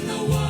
Nawa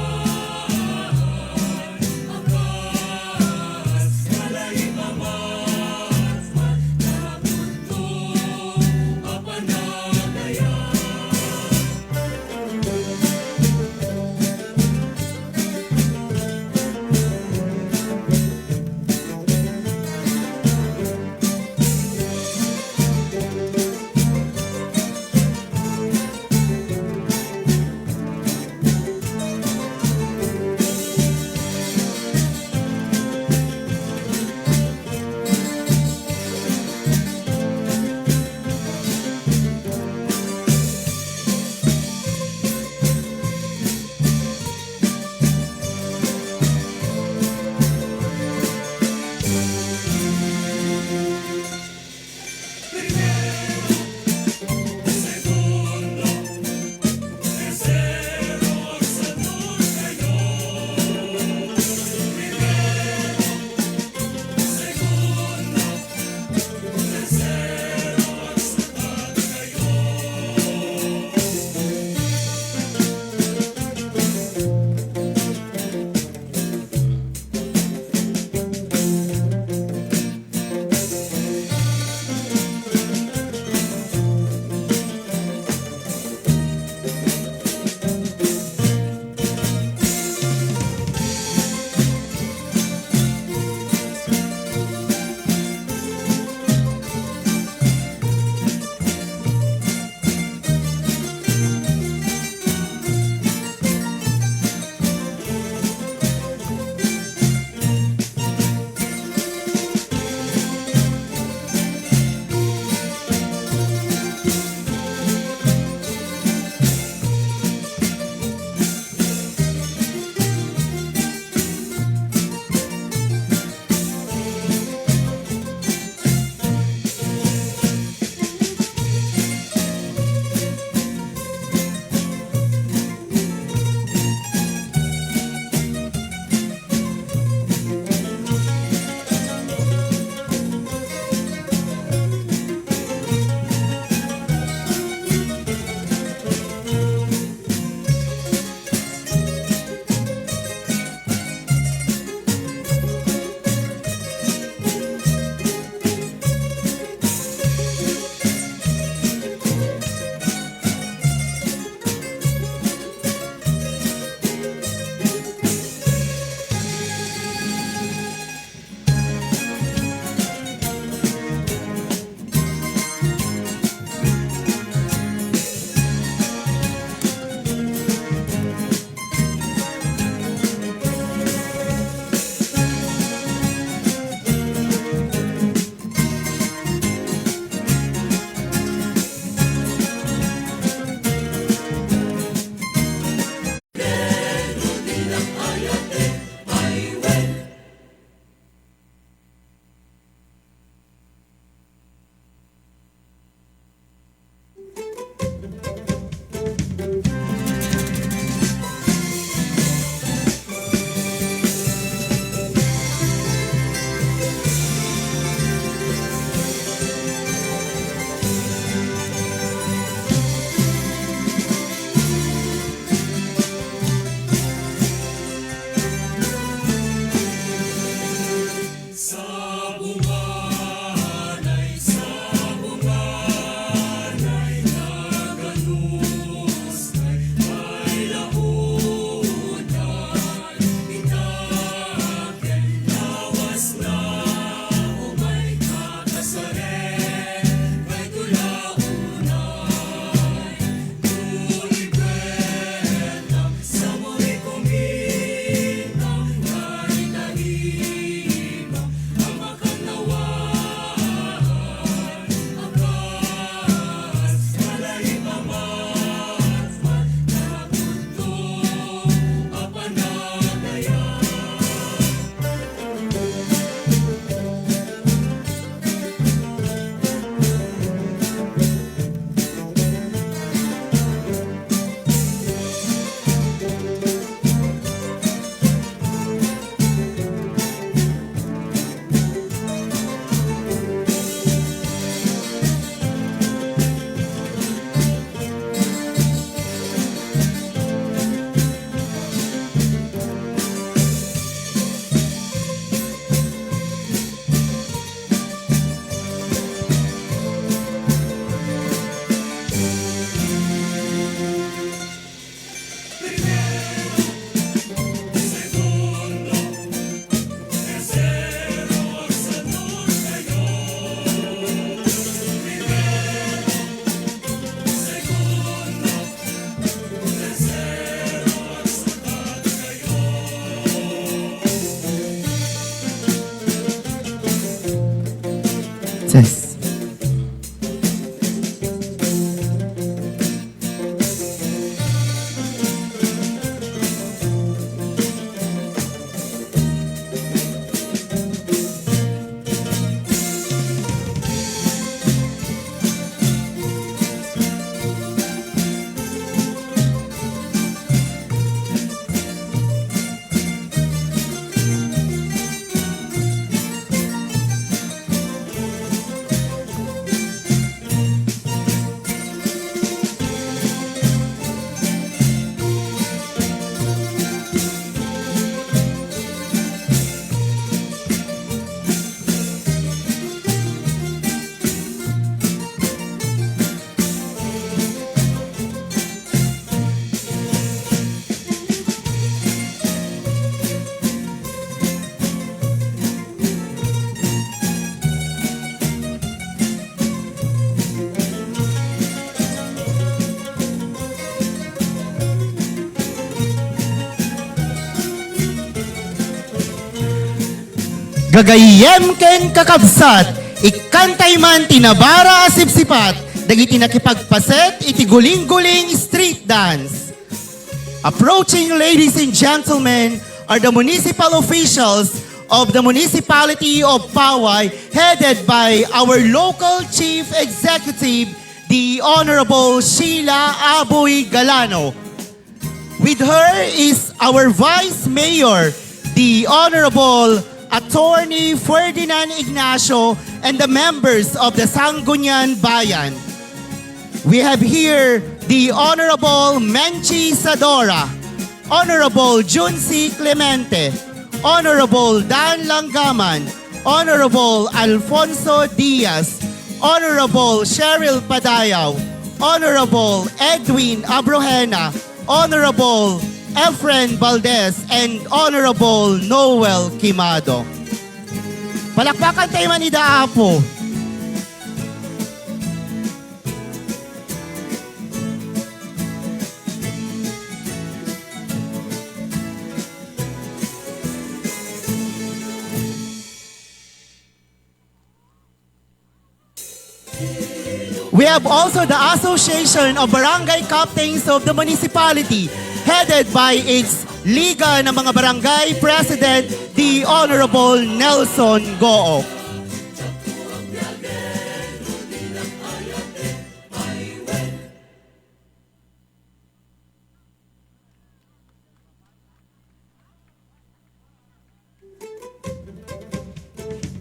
Gagayem ken kakabsat, ikantay man tinabara sipsipat, dagiti nakipagpaset iti guling-guling street dance. Approaching, ladies and gentlemen, are the municipal officials of the municipality of Paoay, headed by our local chief executive, the Honorable Sheila Aboy Galano. With her is our vice mayor, the Honorable Attorney Ferdinand Ignacio, and the members of the Sangguniang Bayan. We have here the Honorable Menchi Sadora, Honorable Junsi Clemente, Honorable Dan Langgaman, Honorable Alfonso Diaz, Honorable Cheryl Padayaw, Honorable Edwin Abrojena, Honorable Efren Valdez, and Honorable Noel Quimado. Palakpakan tayo man ni Daapo. We have also the Association of Barangay Captains of the municipality, headed by its Liga ng mga Barangay President, the Honorable Nelson Gook.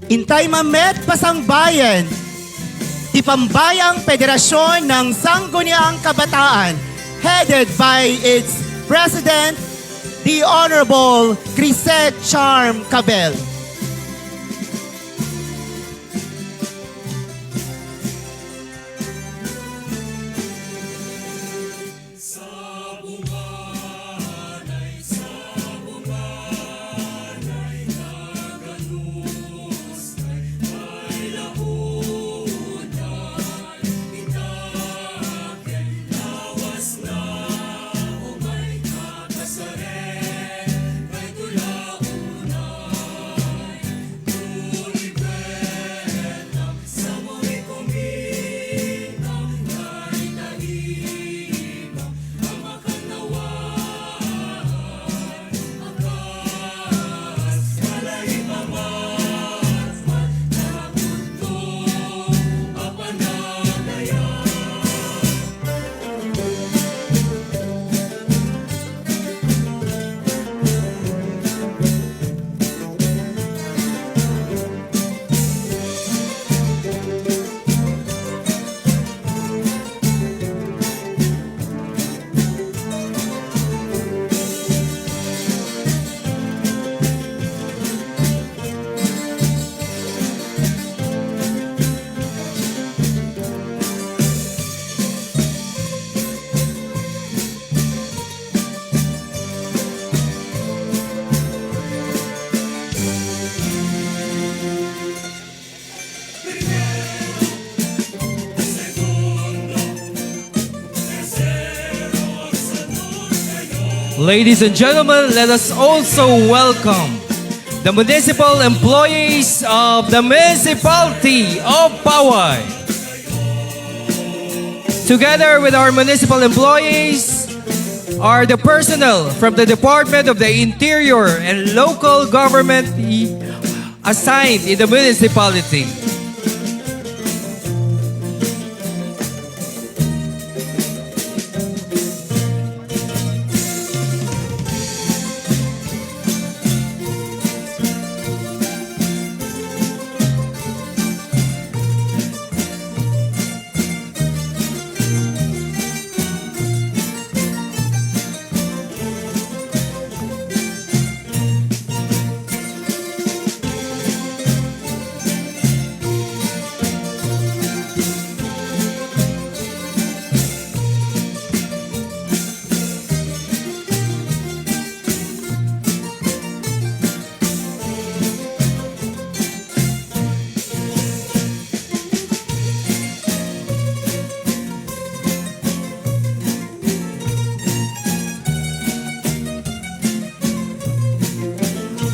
Intay Mamet Pasangbayan, di Pambayang Federasyon ng Sangguniang Kabataan, headed by its President, the Honorable Crisette Charm Cabel. Ladies and gentlemen, let us also welcome the municipal employees of the municipality of Paoay. Together with our municipal employees are the personnel from the Department of the Interior and local government assigned in the municipality.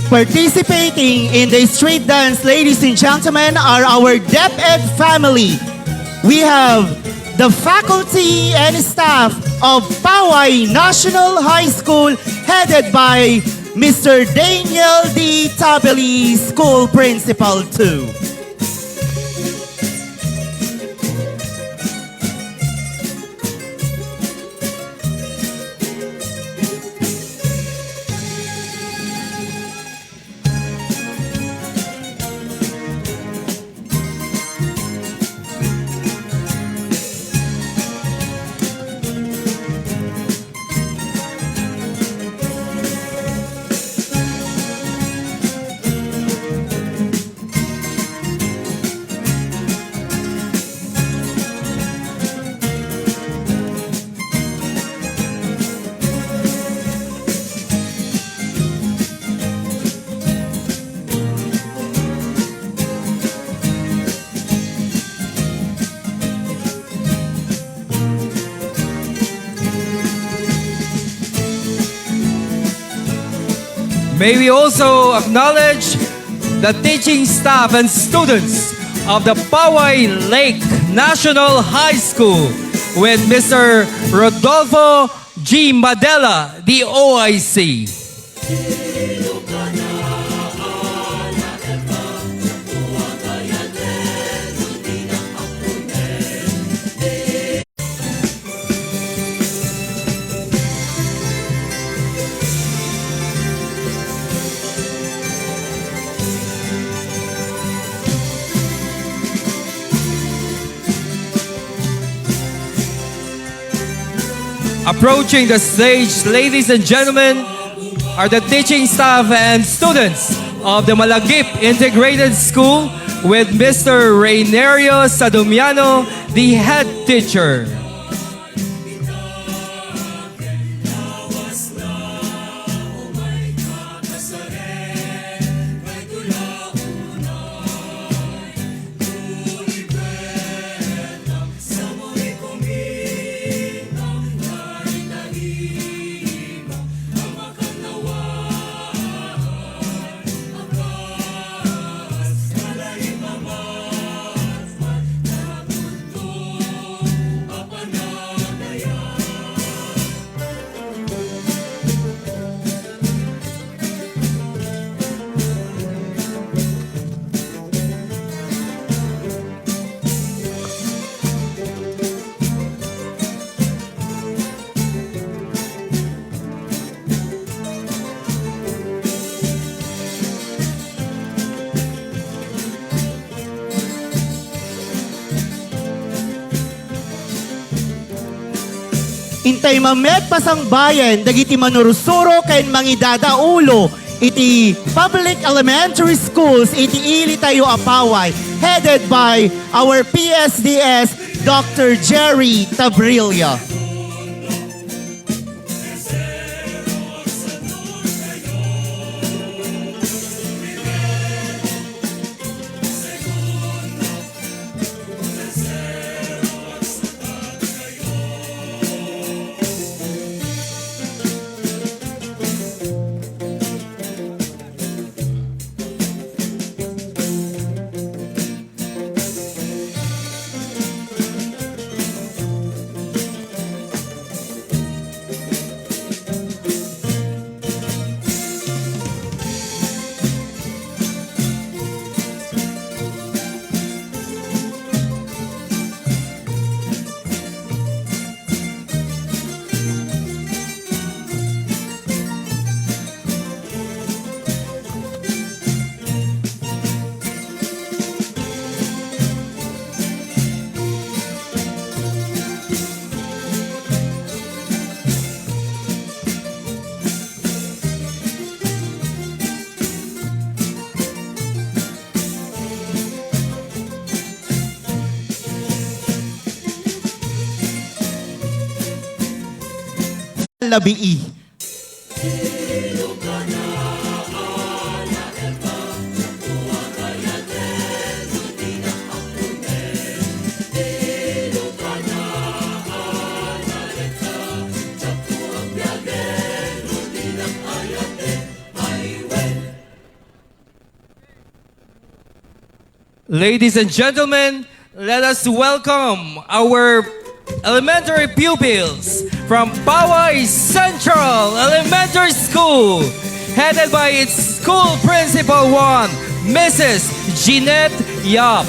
Participating in the street dance, ladies and gentlemen, are our DepEd family. We have the faculty and staff of Paoay National High School headed by Mr. Daniel D. Tabeli, School Principal 2. May we also acknowledge the teaching staff and students of the Paoay Lake National High School with Mr. Rodolfo G. Madela, the OIC. Approaching the stage, ladies and gentlemen, are the teaching staff and students of the Malagip Integrated School with Mr. Reynerio Sadumiano, the head teacher. Intay mamet pasang bayan, dagiti manurusuro ken mangidadaulo, iti public elementary schools, iti ili tayo apaway, headed by our PSDS, Dr. Jerry Tabrilla. Labii. Ladies and gentlemen, let us welcome our elementary pupils from Paoay Central Elementary School, headed by its school principal one, Mrs. Jeanette Yap.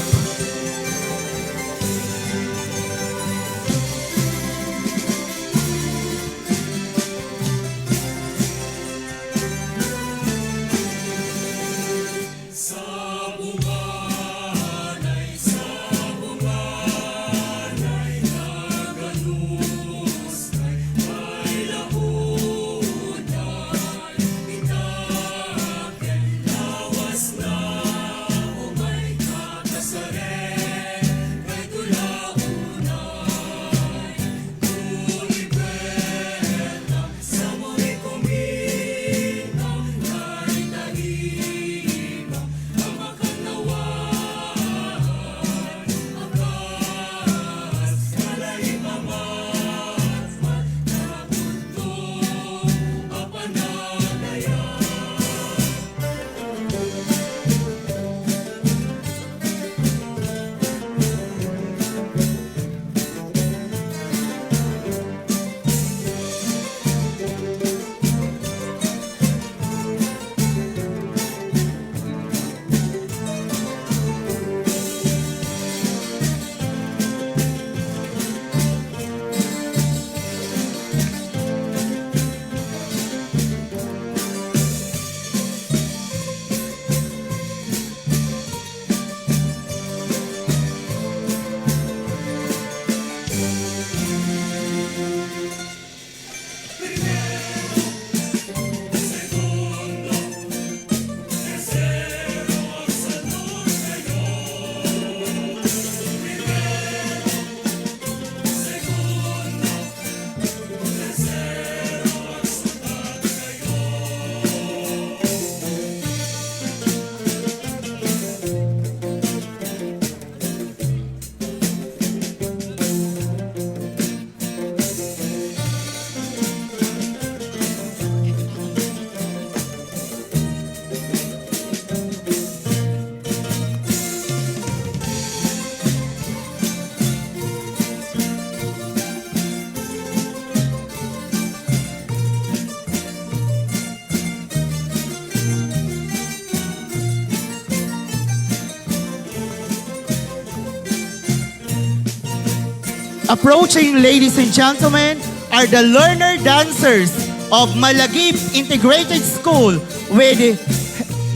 Approaching, ladies and gentlemen, are the learner dancers of Malagip Integrated School with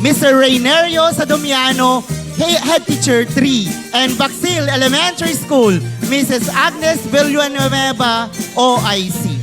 Mr. Reynerio Sadomiano, Head Teacher 3, and Baxil Elementary School, Mrs. Agnes Villanueva, OIC.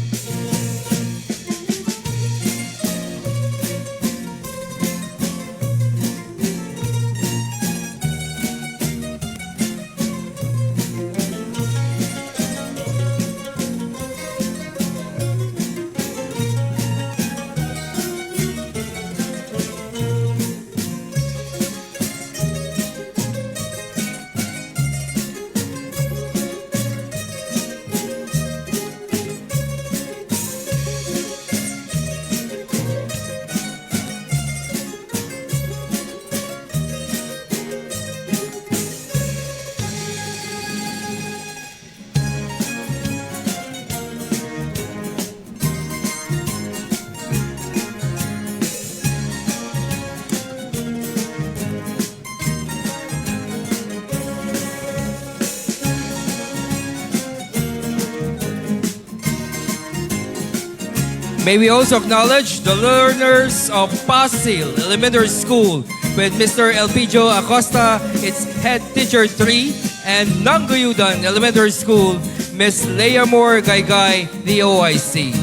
May we also acknowledge the learners of Pasil Elementary School with Mr. Elpidio Acosta, its Head Teacher 3, and Nanguyudan Elementary School, Miss Leia Moore Gaygay, the OIC.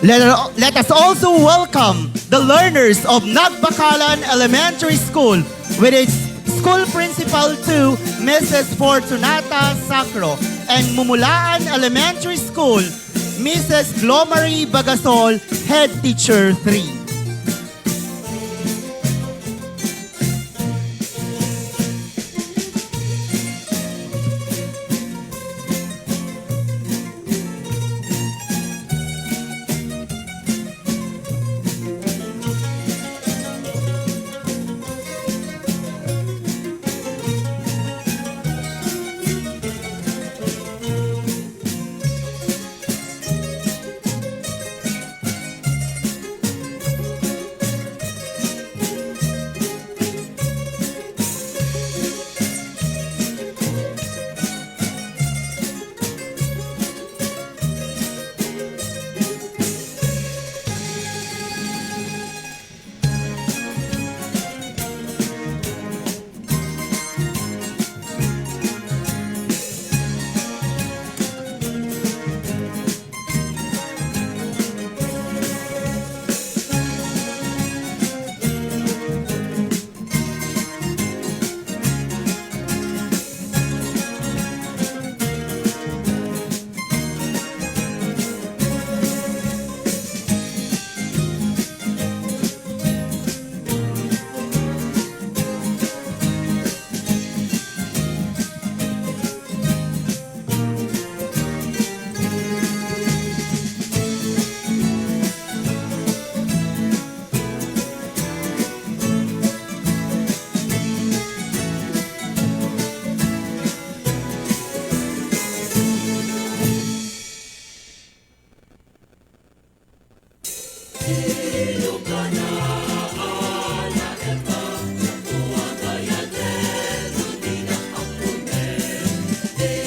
Let us also welcome the learners of Nagbakalan Elementary School with its school principal to Mrs. Fortunata Sacro and Mumulaan Elementary School, Mrs. Glomary Bagasol, Head Teacher 3.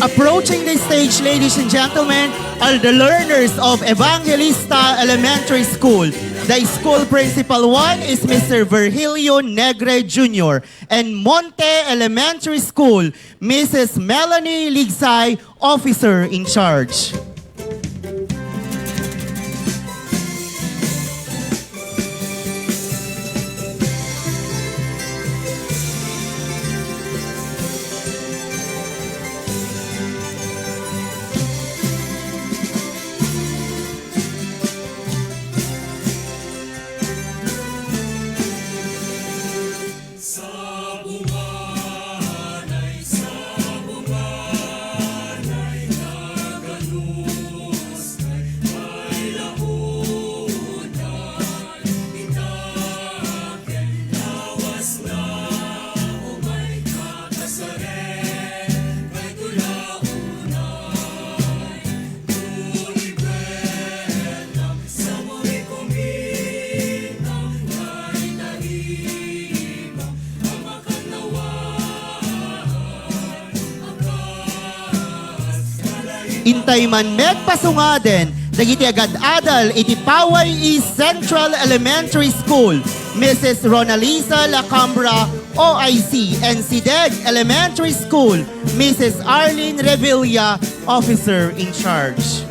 Approaching the stage, ladies and gentlemen, are the learners of Evangelista Elementary School. The school principal one is Mr. Virgilio Negre Jr. and Monte Elementary School, Mrs. Melanie Ligsay, officer in charge. Intay man megpasungaden, dagiti agad adal iti Paoay East Central Elementary School, Mrs. Ronalisa Lacambra, OIC, and Sideg Elementary School, Mrs. Arlene Revilla, officer in charge.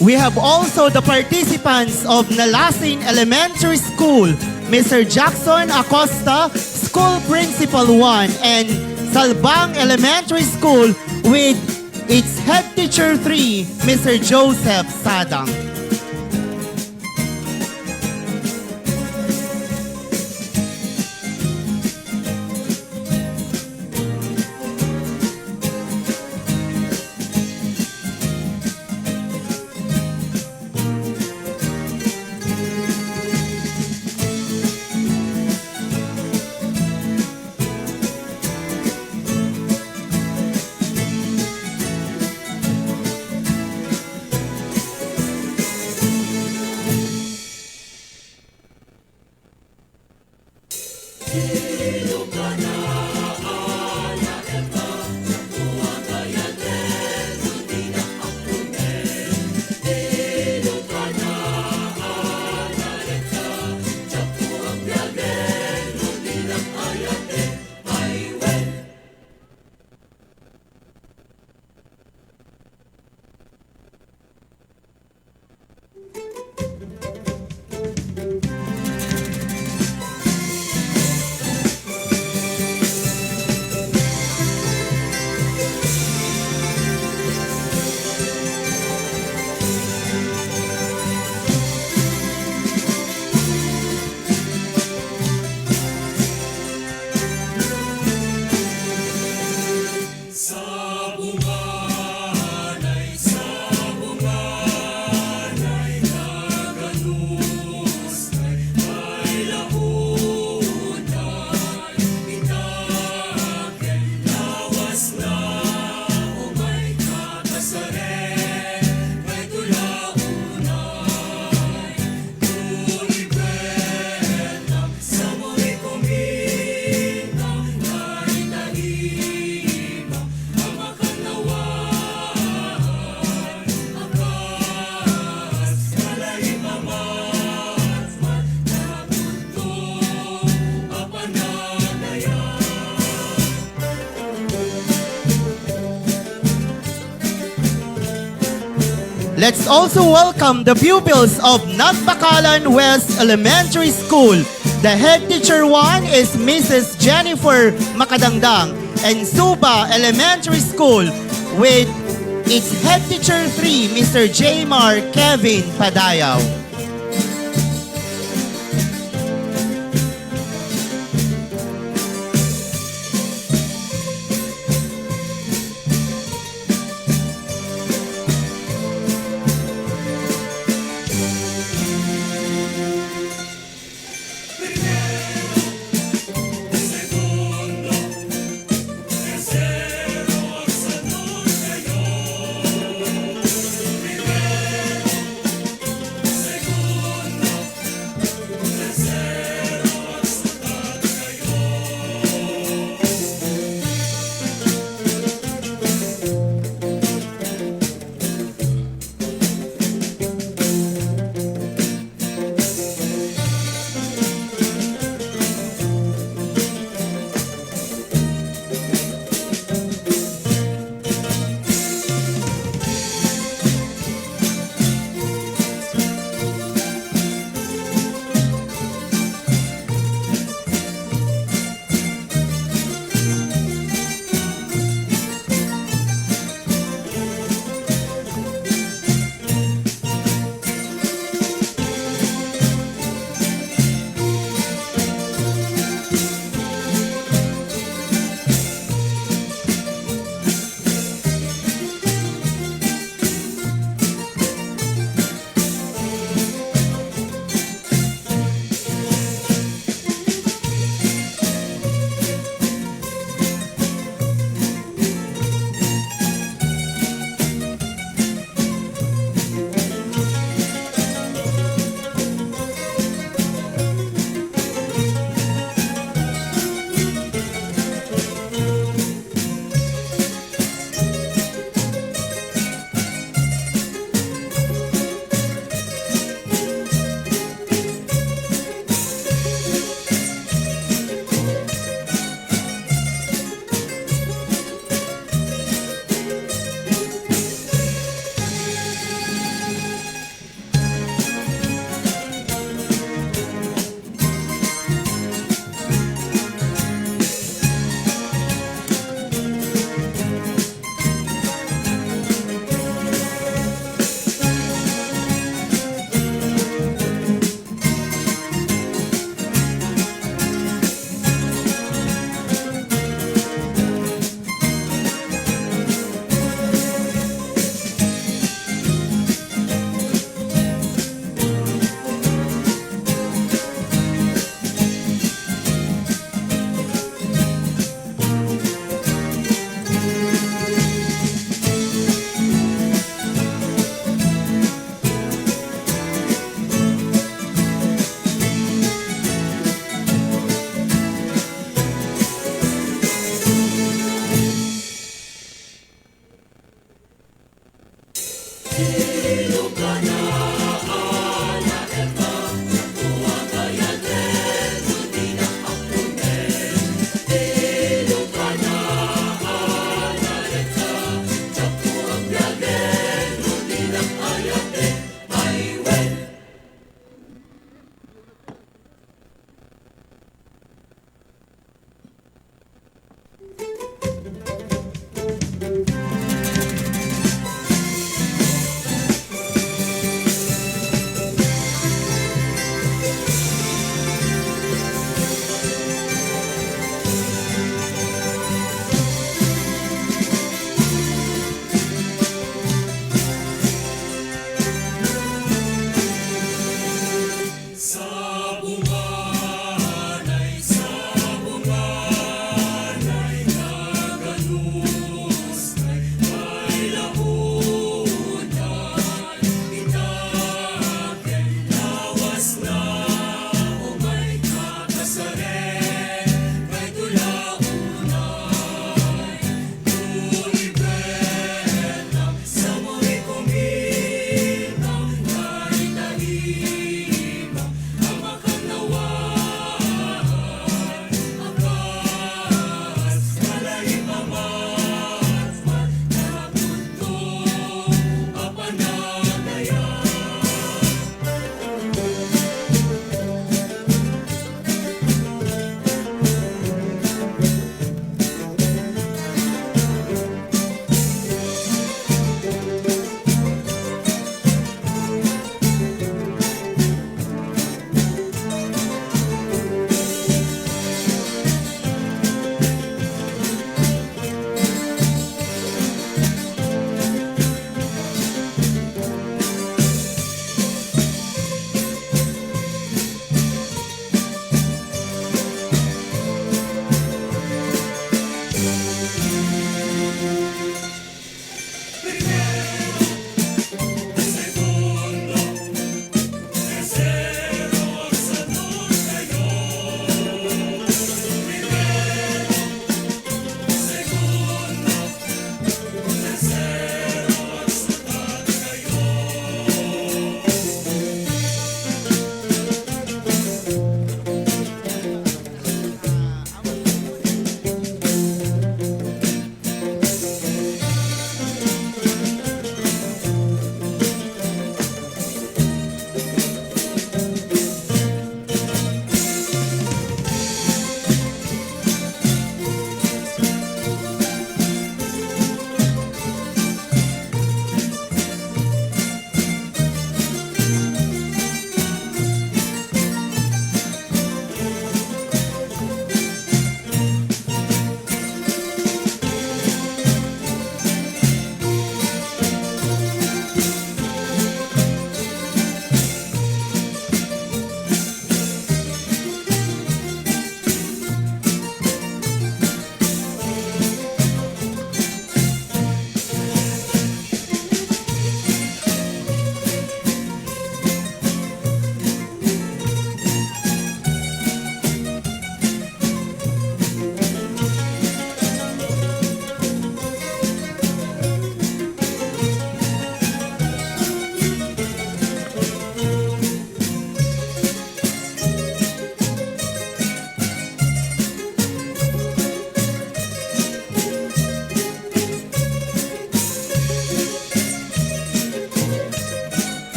We have also the participants of Nalasin Elementary School, Mr. Jackson Acosta, School Principal 1, and Salbang Elementary School with its Head Teacher 3, Mr. Joseph Sadang. Let's also welcome the pupils of Nagbacalan West Elementary School. The head teacher 1 is Mrs. Jennifer Makadangdang, and Suba Elementary School with its head teacher 3, Mr. Jmar Kevin Padayaw.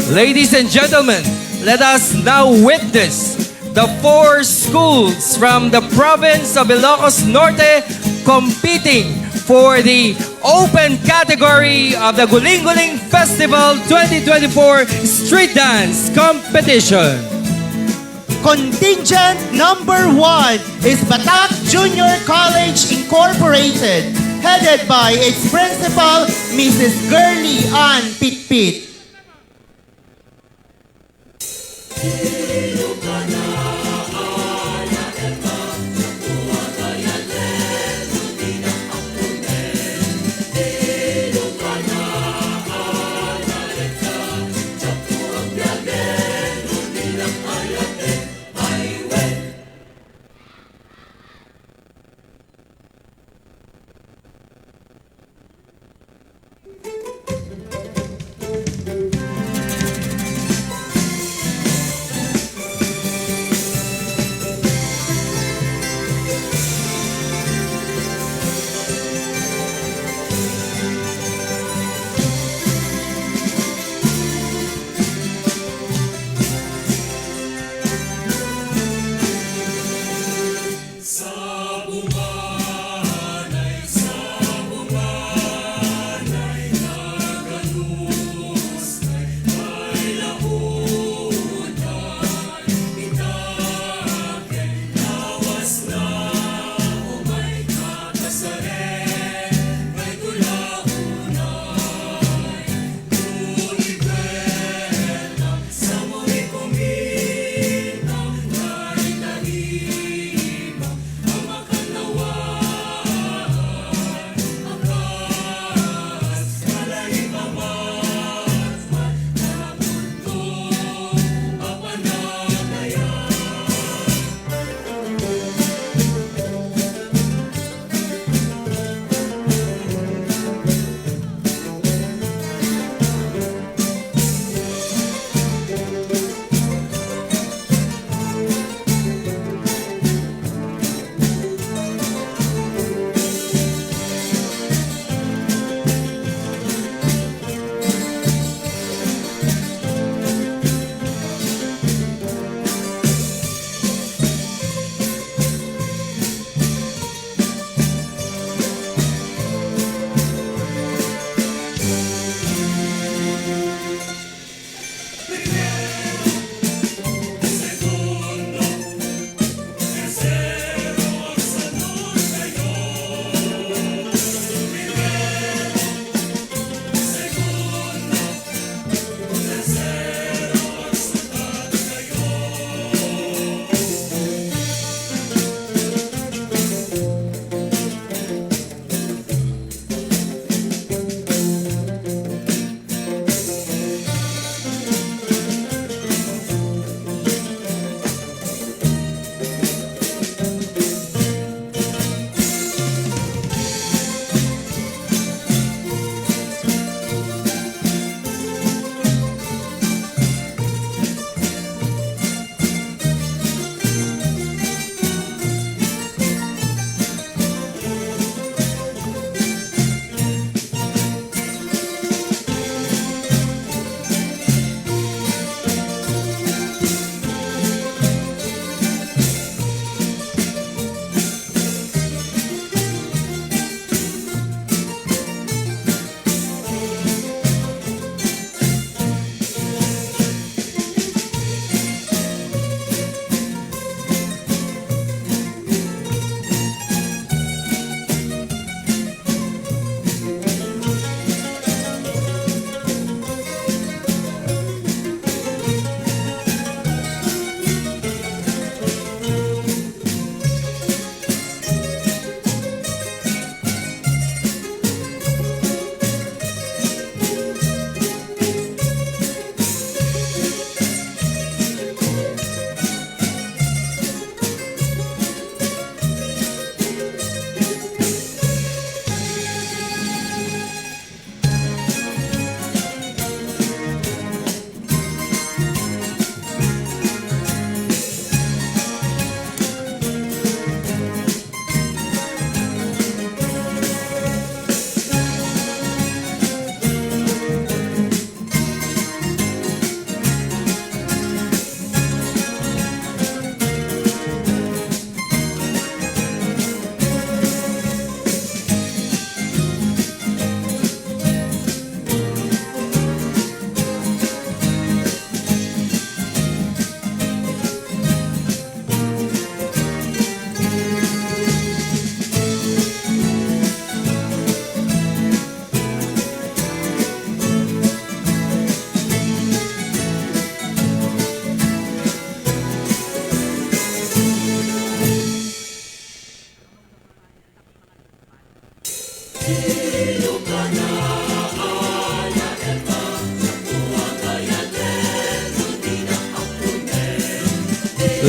Ladies and gentlemen, let us now witness the 4 schools from the province of Ilocos Norte competing for the open category of the Guling-Guling Festival 2024 Street Dance Competition. Contingent number 1 is Batak Junior College Incorporated. headed by its principal, Mrs. Girly Ann Pitpit.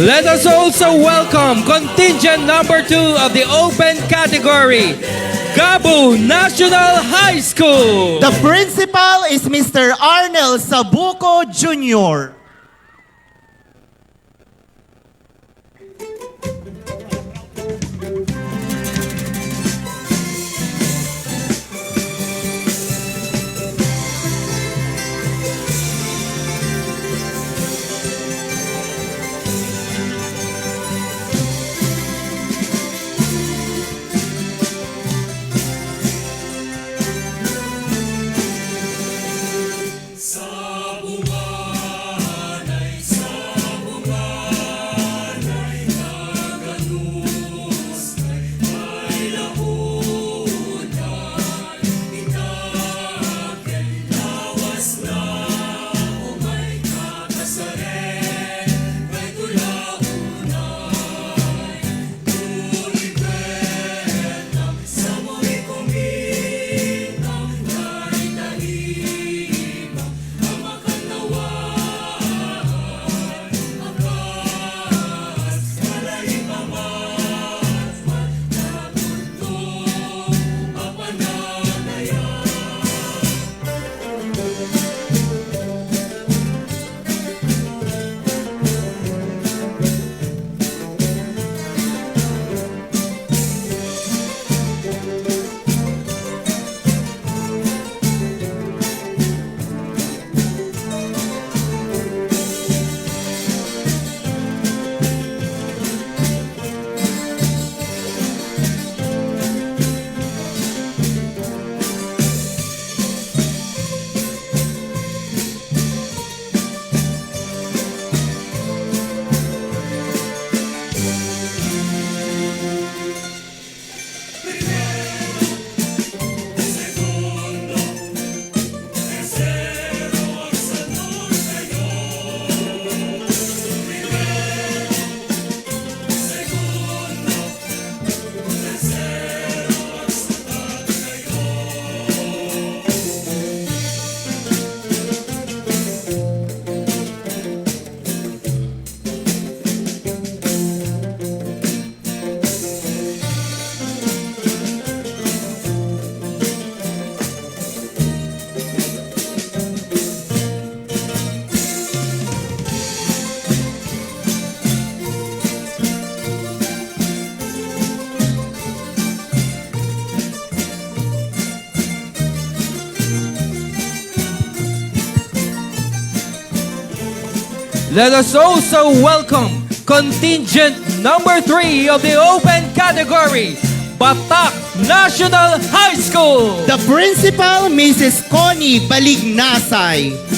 Let us also welcome contingent number 2 of the open category, Gabu National High School. The principal is Mr. Arnel Sabuco Jr. Let us also welcome contingent number 3 of the open category, Batak National High School. The principal, Mrs. Connie Balignasay.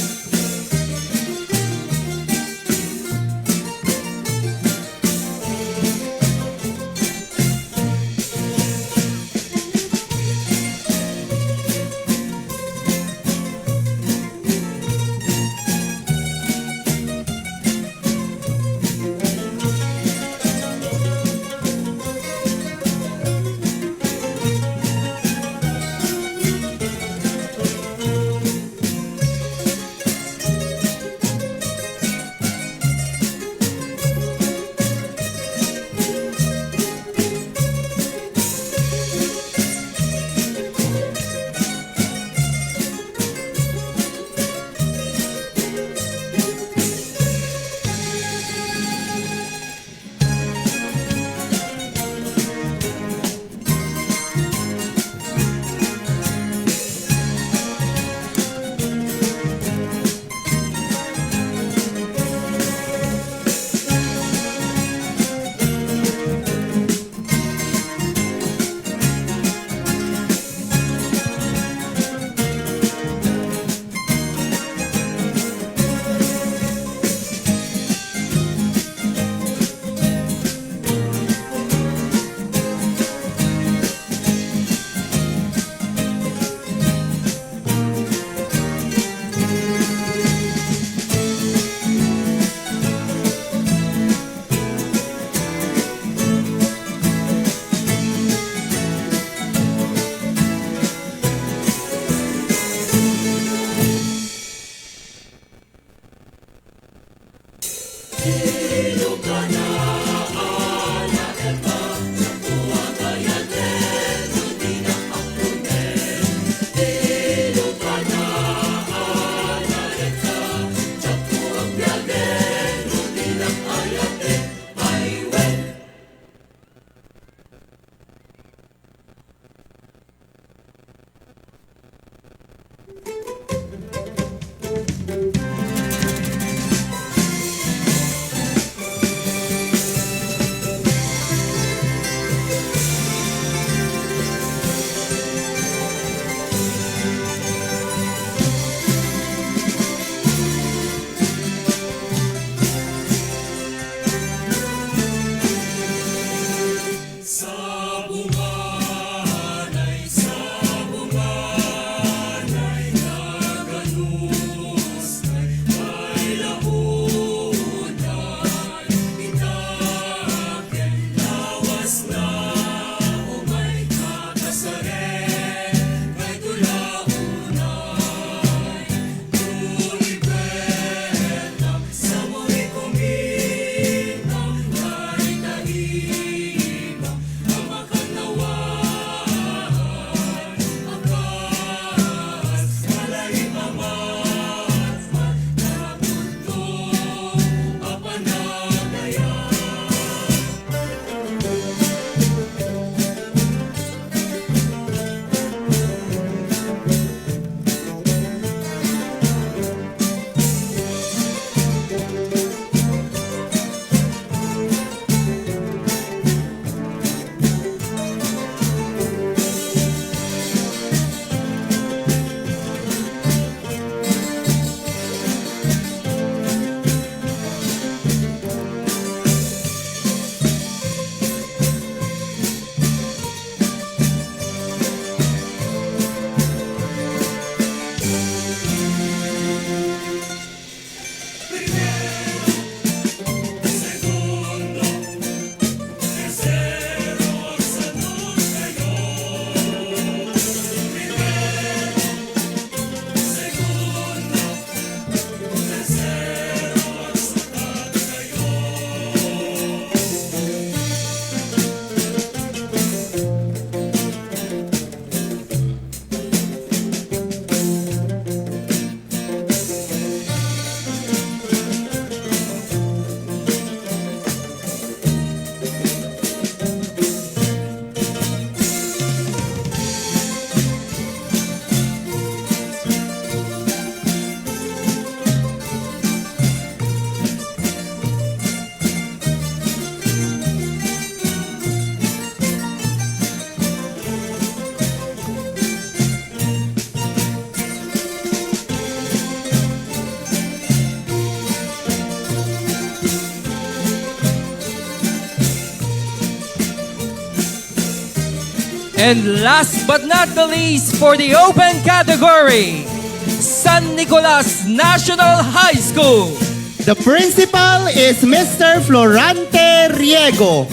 And last but not the least, for the open category, San Nicolas National High School. The principal is Mr. Florante Riego.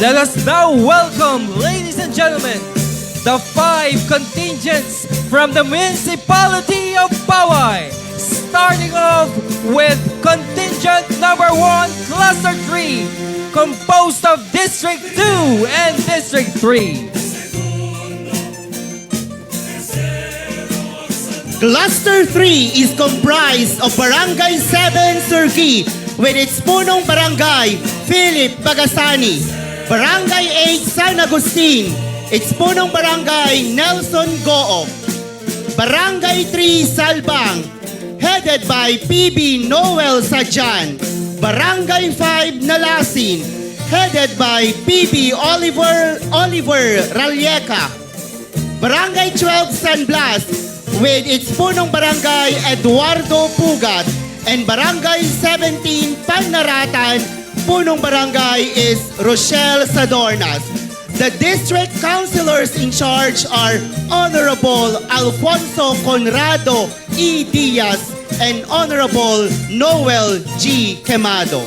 Let us now welcome, ladies and gentlemen, the 5 contingents from the municipality of Paoay. Starting off with contingent number 1, cluster 3, composed of District 2 and District 3. Cluster 3 is comprised of Barangay 7 Surgi with its punong barangay, Philip Bagasani. Barangay 8 San Agustin, its punong barangay, Nelson Gook. Barangay 3 Salbang, headed by PB Noel Sadjan. Barangay 5 Nalasin, headed by PB Oliver Ralieca. Barangay 12 San Blas, with its punong barangay, Eduardo Pugat. And Barangay 17 Panaratan, punong barangay is Rochelle Sadornas. The district councilors in charge are Honorable Alfonso Conrado E. Diaz and Honorable Noel G. Quemado.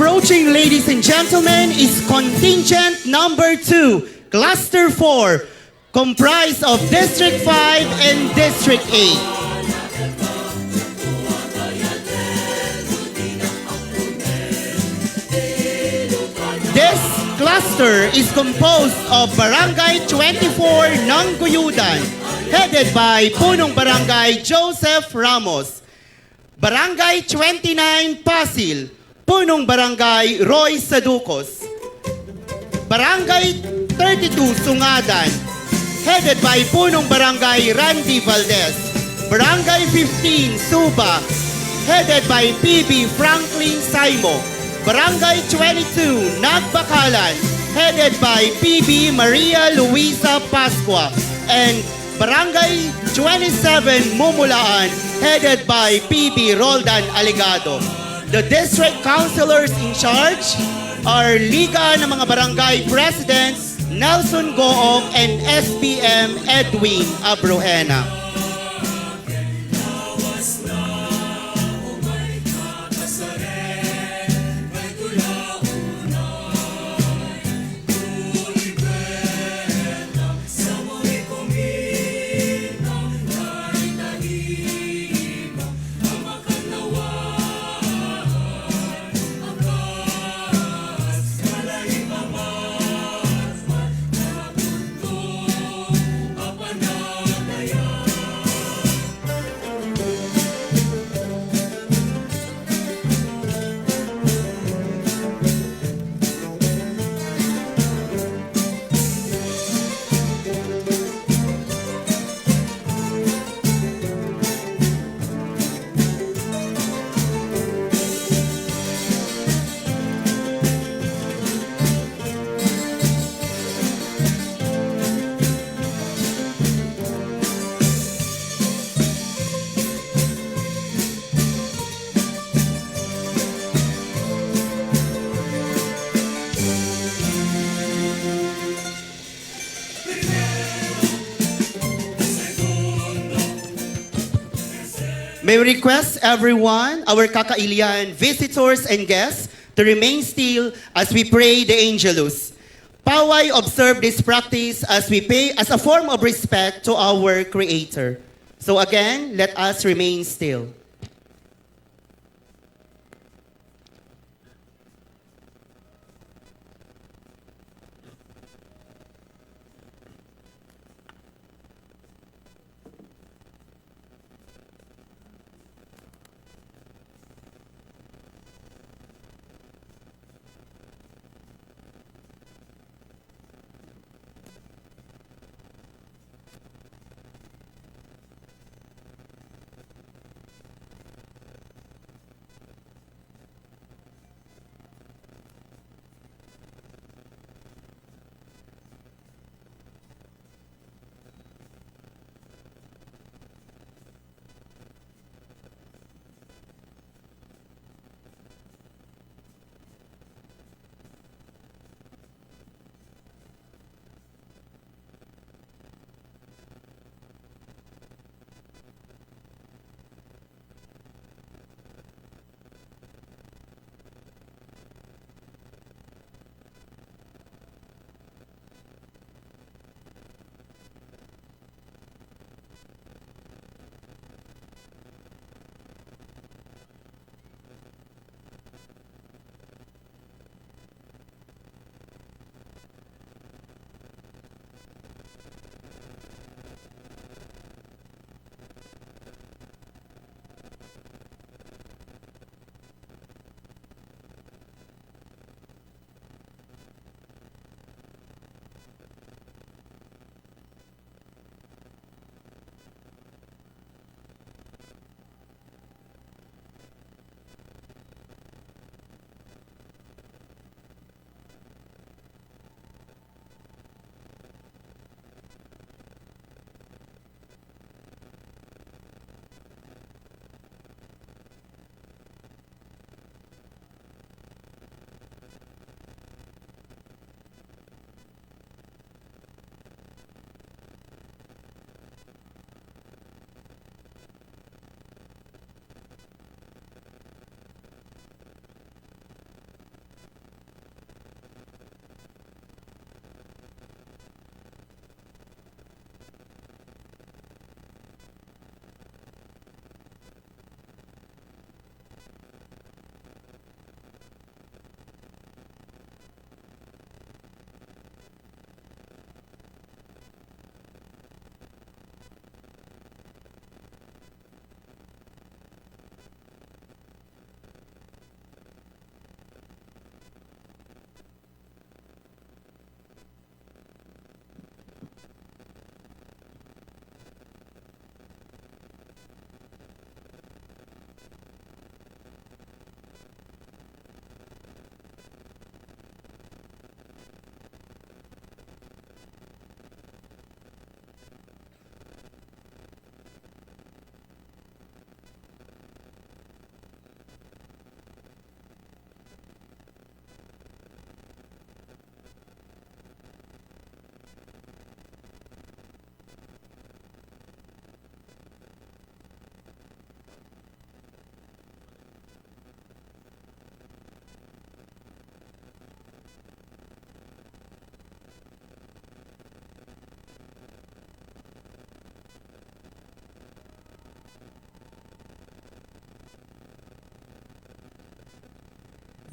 Approaching, ladies and gentlemen, is contingent number 2, cluster 4, comprised of District 5 and District 8. This cluster is composed of Barangay 24 ng Guyudan, headed by Punong Barangay Joseph Ramos. Barangay 29 Pasil, Punong Barangay Roy Saducos. Barangay 32 Sungadan, headed by Punong Barangay Randy Valdez. Barangay 15 Suba, headed by PB Franklin Saimo. Barangay 22 Nagbakalan, headed by PB Maria Luisa Pascua. And Barangay 27 Mumulaan, headed by PB Roldan Aligado. The district councilors in charge are Liga ng mga Barangay Presidents Nelson Goong and SPM Edwin Abruhena. May we request everyone, our kakailian visitors and guests, to remain still as we pray the Angelus. Paoay observe this practice as we pay as a form of respect to our Creator. So again, let us remain still.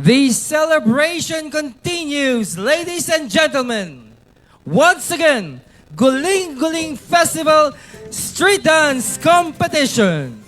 The celebration continues, ladies and gentlemen. Once again, Guling-Guling Festival Street Dance Competition.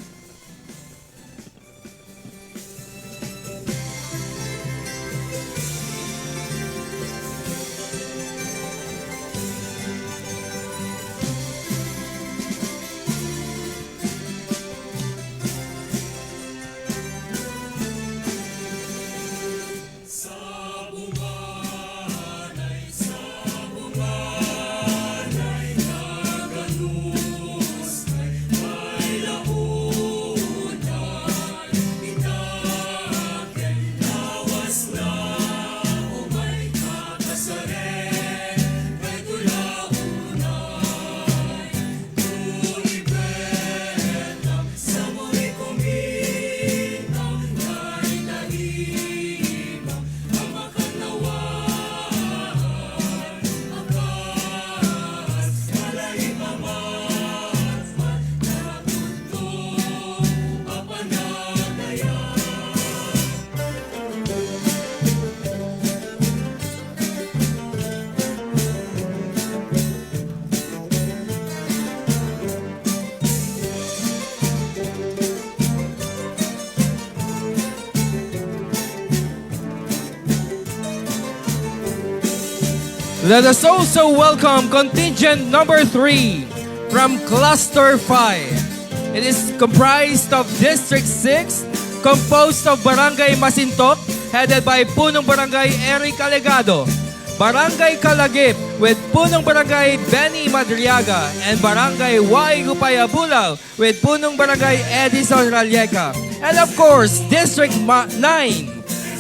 Let us also welcome contingent number 3 from Cluster 5. It is comprised of District 6, composed of Barangay Masintok, headed by Punong Barangay Eric Alegado, Barangay Kalagip with Punong Barangay Benny Madriaga, and Barangay Y Gupayabulaw with Punong Barangay Edison Ralleca. And of course, District 9,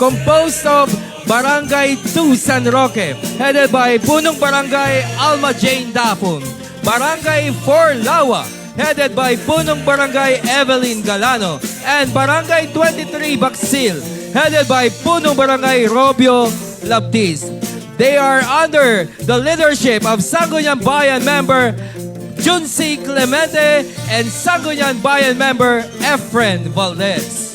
composed of Barangay 2 San Roque, headed by Punong Barangay Alma Jane Dapon, Barangay 4 Lawa, headed by Punong Barangay Evelyn Galano, and Barangay 23 Baksil, headed by Punong Barangay Robio Labtis. They are under the leadership of Sangguniang Bayan member Junsi Clemente and Sangguniang Bayan member Efren Valdez.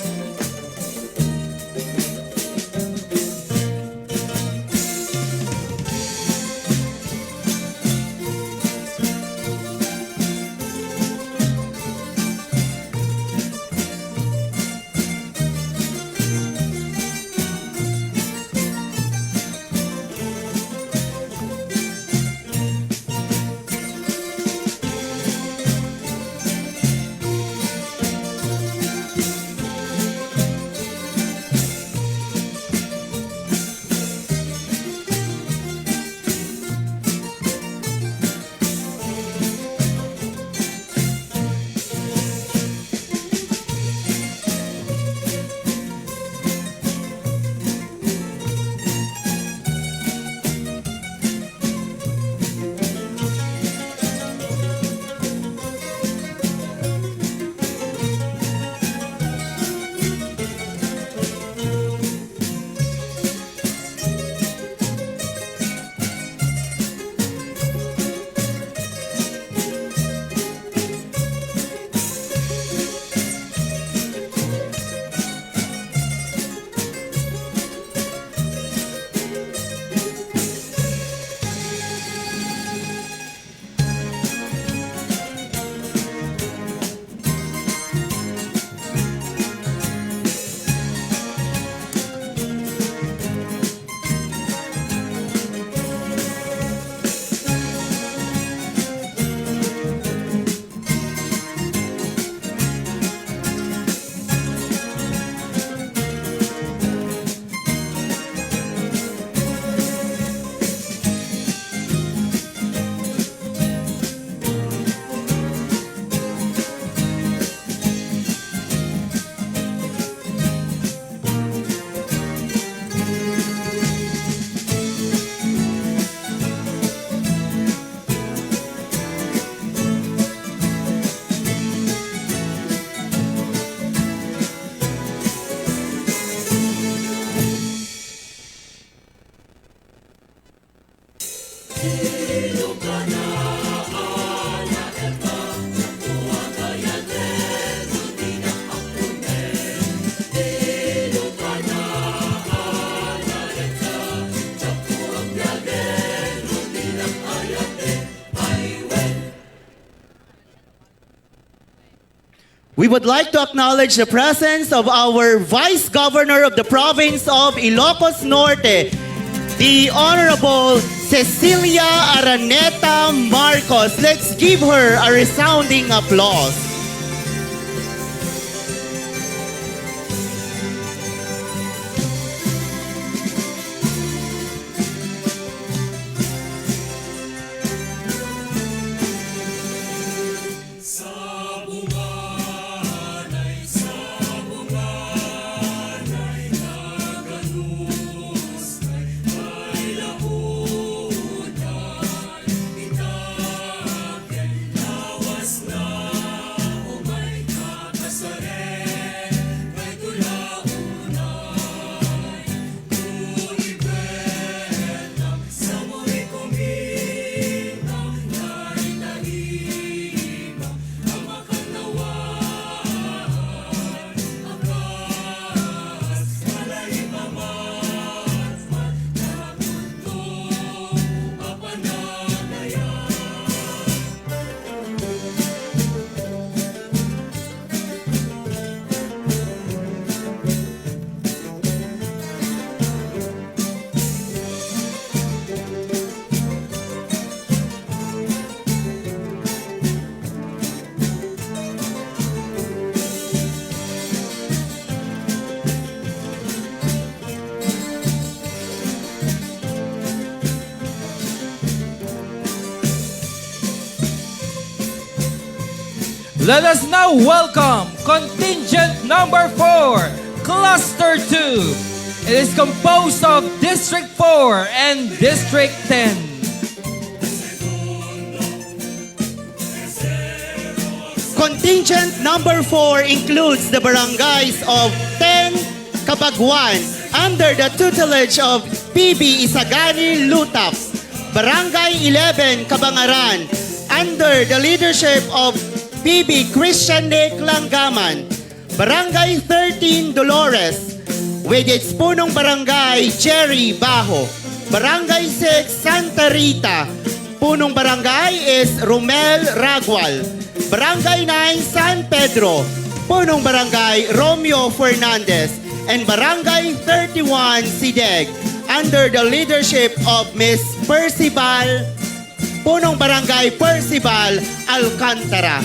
We would like to acknowledge the presence of our Vice Governor of the Province of Ilocos Norte, the Honorable Cecilia Araneta Marcos. Let's give her a resounding applause. Let us now welcome contingent number 4, cluster 2. It is composed of District 4 and District 10. Contingent number 4 includes the barangays of 10 Cabaguan under the tutelage of PB Isagani Lutap, Barangay 11 Cabangaran under the leadership of PB Christian Nick Langgaman, Barangay 13 Dolores with its punong barangay Jerry Bajo, Barangay 6 Santa Rita, punong barangay is Romel Ragwal, Barangay 9 San Pedro, punong barangay Romeo Fernandez, and Barangay 31 Sideg under the leadership of Miss Percival, punong barangay Percival Alcantara.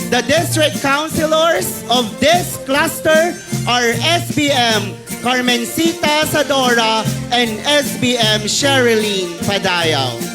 The district councilors of this cluster are SBM Carmencita Sadora and SBM Sherilyn Padayaw.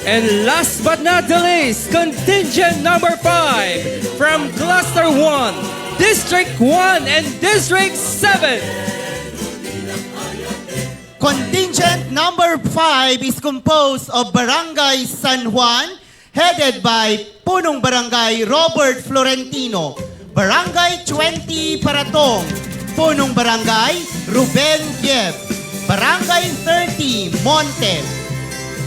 And last but not the least, contingent number 5 from Cluster 1, District 1 and District 7. Contingent number 5 is composed of Barangay San Juan, headed by Punong Barangay Robert Florentino, Barangay 20 Paratong, Punong Barangay Ruben Gieb, Barangay 30 Monte,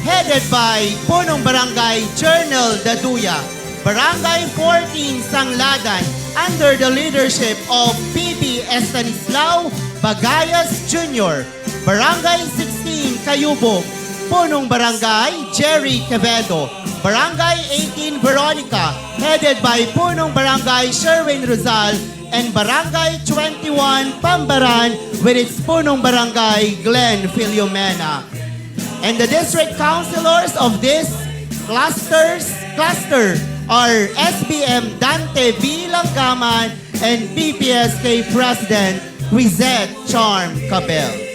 headed by Punong Barangay Journal Daduya, Barangay 14 Sangladan, under the leadership of PB Estanislao Bagayas Jr., Barangay 16 Cayubog, Punong Barangay Jerry Quevedo, Barangay 18 Veronica, headed by Punong Barangay Sherwin Rizal, and Barangay 21 Pambaran with its Punong Barangay Glenn Filomena. And the district councilors of this cluster are SBM Dante V. Langgaman and BPSK President Rizette Charm Cabel.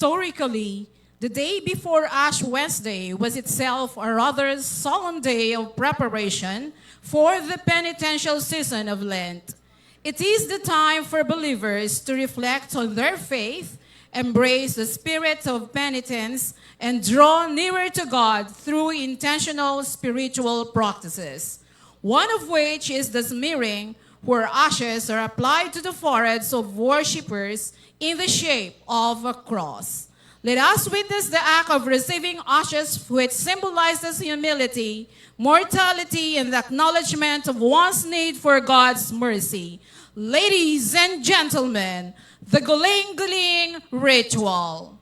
Historically, the day before Ash Wednesday was itself a rather solemn day of preparation for the penitential season of Lent. It is the time for believers to reflect on their faith, embrace the spirit of penitence, and draw nearer to God through intentional spiritual practices, one of which is the smearing, where ashes are applied to the foreheads of worshippers in the shape of a cross. Let us witness the act of receiving ashes, which symbolizes humility, mortality, and the acknowledgement of one's need for God's mercy. Ladies and gentlemen, the Guling-Guling ritual.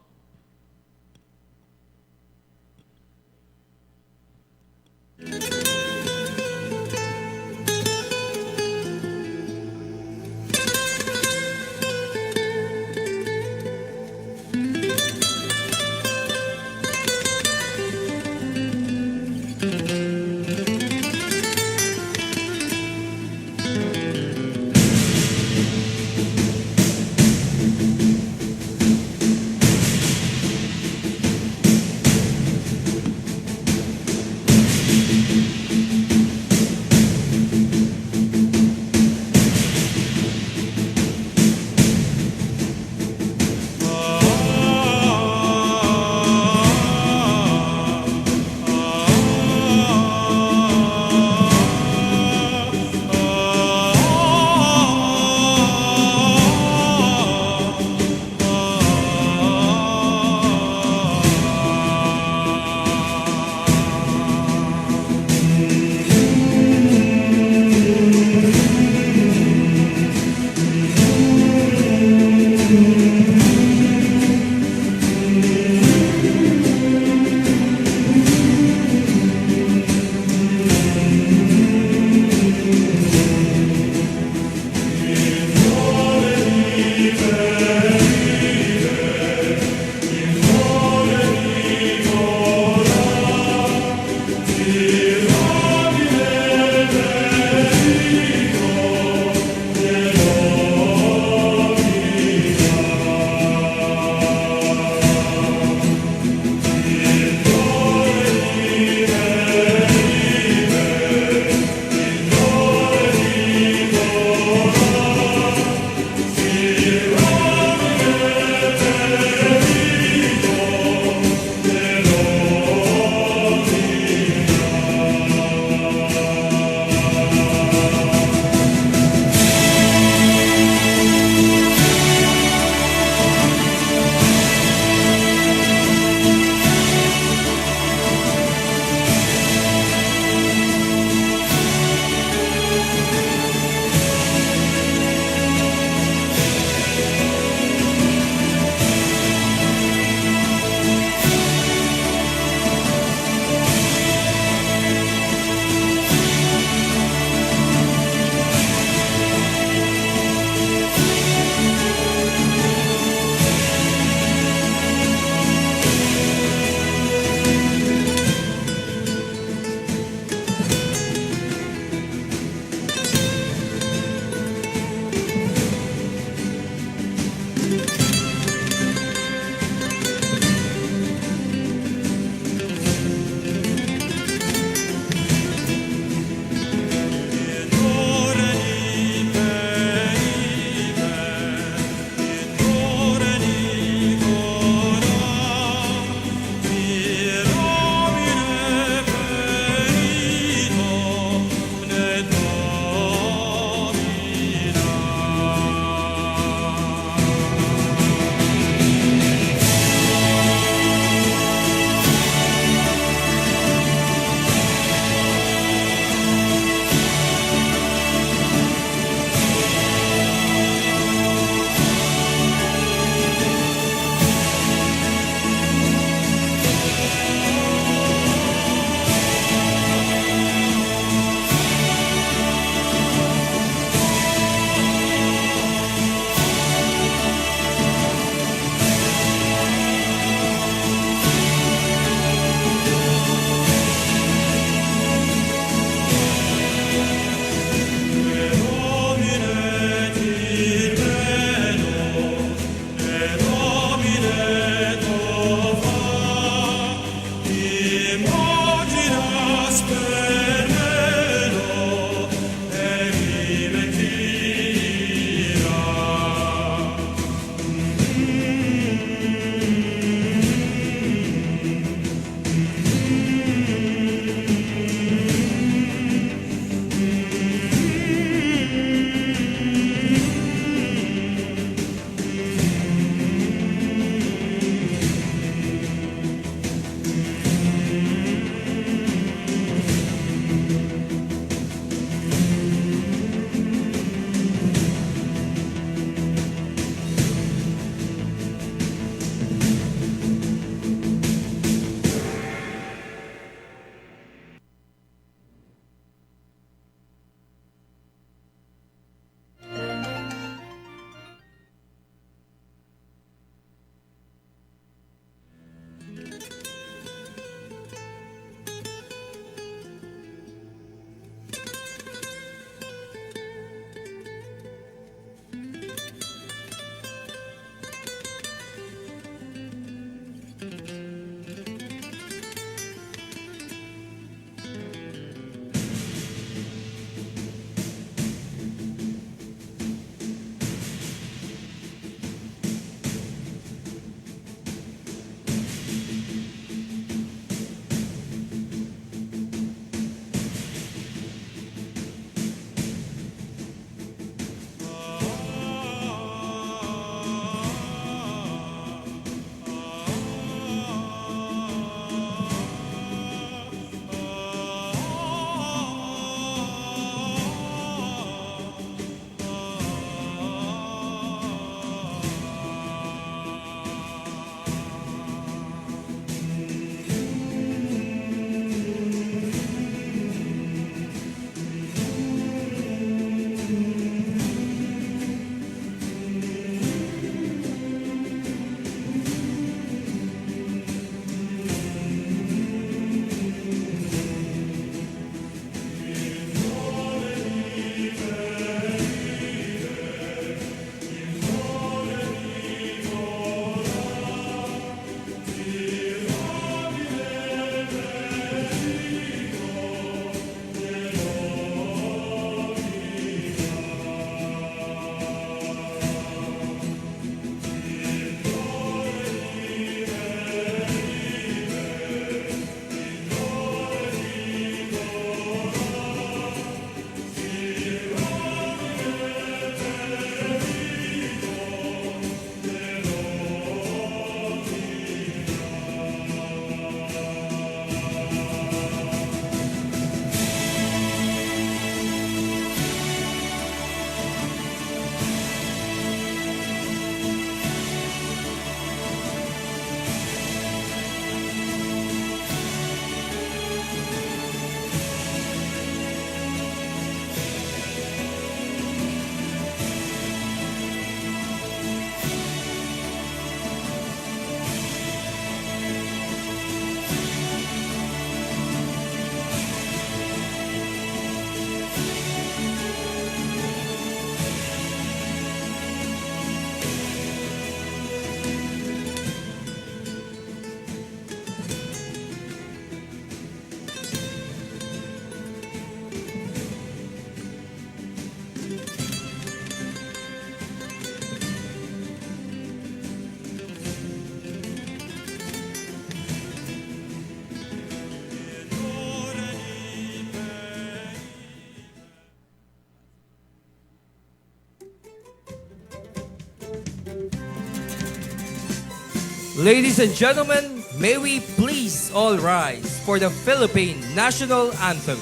Ladies and gentlemen, may we please all rise for the Philippine National Anthem.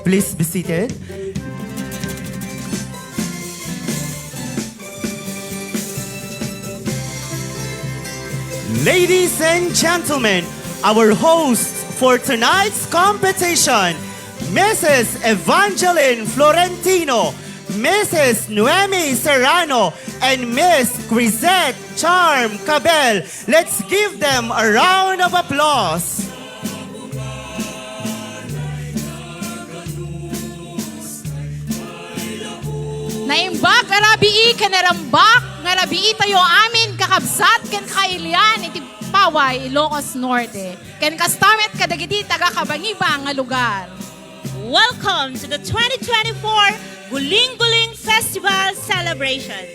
Please be seated. Ladies and gentlemen, our hosts for tonight's competition, Mrs. Evangeline Florentino, Mrs. Noemi Serrano, and Miss Grisette Charm Cabel. Let's give them a round of applause. Naimbak arabii kanarambak ngarabii tayo amin kakabsat ken kailian iti Paoay, Ilocos Norte. Ken kastamet kadagiti taga kabangiba nga lugar. Welcome to the 2024 Guling-Guling Festival celebration.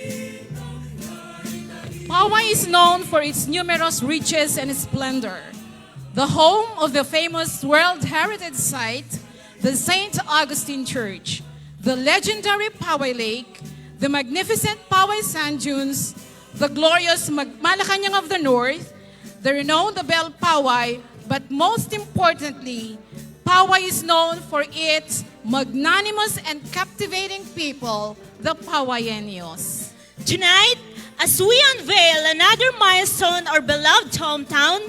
Paoay is known for its numerous riches and splendor. The home of the famous World Heritage Site, the St. Augustine Church, the legendary Paoay Lake, the magnificent Paoay Sand Dunes, the glorious Malacanang of the North, the renowned Bell Paoay, but most importantly, Paoay is known for its magnanimous and captivating people, the PAOAYEños. Tonight, as we unveil another milestone our beloved hometown,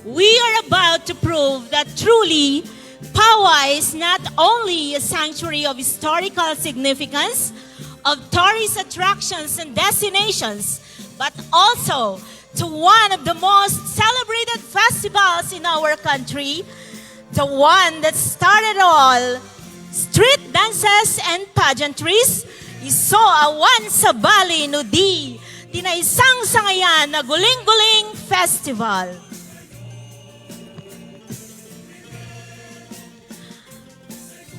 we are about to prove that truly Paoay is not only a sanctuary of historical significance, of tourist attractions and destinations, but also to one of the most celebrated festivals in our country, the one that started all street dances and pageantries, iso awan sa Bali no di tinaisang sangayan na Guling-Guling Festival.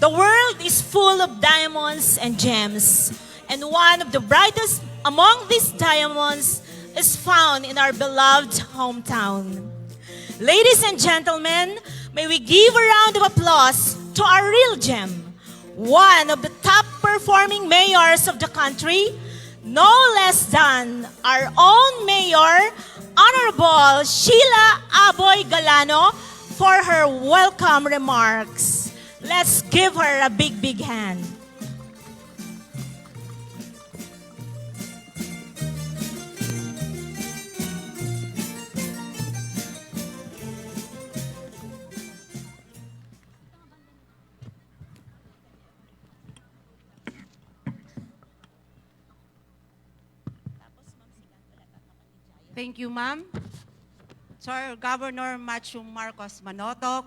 The world is full of diamonds and gems, and one of the brightest among these diamonds is found in our beloved hometown. Ladies and gentlemen, may we give a round of applause to our real gem, one of the top performing mayors of the country, no less than our own Mayor, Honorable Sheila Aboy Galano, for her welcome remarks. Let's give her a big, big hand. Thank you, ma'am. To our Governor Machu Marcos Manotoc,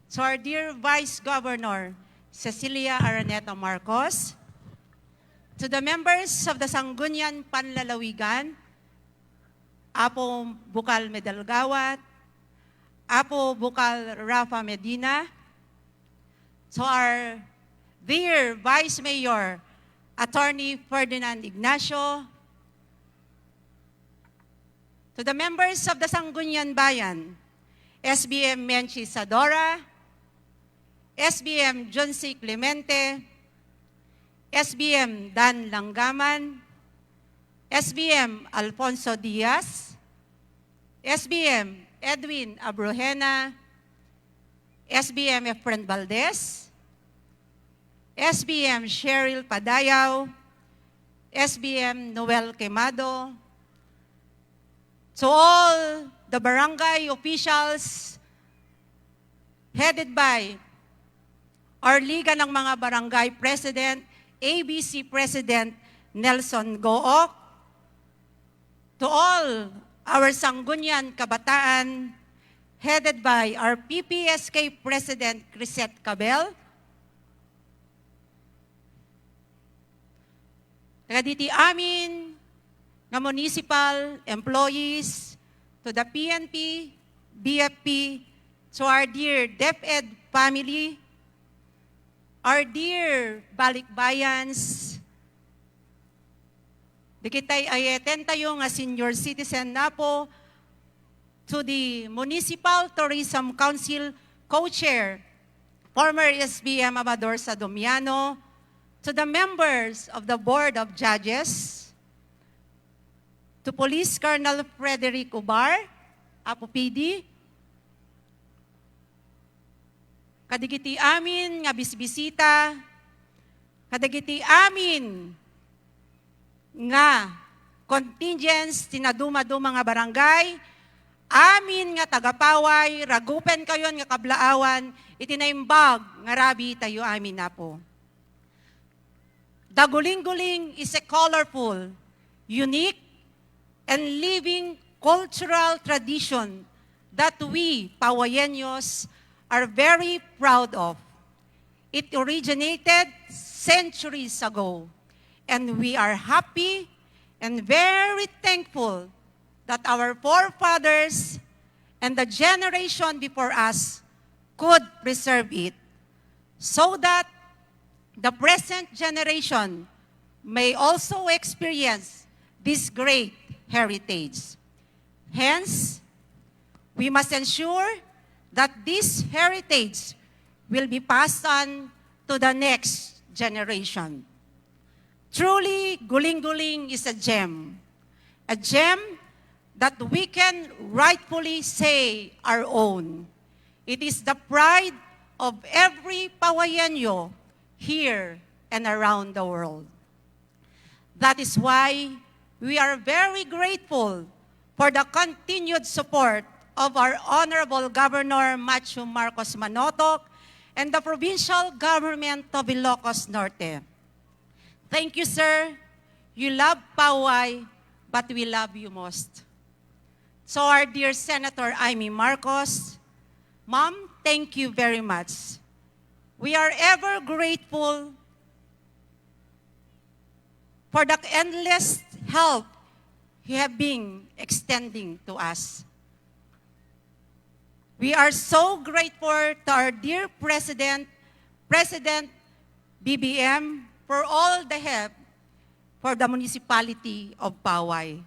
to our dear Vice Governor Cecilia Araneta Marcos, to the members of the Sangguniang Panlalawigan, Apo Bukal Medalgawat, Apo Bukal Rafa Medina, to our dear Vice Mayor Attorney Ferdinand Ignacio, to the members of the Sangguniang Bayan, SBM Menchi Sadora, SBM John C. Clemente, SBM Dan Langgaman, SBM Alfonso Diaz, SBM Edwin Abrojena, SBM Efren Valdez, SBM Cheryl Padayaw, SBM Noel Quemado, to all the barangay officials headed by our Liga ng mga Barangay President, ABC President Nelson Gook, to all our Sangguniang Kabataan, headed by our PPSK President Crisette Cabel, kaditi amin na municipal employees, to the PNP, BFP, to our dear DepEd family, our dear balikbayans, di kitay ayeten tayo nga senior citizen na po, to the Municipal Tourism Council Co-Chair, former SBM Amador Sadomiano, to the members of the Board of Judges, to Police Colonel Frederick Ubar, Apo PD, kadigiti amin nga bisbisita, kadigiti amin nga contingents tinaduma-duma nga barangay, amin nga taga-Paoay, ragupen kayon nga kablaawan, itinaimbag nga rabi tayo amin na po. The Guling-Guling is a colorful, unique, and living cultural tradition that we, PAOAYEños, are very proud of. It originated centuries ago, and we are happy and very thankful that our forefathers and the generation before us could preserve it, so that the present generation may also experience this great heritage. Hence, we must ensure that this heritage will be passed on to the next generation. Truly, Guling-Guling is a gem that we can rightfully say our own. It is the pride of every PAOAYeño here and around the world. That is why we are very grateful for the continued support of our Honorable Governor Macho Marcos Manotoc and the provincial government of Ilocos Norte. Thank you, sir. You love Paoay, but we love you most. So our dear Senator Amy Marcos, Ma'am, thank you very much. We are ever grateful for the endless help you have been extending to us. We are so grateful to our dear President BBM, for all the help for the municipality of Paoay.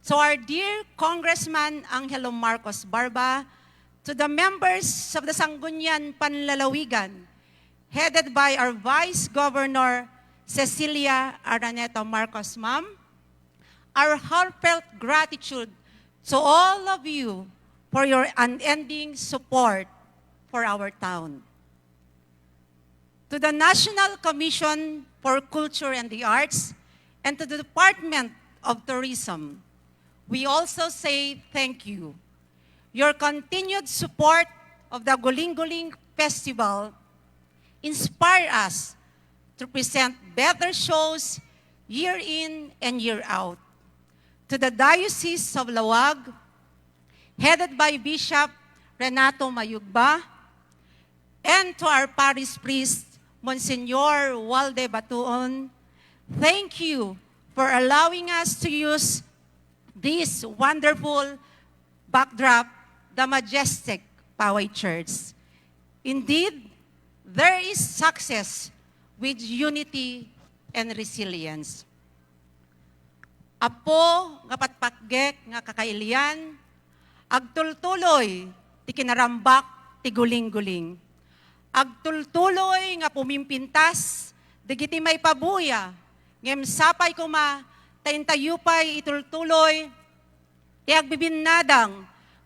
So our dear Congressman Angelo Marcos Barba, to the members of the Sangguniang Panlalawigan, headed by our Vice Governor Cecilia Araneta Marcos, Ma'am, our heartfelt gratitude to all of you for your unending support for our town. To the National Commission for Culture and the Arts, and to the Department of Tourism, we also say thank you. Your continued support of the Guling-Guling Festival inspire us to present better shows year in and year out. To the Diocese of Lawag, headed by Bishop Renato Mayugba, and to our parish priest, Monsignor Walde Batuon, thank you for allowing us to use this wonderful backdrop, the majestic Paoay Church. Indeed, there is success with unity and resilience. Apo nga patpakgek nga kakailian, agtultuloy ti kinarambak ti guling-guling. Agtultuloy nga pumimpintas, digiti may pabuya, ngem sapay kuma, tayintayupay itultuloy, ti agbibinnadang,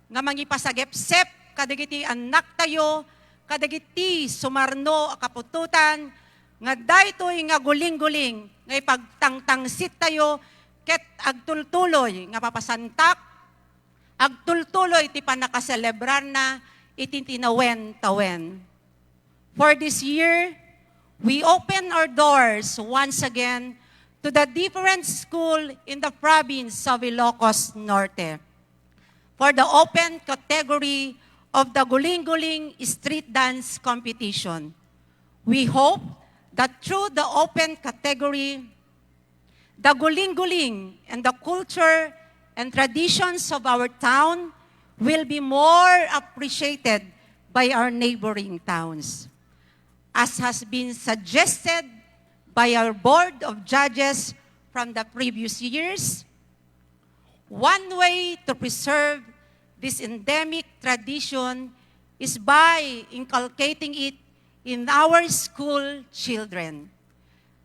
nga mangipasagepsep, kadagiti anak tayo, kadagiti sumarno akapututan, nga daytoy nga guling-guling, nga ipagtangtangsit tayo, ket agtultuloy nga papasantak, agtultuloy ti panakaselebrar na iti tinawen-tawen. For this year, we open our doors once again to the different school in the province of Ilocos Norte for the open category of the Guling-Guling Street Dance Competition. We hope that through the open category, the Guling-Guling and the culture and traditions of our town will be more appreciated by our neighboring towns. As has been suggested by our Board of Judges from the previous years, one way to preserve this endemic tradition is by inculcating it in our school children.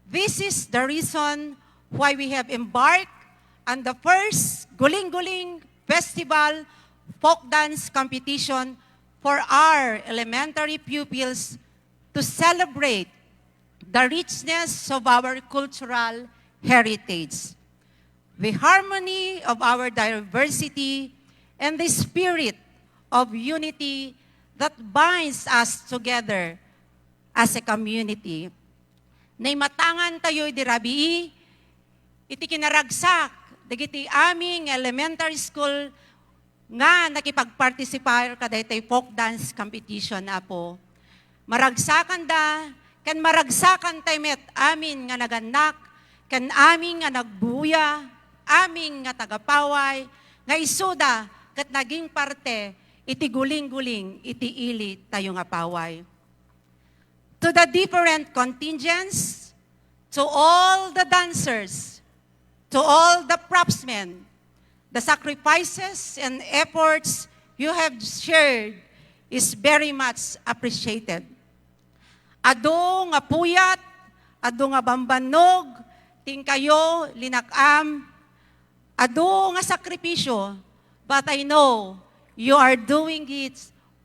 This is the reason why we have embarked on the first Guling-Guling Festival folk dance competition for our elementary pupils to celebrate the richness of our cultural heritage, the harmony of our diversity, and the spirit of unity that binds us together as a community. Nay matangan tayo di rabii, iti kinaragsak, dagiti aming elementary school nga nakipagparticipar kada ito'y folk dance competition na po. Maragsakan da, kan maragsakan tayo met amin nga naganak, kan amin nga nagbuya, amin nga tagapaway, nga isuda, kat naging parte, iti guling-guling, iti ili tayo nga paway. To the different contingents, to all the dancers, to all the propsmen, the sacrifices and efforts you have shared is very much appreciated. Ado nga puyat, ado nga bambanog, ting kayo linakam, ado nga sakripisyo, but I know you are doing it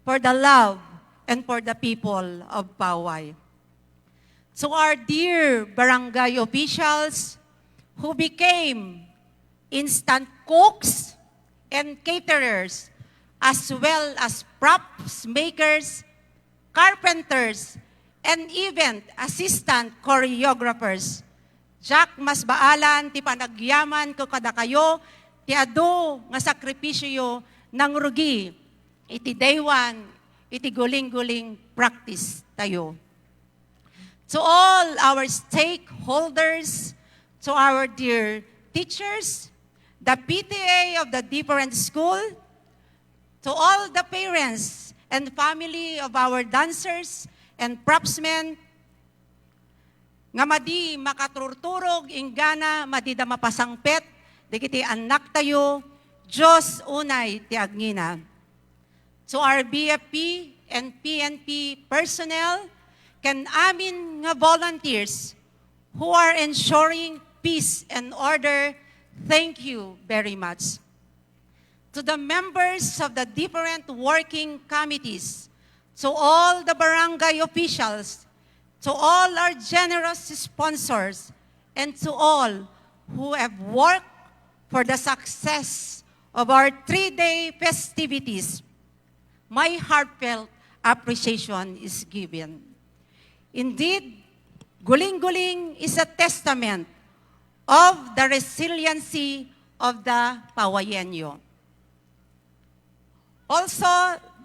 for the love and for the people of Paoay. So our dear barangay officials who became instant cooks and caterers, as well as props makers, carpenters, and even assistant choreographers. Jack, mas baalan, ti panagyaman ko kada kayo, ti ado nga sakripisyo ng rugi, iti daywan, iti guling-guling practice tayo. To all our stakeholders, to our dear teachers, the PTA of the different school, to all the parents and family of our dancers and propsmen, nga madi makaturturog ingana, madi da mapasangpet, digiti anak tayo, Diyos unay ti agngina. So our BFP and PNP personnel, can amin nga volunteers who are ensuring peace and order, thank you very much. To the members of the different working committees, to all the barangay officials, to all our generous sponsors, and to all who have worked for the success of our 3-day festivities, my heartfelt appreciation is given. Indeed, Guling-Guling is a testament of the resiliency of the Paoayenyo. Also,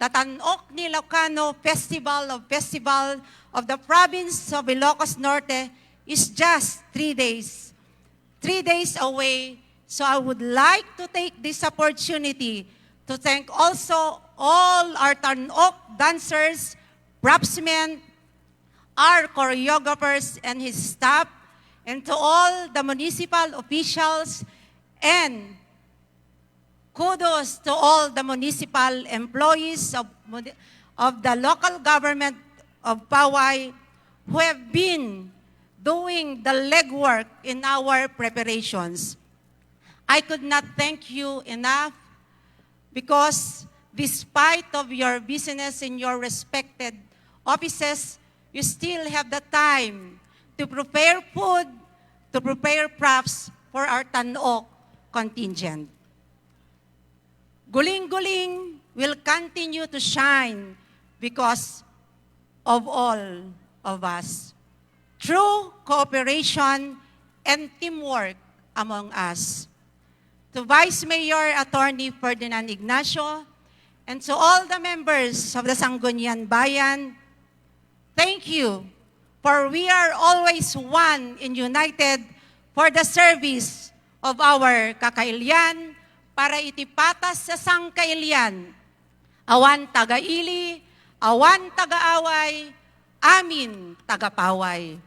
the Tanok ni Ilocano Festival of the province of Ilocos Norte is just 3 days. 3 days away. So I would like to take this opportunity to thank also all our Tanok dancers, propsmen, our choreographers and his staff, and to all the municipal officials, and kudos to all the municipal employees of the local government of Paoay who have been doing the legwork in our preparations. I could not thank you enough because despite of your business in your respected offices, you still have the time to prepare food, to prepare props for our Tanok contingent. Guling-Guling will continue to shine because of all of us. Through cooperation and teamwork among us. To Vice Mayor Attorney Ferdinand Ignacio, and to all the members of the Sangguniang Bayan, thank you, for we are always one and united for the service of our kakailian, para itipatas sa sangkailian, awan taga-ili, awan taga-away, amin taga-Paoay.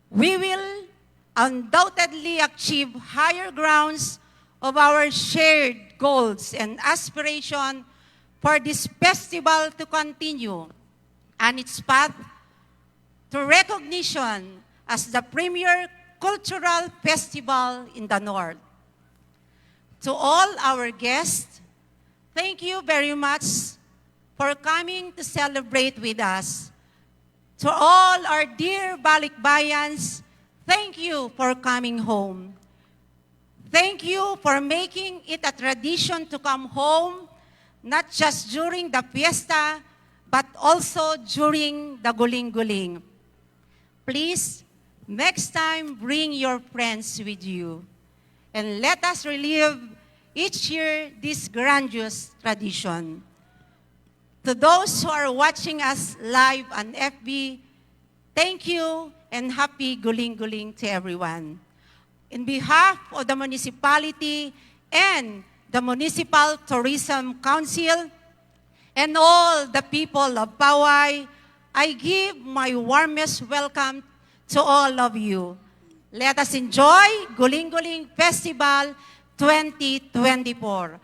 We will undoubtedly achieve higher grounds of our shared goals and aspiration for this festival to continue on its path to recognition as the premier cultural festival in the North. To all our guests, thank you very much for coming to celebrate with us. To all our dear balikbayans, thank you for coming home. Thank you for making it a tradition to come home, not just during the fiesta, but also during the Guling-Guling. Please, next time, bring your friends with you. And let us relive each year this grandiose tradition. To those who are watching us live on FB, thank you and happy Guling-Guling to everyone. In behalf of the municipality and the Municipal Tourism Council and all the people of Paoay, I give my warmest welcome to all of you. Let us enjoy Guling-Guling Festival 2024.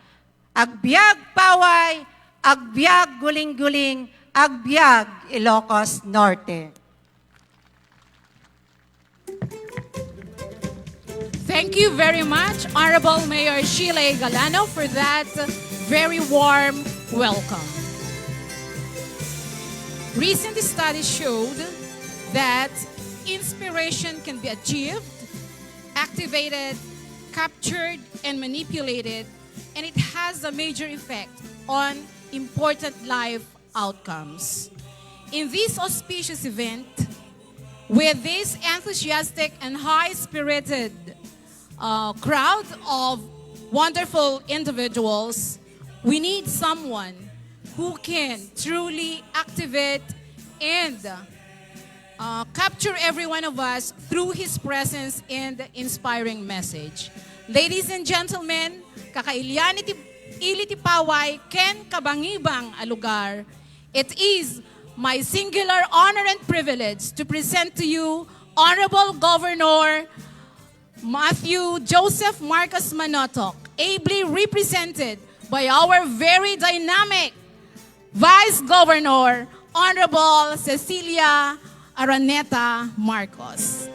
Agbyag Paoay, agbyag Guling-Guling, agbyag Ilocos Norte. Thank you very much, Honorable Mayor Sheila Galano, for that very warm welcome. Recent studies showed that inspiration can be achieved, activated, captured, and manipulated, and it has a major effect on important life outcomes. In this auspicious event, with this enthusiastic and high-spirited crowd of wonderful individuals, we need someone who can truly activate and capture every one of us through his presence and inspiring message. Ladies and gentlemen, kakailian iti Paoay ken kabangibang a lugar. It is my singular honor and privilege to present to you Honorable Governor Matthew Joseph Marcos Manotoc, ably represented by our very dynamic Vice Governor, Honorable Cecilia Araneta Marcos.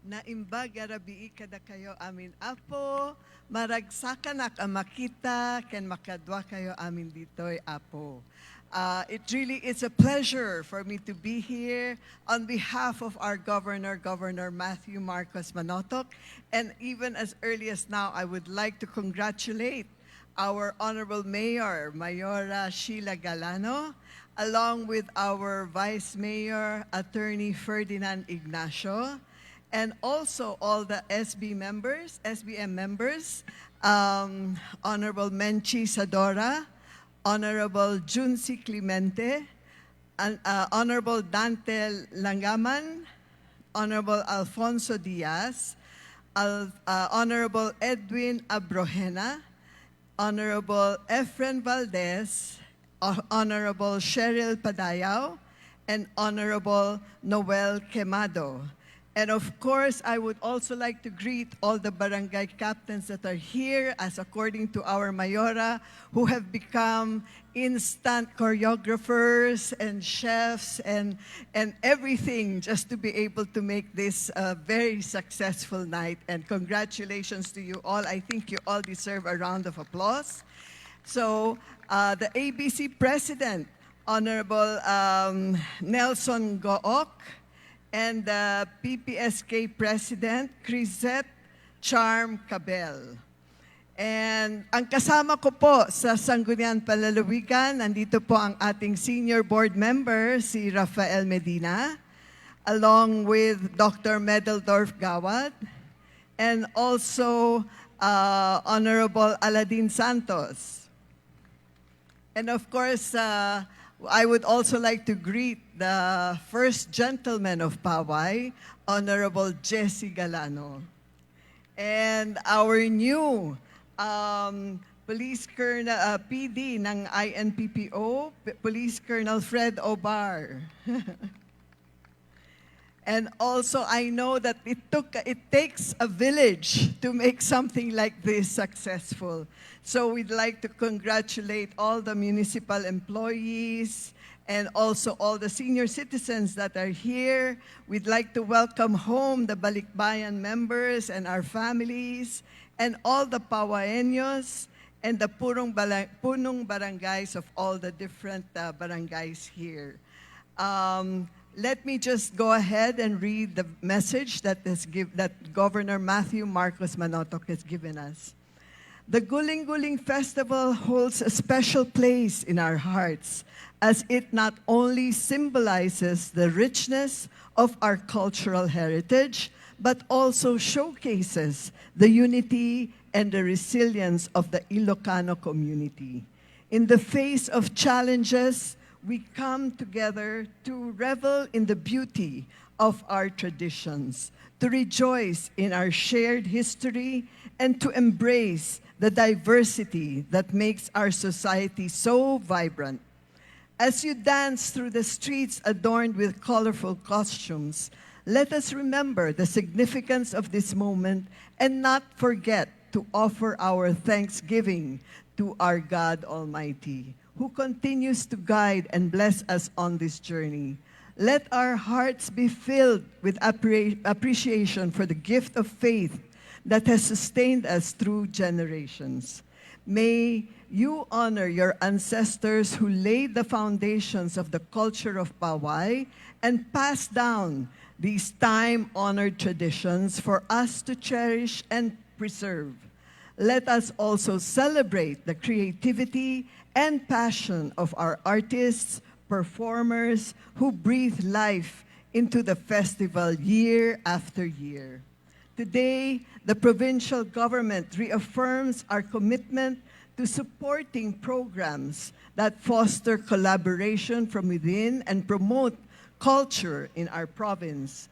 Naimbag arabii kada kayo amin apo, maragsakan ak makita, ken makadwa kayo amin ditoy apo. It really is a pleasure for me to be here on behalf of our Governor, Governor Matthew Marcos Manotoc. And even as early as now, I would like to congratulate our Honorable Mayor, Mayora Sheila Galano, along with our Vice Mayor, Attorney Ferdinand Ignacio, and also all the SBM members, Honorable Menchi Sadora, Honorable Junsi Clemente, Honorable Dante Langaman, Honorable Alfonso Diaz, Honorable Edwin Abrojena, Honorable Efren Valdez, Honorable Cheryl Padayao, and Honorable Noel Quemado. And of course, I would also like to greet all the barangay captains that are here, as according to our Mayora, who have become instant choreographers and chefs and everything just to be able to make this a very successful night. And congratulations to you all. I think you all deserve a round of applause. So the ABC President, Honorable Nelson Gook, and the PPSK President, Crisette Charm Cabel. And ang kasama ko po sa Sangguniang Palalawigan, nandito po ang ating senior board member, si Rafael Medina, along with Dr. Medeldorf Gawad, and also Honorable Aladin Santos. And of course, I would also like to greet the First Gentleman of Paoay, Honorable Jesse Galano. And our new Police Colonel, PD ng INPPO, Police Colonel Fred Obar. And also, I know that it takes a village to make something like this successful. So we'd like to congratulate all the municipal employees and also all the senior citizens that are here. We'd like to welcome home the Balikbayan members and our families and all the PAOAYEños and the punong barangays of all the different barangays here. Let me just go ahead and read the message that Governor Matthew Marcos Manotoc has given us. The Guling-Guling Festival holds a special place in our hearts, as it not only symbolizes the richness of our cultural heritage, but also showcases the unity and the resilience of the Ilocano community. In the face of challenges, we come together to revel in the beauty of our traditions, to rejoice in our shared history, and to embrace the diversity that makes our society so vibrant. As you dance through the streets adorned with colorful costumes, let us remember the significance of this moment and not forget to offer our thanksgiving to our God Almighty, who continues to guide and bless us on this journey. Let our hearts be filled with appreciation for the gift of faith that has sustained us through generations. May you honor your ancestors who laid the foundations of the culture of Paoay and pass down these time-honored traditions for us to cherish and preserve. Let us also celebrate the creativity and passion of our artists, performers who breathe life into the festival year after year. Today, the provincial government reaffirms our commitment to supporting programs that foster collaboration from within and promote culture in our province.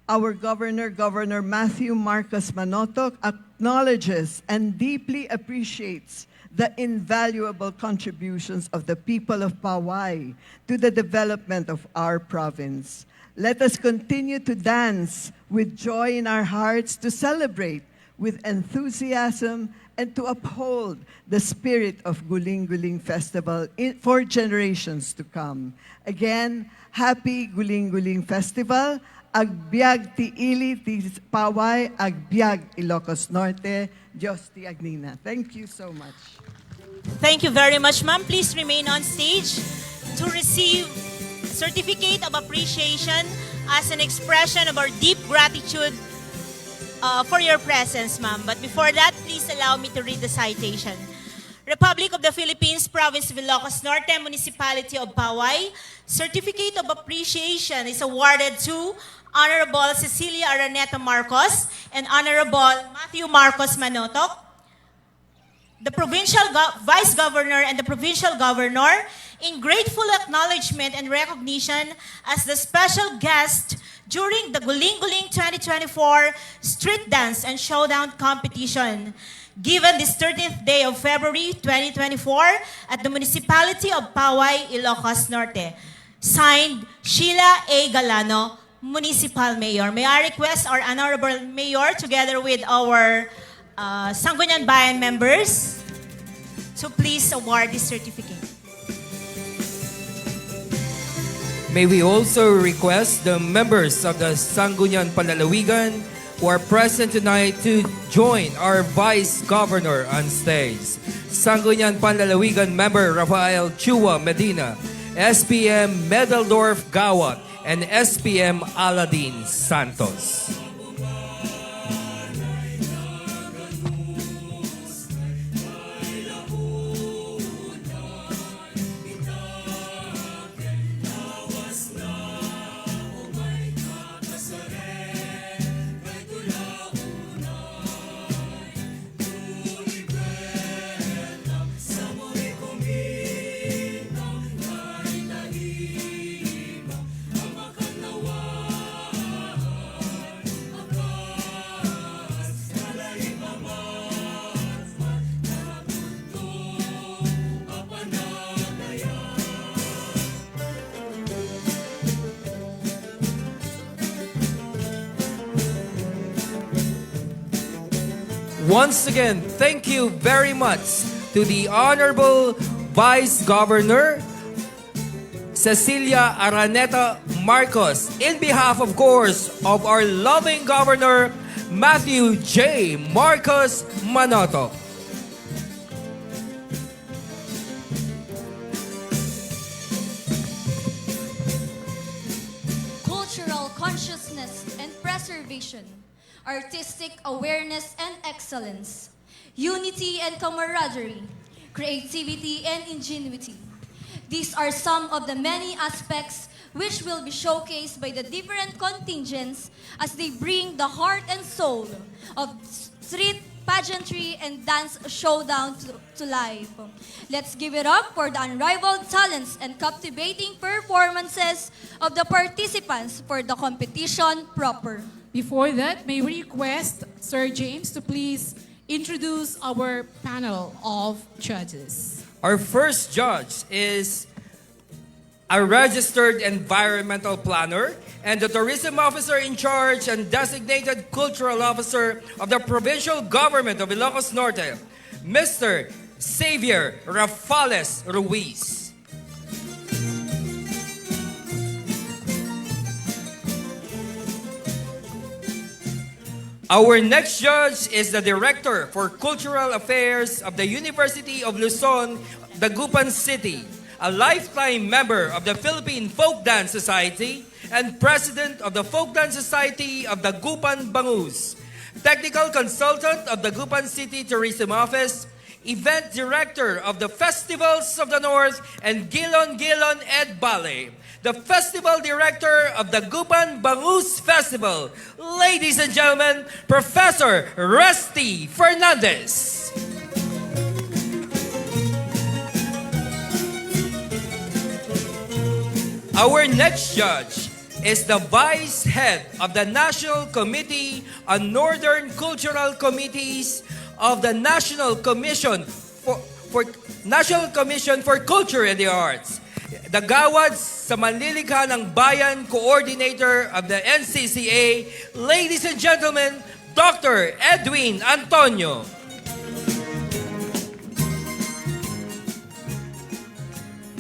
Our Governor Matthew Marcos Manotoc acknowledges and deeply appreciates the invaluable contributions of the people of Paoay to the development of our province. Let us continue to dance with joy in our hearts, to celebrate with enthusiasm, and to uphold the spirit of Guling-Guling Festival for generations to come. Again, happy Guling-Guling Festival. Agbyag ti ili ti Paoay, agbyag Ilocos Norte, Diyos ti Agnina. Thank you so much. Thank you very much, ma'am. Please remain on stage to receive certificate of appreciation as an expression of our deep gratitude for your presence, ma'am. But before that, please allow me to read the citation. Republic of the Philippines, Province of Ilocos Norte, Municipality of Paoay, Certificate of Appreciation is awarded to Honorable Cecilia Araneta Marcos and Honorable Matthew Marcos Manotoc, the Provincial Vice Governor and the Provincial Governor, in grateful acknowledgement and recognition as the special guest during the Guling-Guling 2024 Street Dance and Showdown Competition, given this 13th day of February 2024 at the Municipality of Paoay, Ilocos Norte. Signed, Sheila A. Galano, municipal mayor. May I request our honorable mayor together with our Sangguniang Bayan members to please award this certificate. May we also request the members of the Sangguniang Panlalawigan who are present tonight to join our Vice Governor on stage. Sangguniang Panlalawigan member Rafael Chua Medina, SPM Medeldorf Gawat, and SPM Aladin Santos. Once again, thank you very much to the Honorable Vice Governor Cecilia Araneta Marcos, in behalf, of course, of our loving Governor Matthew J. Marcos Manoto. Cultural consciousness and preservation, artistic awareness and excellence, unity and camaraderie, creativity and ingenuity. These are some of the many aspects which will be showcased by the different contingents as they bring the heart and soul of street pageantry and dance showdown to life. Let's give it up for the unrivaled talents and captivating performances of the participants for the competition proper. Before that, may we request Sir James to please introduce our panel of judges. Our first judge is a registered environmental planner and the tourism officer in charge and designated cultural officer of the provincial government of Ilocos Norte, Mr. Xavier Rafales Ruiz. Our next judge is the Director for Cultural Affairs of the University of Luzon, Dagupan City, a lifetime member of the Philippine Folk Dance Society and President of the Folk Dance Society of Dagupan Bangus, Technical Consultant of Dagupan City Tourism Office, Event Director of the Festivals of the North and Gilon-Gilon Ed Ballet, the Festival Director of the Dagupan Bangus Festival, ladies and gentlemen, Professor Rusty Fernandez. Our next judge is the Vice Head of the National Committee on Northern Cultural Committees of the National Commission for Culture and the Arts, the Gawad sa Manlilikha ng Bayan Coordinator of the NCCA, ladies and gentlemen, Dr. Edwin Antonio.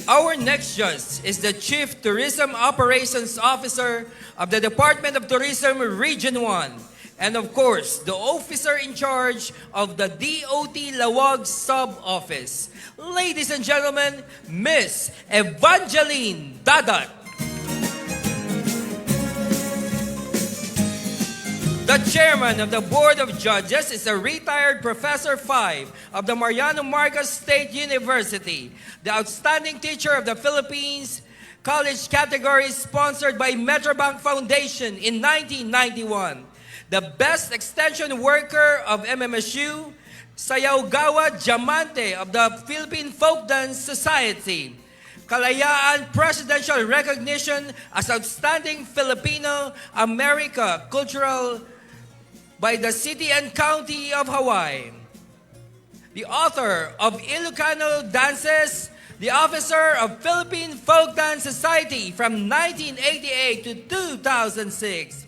Our next judge is the Chief Tourism Operations Officer of the Department of Tourism Region 1, and of course, the officer in charge of the DOT Lawag Sub-Office. Ladies and gentlemen, Miss Evangeline Dadat. The chairman of the Board of Judges is a retired Professor 5 of the Mariano Marcos State University, the outstanding teacher of the Philippines college category sponsored by Metrobank Foundation in 1991. The best extension worker of MMSU, Sayaw Gawa Diamante of the Philippine Folk Dance Society. Kalayaan Presidential Recognition as Outstanding Filipino America Cultural by the City and County of Hawaii. The author of Ilocano Dances, the officer of Philippine Folk Dance Society from 1988 to 2006,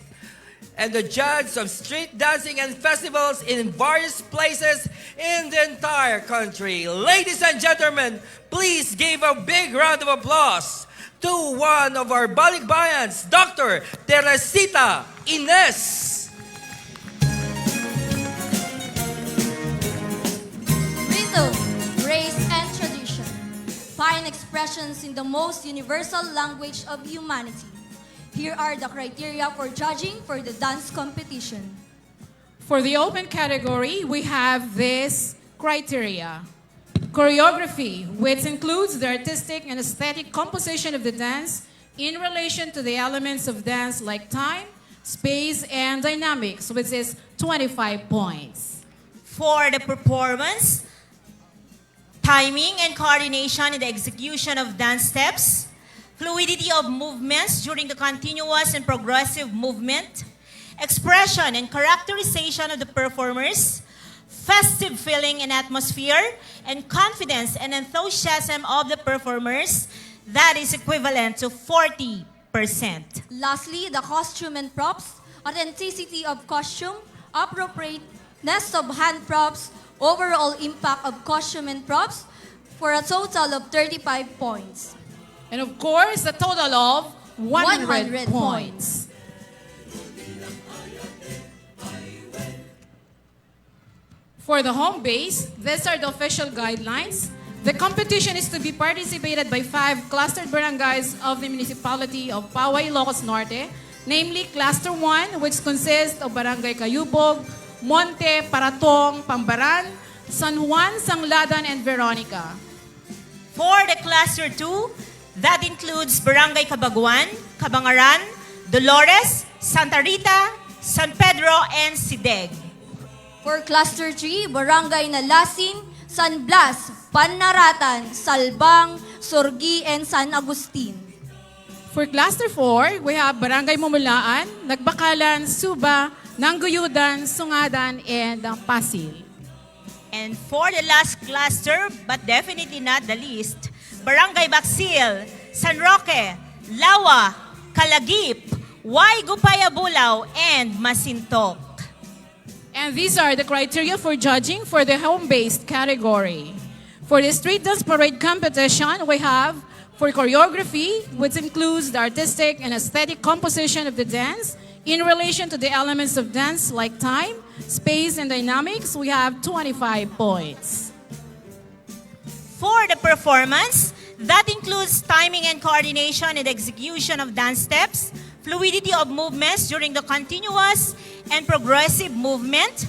and the judge of street dancing and festivals in various places in the entire country. Ladies and gentlemen, please give a big round of applause to one of our balikbayans, Dr. Teresita Ines. Rhythm, grace, and tradition. Fine expressions in the most universal language of humanity. Here are the criteria for judging for the dance competition. For the open category, we have this criteria. Choreography, which includes the artistic and aesthetic composition of the dance in relation to the elements of dance like time, space, and dynamics, which is 25 points. For the performance, timing and coordination in the execution of dance steps, fluidity of movements during the continuous and progressive movement, expression and characterization of the performers, festive feeling and atmosphere, and confidence and enthusiasm of the performers, that is equivalent to 40%. Lastly, the costume and props, authenticity of costume, appropriateness of hand props, overall impact of costume and props, for a total of 35 points. And of course, a total of 100 100 points. For the home base, these are the official guidelines. The competition is to be participated by 5 clustered barangays of the municipality of Paoay, Ilocos Norte, namely Cluster 1, which consists of Barangay Cayubog, Monte, Paratong, Pambaran, San Juan, Sangladan, and Veronica. For the Cluster 2, that includes Barangay Cabaguan, Cabangaran, Dolores, Santa Rita, San Pedro, and Sideg. For Cluster 3, Barangay Nalasin, San Blas, Panaratan, Salbang, Surgi, and San Agustin. For Cluster 4, we have Barangay Mumulaan, Nagbakalan, Suba, Nangguyudan, Sungadan, and Pasil. And for the last cluster, but definitely not the least, Barangay Baksil, San Roque, Lawa, Kalagip, Waygupaya Bulao, and Masintok. And these are the criteria for judging for the home-based category. For the street dance parade competition, we have for choreography, which includes the artistic and aesthetic composition of the dance in relation to the elements of dance like time, space, and dynamics, we have 25 points. For the performance, that includes timing and coordination in the execution of dance steps, fluidity of movements during the continuous and progressive movement,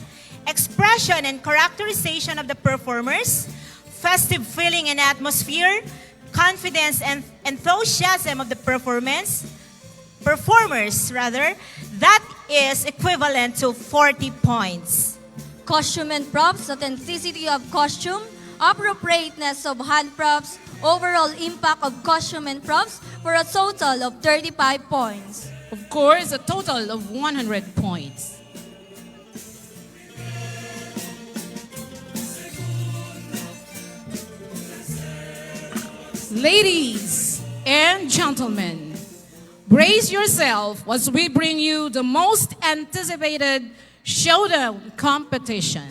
expression and characterization of the performers, festive feeling and atmosphere, confidence and enthusiasm of the performers, that is equivalent to 40 points. Costume and props, authenticity of costume, appropriateness of hand props, overall impact of costume and props, for a total of 35 points. Of course, a total of 100 points. Ladies and gentlemen, brace yourself as we bring you the most anticipated showdown competition.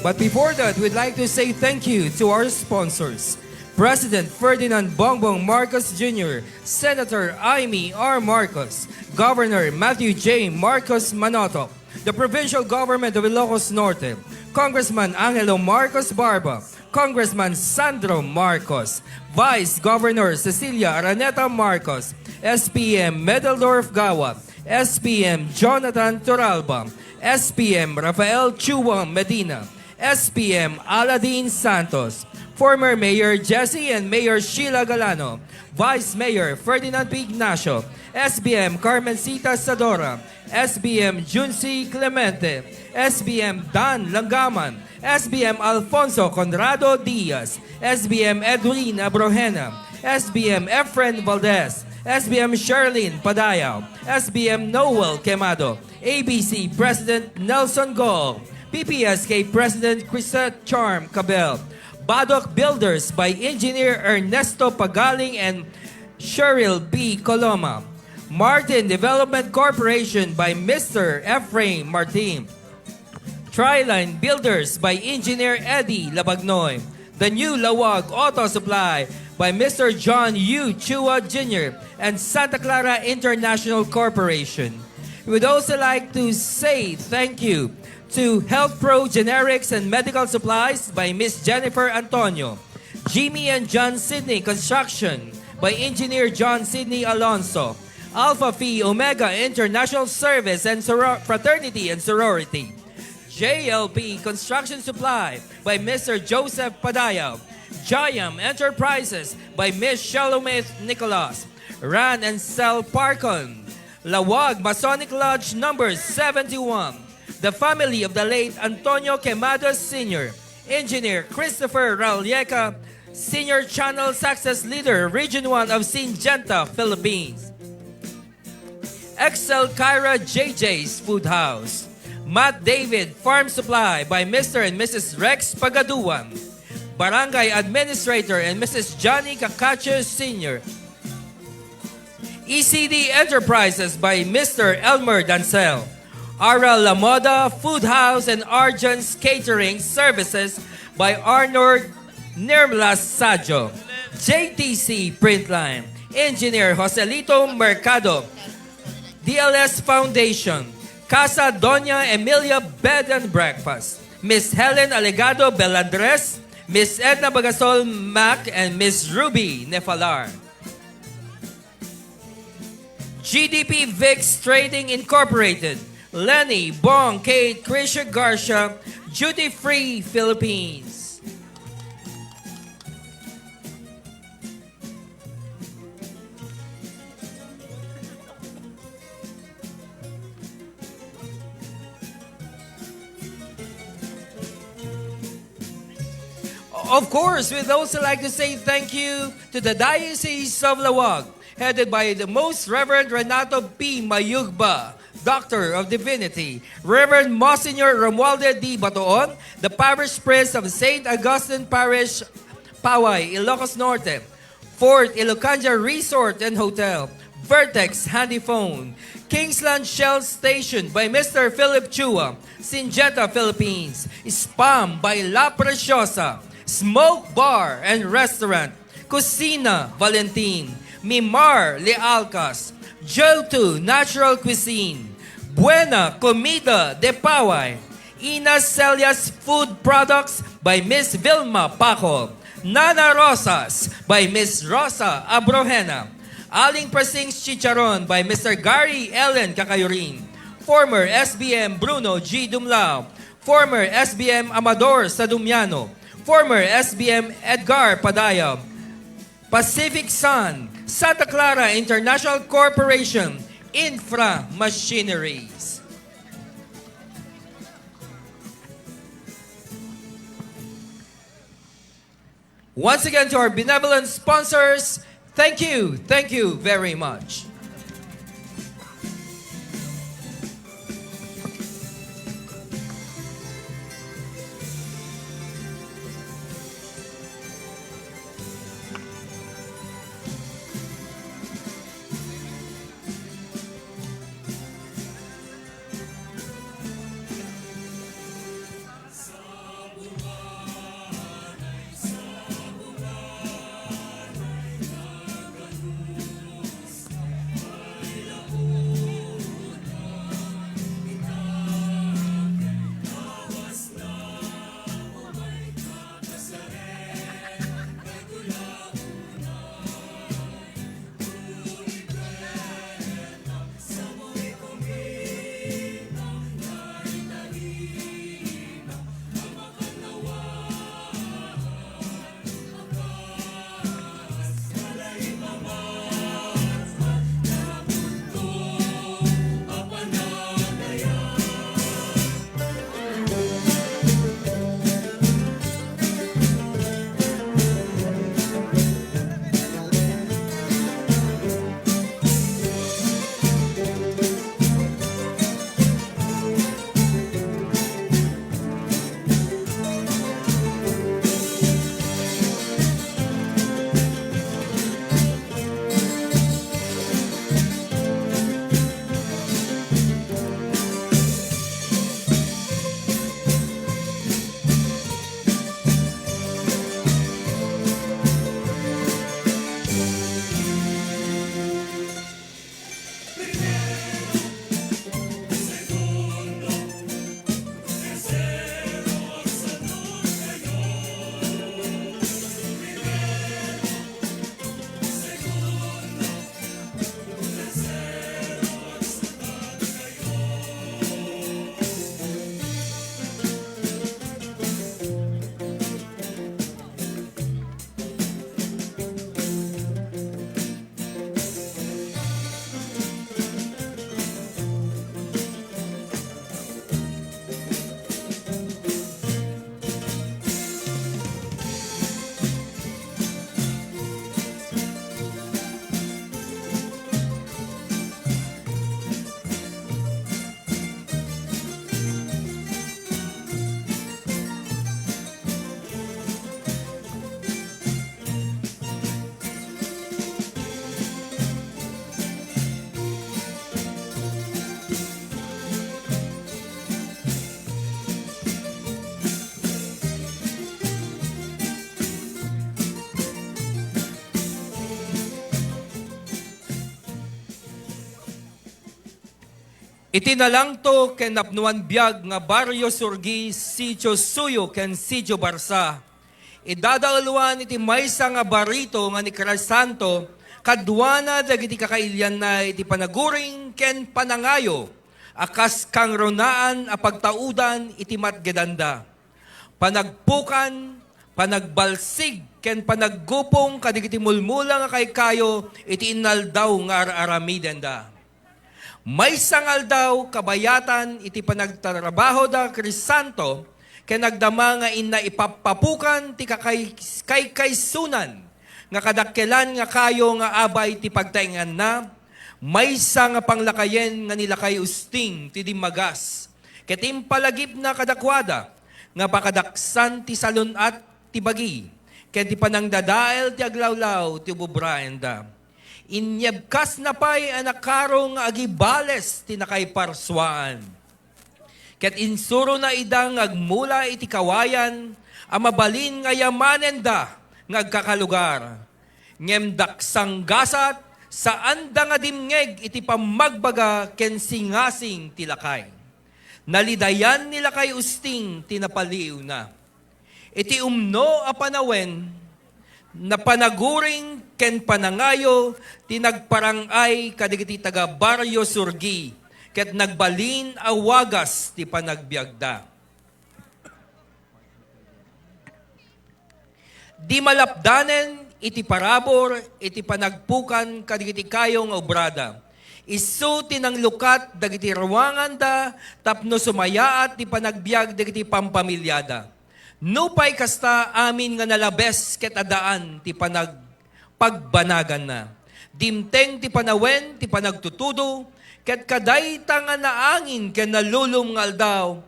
But before that, we'd like to say thank you to our sponsors. President Ferdinand Bongbong Marcos Jr., Senator Amy R. Marcos, Governor Matthew J. Marcos Manotoc, the Provincial Government of Ilocos Norte, Congressman Angelo Marcos Barba, Congressman Sandro Marcos, Vice Governor Cecilia Araneta Marcos, SPM Medeldorf Gawa, SPM Jonathan Toralba, SPM Rafael Chuwang Medina, SPM Aladin Santos, former Mayor Jesse and Mayor Sheila Galano, Vice Mayor Ferdinand P. Ignacio, SBM Carmencita Sadora, SBM Junsi Clemente, SBM Dan Langaman, SBM Alfonso Conrado Diaz, SBM Edwin Abrojena, SBM Efren Valdez, SBM Sherlyn Padayaw, SBM Noel Quemado, ABC President Nelson Gol, PPSK President Crisette Charm Cabel, Badok Builders by Engineer Ernesto Pagaling and Cheryl B. Coloma, Martin Development Corporation by Mr. Ephraim Martin, Triline Builders by Engineer Eddie Labagnoy, The New Lawag Auto Supply by Mr. John U. Chua Jr. and Santa Clara International Corporation. We would also like to say thank you to Health Pro Generics and Medical Supplies by Miss Jennifer Antonio, Jimmy and John Sidney Construction by Engineer John Sidney Alonso, Alpha Phi Omega International Service and Fraternity and Sorority, JLP Construction Supply by Mr. Joseph Padayaw, Jayam Enterprises by Miss Shalometh Nicolas, Ran and Sel Parcon, Lawag Masonic Lodge number 71, the family of the late Antonio Quemados Sr., Engineer Christopher Ralieca, Senior Channel Success Leader, Region 1 of Syngenta, Philippines, Excel Kyra JJ's Food House, Matt David Farm Supply by Mr. and Mrs. Rex Pagaduan, Barangay Administrator and Mrs. Johnny Cacacho Sr., ECD Enterprises by Mr. Elmer Dancel, Ara La Moda Food House and Arjun's Catering Services by Arnold Nirmlas Sajo, JTC Printline, Engineer Joselito Mercado, DLS Foundation, Casa Doña Emilia Bed and Breakfast, Miss Helen Alegado Belandres, Miss Edna Bagasol Mac, and Miss Ruby Nefalar. GDP Vix Trading Incorporated, Lenny, Bong, Kate, Krisha Garcia, Duty Free Philippines. Of course, we'd also like to say thank you to the Diocese of Lawag, headed by the Most Reverend Renato P. Mayugba, Doctor of Divinity, Reverend Monsignor Romualdo D. Batoon, the Parish Priest of St. Augustine Parish, Paoay, Ilocos Norte, Fort Ilocanja Resort and Hotel, Vertex Handy Phone, Kingsland Shell Station by Mr. Philip Chua, Syngenta, Philippines, Spam by La Preciosa, Smoke Bar and Restaurant, Cocina Valentin, Mimar Lealcas, Jotu Natural Cuisine, Buena Comida de Paoay, Ina Celias Food Products by Miss Vilma Paco, Nana Rosas by Miss Rosa Abrojena, Aling Prasing's Chicharon by Mr. Gary Ellen Kakayurin, former SBM Bruno G. Dumlao, former SBM Amador Sadumiano, former SBM Edgar Padayaw, Pacific Sun, Santa Clara International Corporation, Infra Machineries. Once again to our benevolent sponsors, thank you very much. Itinalang to ken napnuan biyag nga Barrio Surgi, Sitio Suyo ken Sitio Barsa. Idadauluan iti maysa nga barito nga ni Santo, kadwana dagiti kakailyan na iti panaguring ken panangayo, akas kang ronaan a pagtaudan iti matgedanda. Panagpukan, panagbalsig, ken panaggupong kadigiti mulmula nga kay kayo iti inaldaw nga aramidenda. May sangal daw kabayatan iti panagtrabaho da Krisanto ken nagdama nga ina ipapapukan ti kaysunan nga kadakkelan nga kayo nga abay ti pagtaingan na maysa nga panglakayen nga nilakay usting ti dimagas ket impalagip na kadakwada nga pakadaksan ti salon at ti bagi ken ti panangdadael ti aglawlaw ti bubraenda. Inyebkas na pa'y anakarong agibales tinakay parswaan. Ket insuro na idang agmula iti kawayan, amabalin nga yamanen da ngagkakalugar. Ngemdak sanggasat, saan da nga dimngeg iti pamagbaga ken singasing tilakay. Nalidayan nila kay usting tinapaliw na. Iti umno a panawen, na panaguring ken panangayo tinagparangay kadigiti taga Barrio Surgi ket nagbalin awagas ti panagbiagda. Di malapdanen iti parabor iti panagpukan kadigiti kayo nga obrada. Isu tinang lukat dagiti ruwangan da tapno sumayaat ti panagbiag dagiti pampamilyada. Nupay kasta amin nga nalabes ket adaan ti pagbanagan na. Dimteng ti panawen ti panagtutudo ket kadayta nga naangin ken nalulum nga aldaw.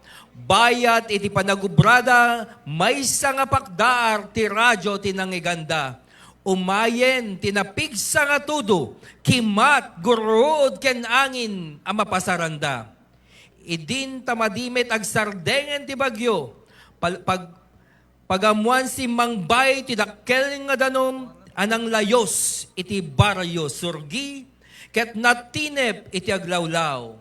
Bayat iti panagubrada maysa nga pakdaar ti radyo tinangiganda. Umayen tinapigsa nga tudo kimat guruod ken angin a mapasaranda. Idin tamadimit agsardengen ti bagyo pagamuan si Mangbay ti dakkel nga danom anang layos iti Barrio Surgi ket natinep iti aglawlaw.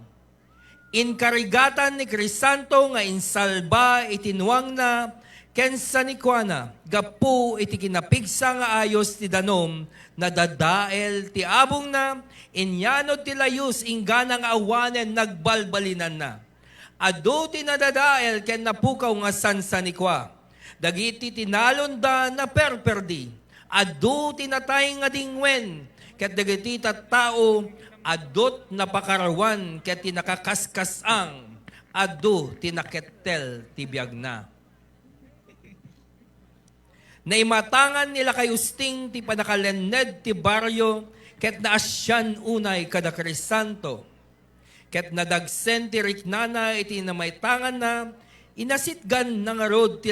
Inkarigatan ni Crisanto nga insalba iti nuwang na ken sanikwana gapu iti kinapigsa nga ayos ti danom na dadael ti abong na inyano ti layos ingana nga awanen nagbalbalinan na. Adu ti nadadael ken napukaw nga sansanikwa. Dagiti tinalon da na perperdi. Adu tinatay nga dingwen. Ket dagiti tattao adut napakarawan ket tinakakaskasang. Adu tinakettel ti biag na. Naimatangan nila kay usting ti panakalened ti baryo ket naasyan unay kada Krisanto. Ket nadagsen ti riknana iti namaitangan na inasitgan ng arod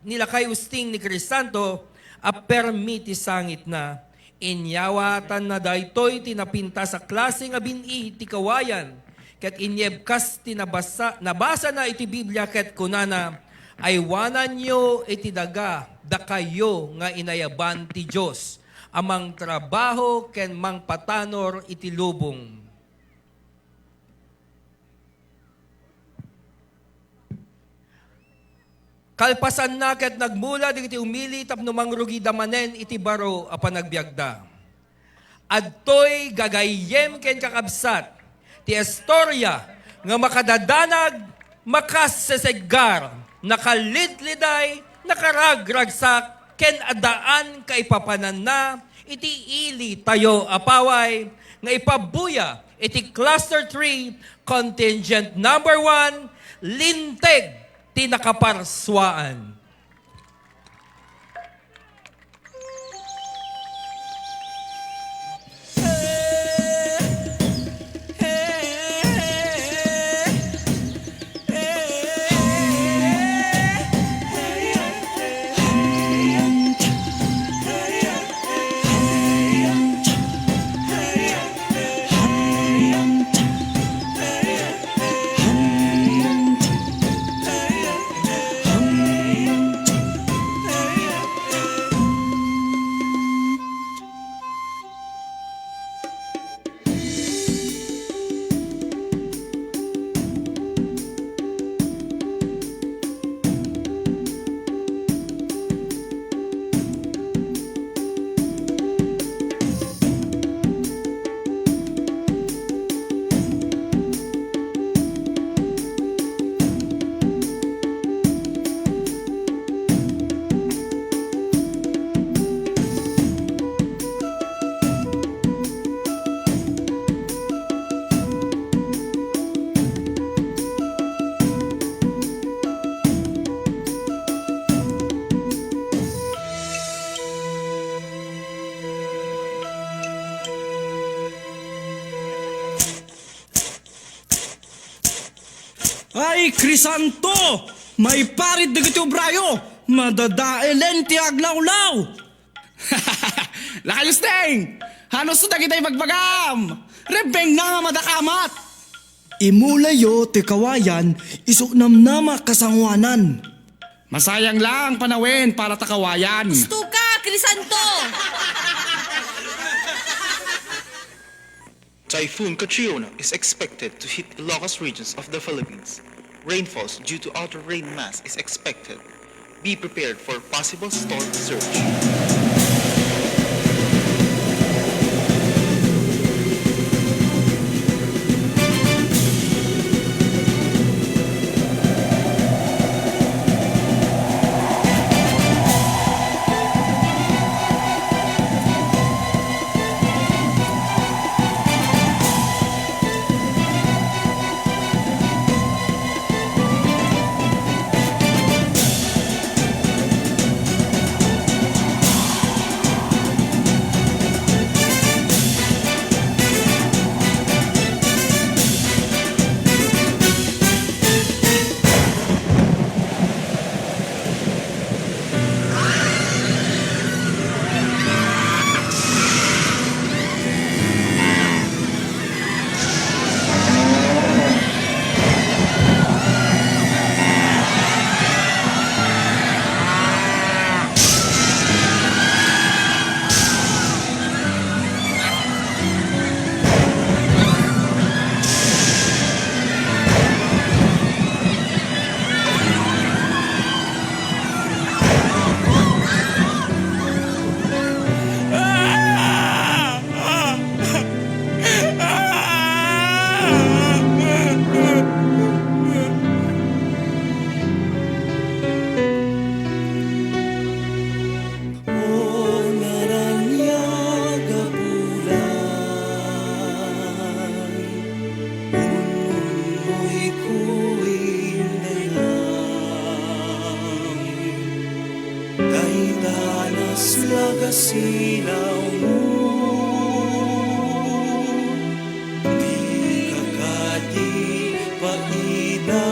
nila kay usting ni Crisanto a permi ti sangit na. Inyawatan na daytoy tinapinta sa klase nga bini ti kawayan. Ket inyebkas nabasa na iti Biblia ket kunana aywanan nyo iti daga da kayo nga inayaban ti Diyos amang trabaho ken mang patanor iti lubong. Kalpasan na ket nagmula digiti umili tapno mangrugi damanen iti baro a panagbiagda. Adtoy gagayem ken kakabsat ti istorya nga makadadanag makaseseggar nakalitliday nakaragragsak ken adaan kaipapanan na iti ili tayo a Paoay nga ipabuya iti cluster 3 contingent number 1 linteg tinakaparswaan. Ay, Krisanto! May parit dagiti obrayo! Madadaelen ti aglawlaw! Lakayos deng! Hanos na kita'y magbagam! Rebeng na nga madakamat! Imulayo ti kawayan, isuknamnama kasangwanan. Masayang lang panawin para takawayan. Stuka, Krisanto! Typhoon Katrina is expected to hit Ilocos regions of the Philippines. Rainfalls due to outer rain mass is expected. Be prepared for possible storm surge. Sinaw mo, di kakadi paina.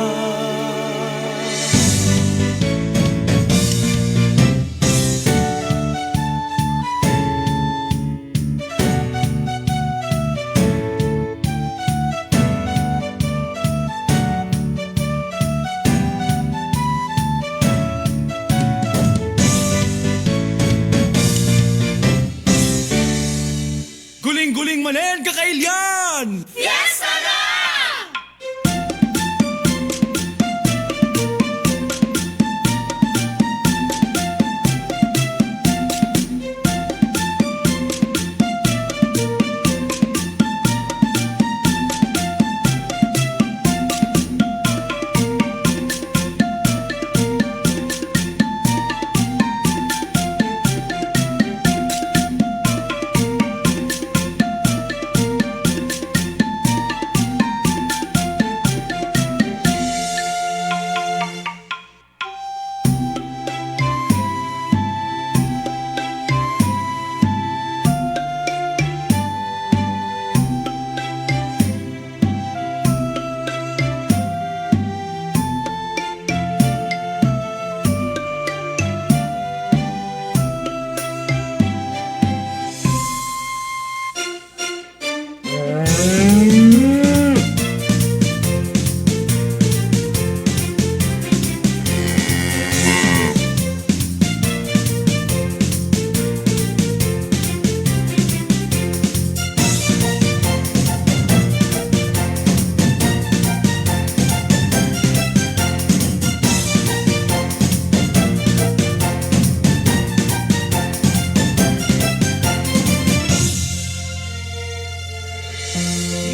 Guling-guling manen kakailyan! Fiesta na!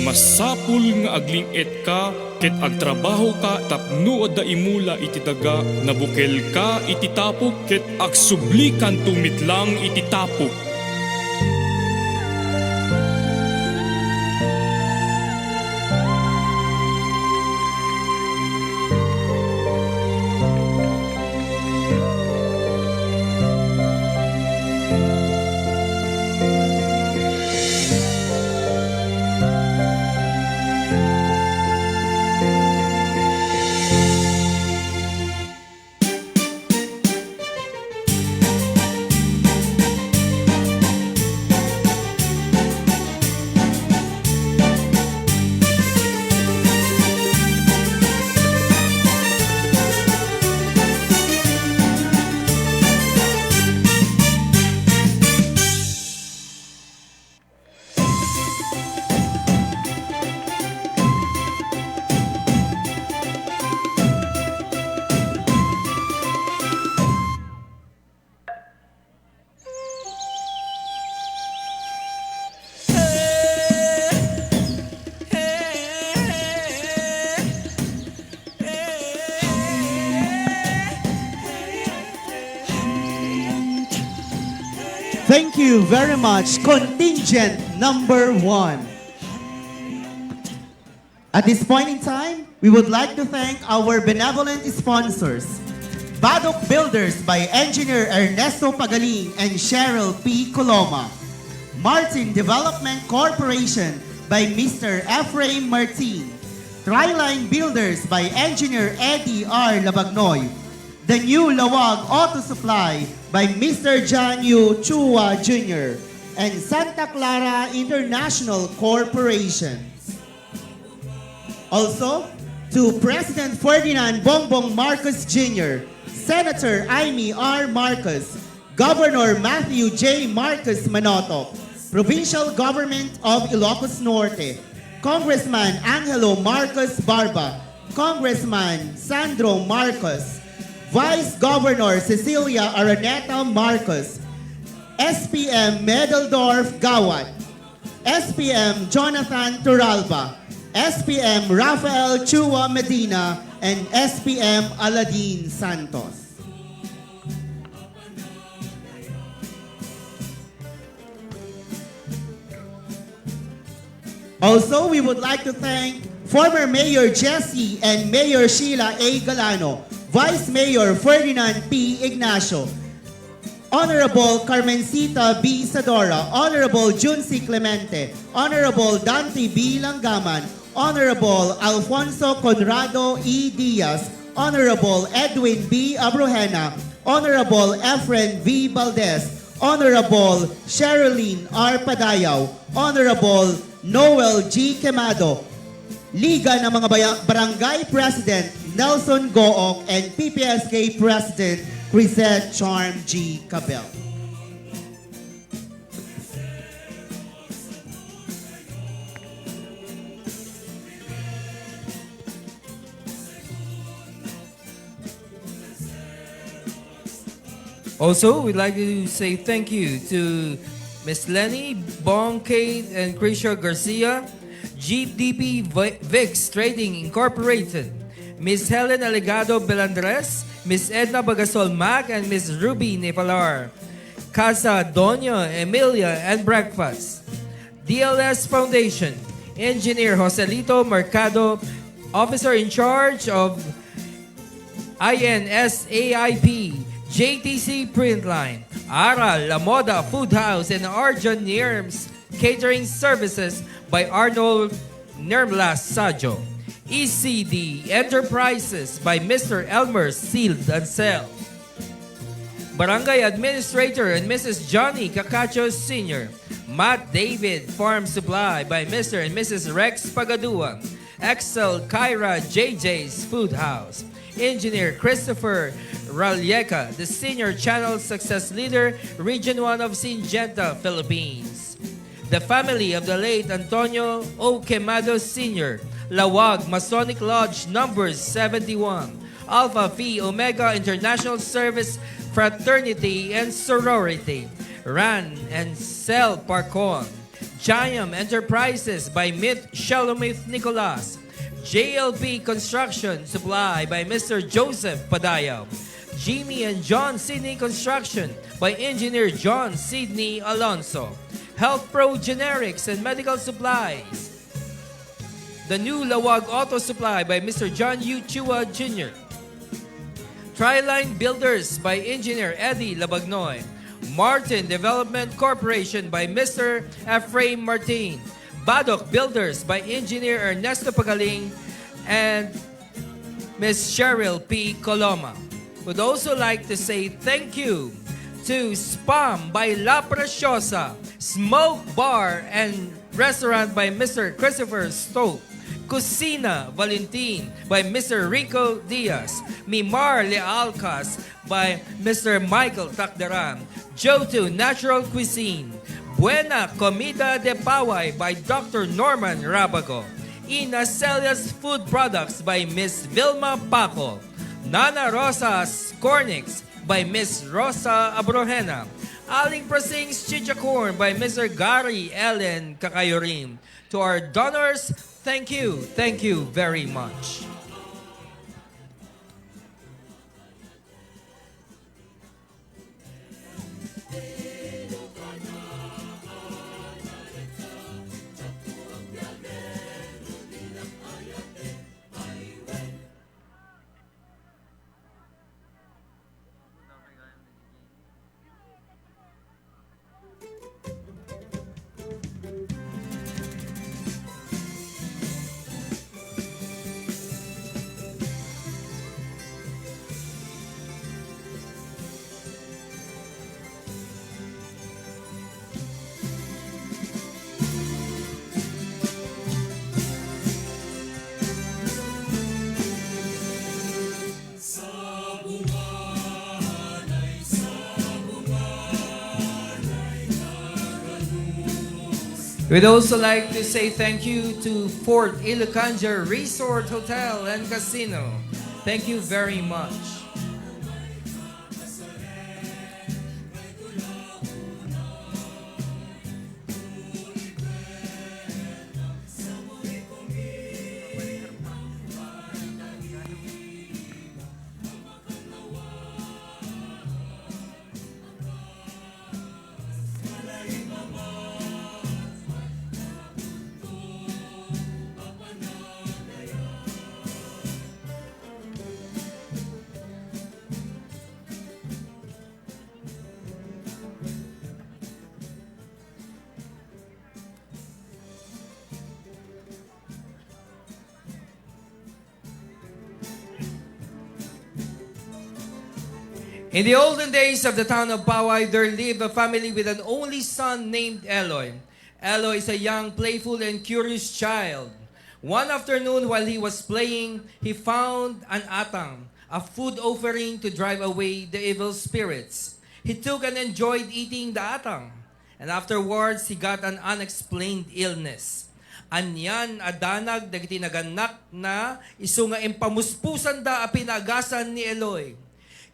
Masapul nga aglingit ka, ket agtrabaho ka, tapno da imula iti daga, nabukel ka iti tapok, ket agsublikan tumitlang iti tapok. Thank you very much, contingent number 1. At this point in time, we would like to thank our benevolent sponsors. Badok Builders by Engineer Ernesto Pagaling and Cheryl P. Coloma. Martin Development Corporation by Mr. Ephraim Martin. Triline Builders by Engineer Eddie R. Labagnoy. The New Lawag Auto Supply by Mr. John Yu Chua Jr. and Santa Clara International Corporation. Also, to President Ferdinand Bongbong Marcos Jr., Senator Amy R. Marcos, Governor Matthew J. Marcos Manotoc, Provincial Government of Ilocos Norte, Congressman Angelo Marcos Barba, Congressman Sandro Marcos, Vice Governor Cecilia Araneta Marcos, SPM Medeldorf Gawat, SPM Jonathan Turalba, SPM Rafael Chua Medina, and SPM Aladin Santos. Also, we would like to thank former Mayor Jesse and Mayor Sheila A. Galano, Vice Mayor Ferdinand P. Ignacio, Honorable Carmencita B. Sadora, Honorable Junsi Clemente, Honorable Dante B. Langaman, Honorable Alfonso Conrado E. Diaz, Honorable Edwin B. Abrohena, Honorable Efren V. Valdez, Honorable Sherilyn R. Padayaw, Honorable Noel G. Quemado, Liga ng mga Barangay President Nelson Gook, and PPSK President Crisette Charm G. Cabel. Also, we'd like to say thank you to Miss Lenny, Bong Kate, and Krisha Garcia, Jeep DP Vix Trading Incorporated, Miss Helen Alegado Belandres, Miss Edna Bagasol Mac, and Miss Ruby Nepalar, Casa Doña Emilia and Breakfast, DLS Foundation, Engineer Joselito Mercado, Officer in charge of INSAIP, JTC Printline, Aral, La Moda Food House, and Arjun Nirms Catering Services by Arnold Nirmlas Sajo. ECD Enterprises by Mr. Elmer Sealed and Sell. Barangay Administrator and Mrs. Johnny Cacacho Sr. Matt David Farm Supply by Mr. and Mrs. Rex Pagadua. Excel Kyra JJ's Food House. Engineer Christopher Ralieca, the Senior Channel Success Leader, Region 1 of Syngenta, Philippines. The family of the late Antonio O. Quemado Sr., Lawag Masonic Lodge Numbers 71, Alpha Phi Omega International Service Fraternity and Sorority, Ran and Cel Parcon, Giant Enterprises by Myth Shalomith Nicolas, JLP Construction Supply by Mr. Joseph Padayaw, Jimmy and John Sidney Construction by Engineer John Sidney Alonso, Health Pro Generics and Medical Supplies, The New Lawag Auto Supply by Mr. John U. Chua Jr., Triline Builders by Engineer Eddie Labagnoy, Martin Development Corporation by Mr. Ephraim Martin, Badok Builders by Engineer Ernesto Pagaling and Ms. Cheryl P. Coloma. Would also like to say thank you to Spam by La Preciosa, Smoke Bar and Restaurant by Mr. Christopher Stoke, Cocina Valentin by Mr. Rico Diaz, Mimar Lealcas by Mr. Michael Takdaran, Joto Natural Cuisine, Buena Comida de Paoay by Dr. Norman Rabago, Inacelia's Food Products by Miss Vilma Paco, Nana Rosa's Cornix by Miss Rosa Abrojena, Aling Prasing's Chichacorn by Mr. Gary Ellen Kakayorim. To our donors, thank you very much. We'd also like to say thank you to Fort Ilocanja Resort Hotel and Casino. Thank you very much. In the olden days of the town of Paoay, there lived a family with an only son named Eloy. Eloy is a young, playful, and curious child. One afternoon while he was playing, he found an atang, a food offering to drive away the evil spirits. He took and enjoyed eating the atang, and afterwards he got an unexplained illness. Anyan adanag dagiti naganak na isu nga impamuspusan da a pinagasan ni Eloy.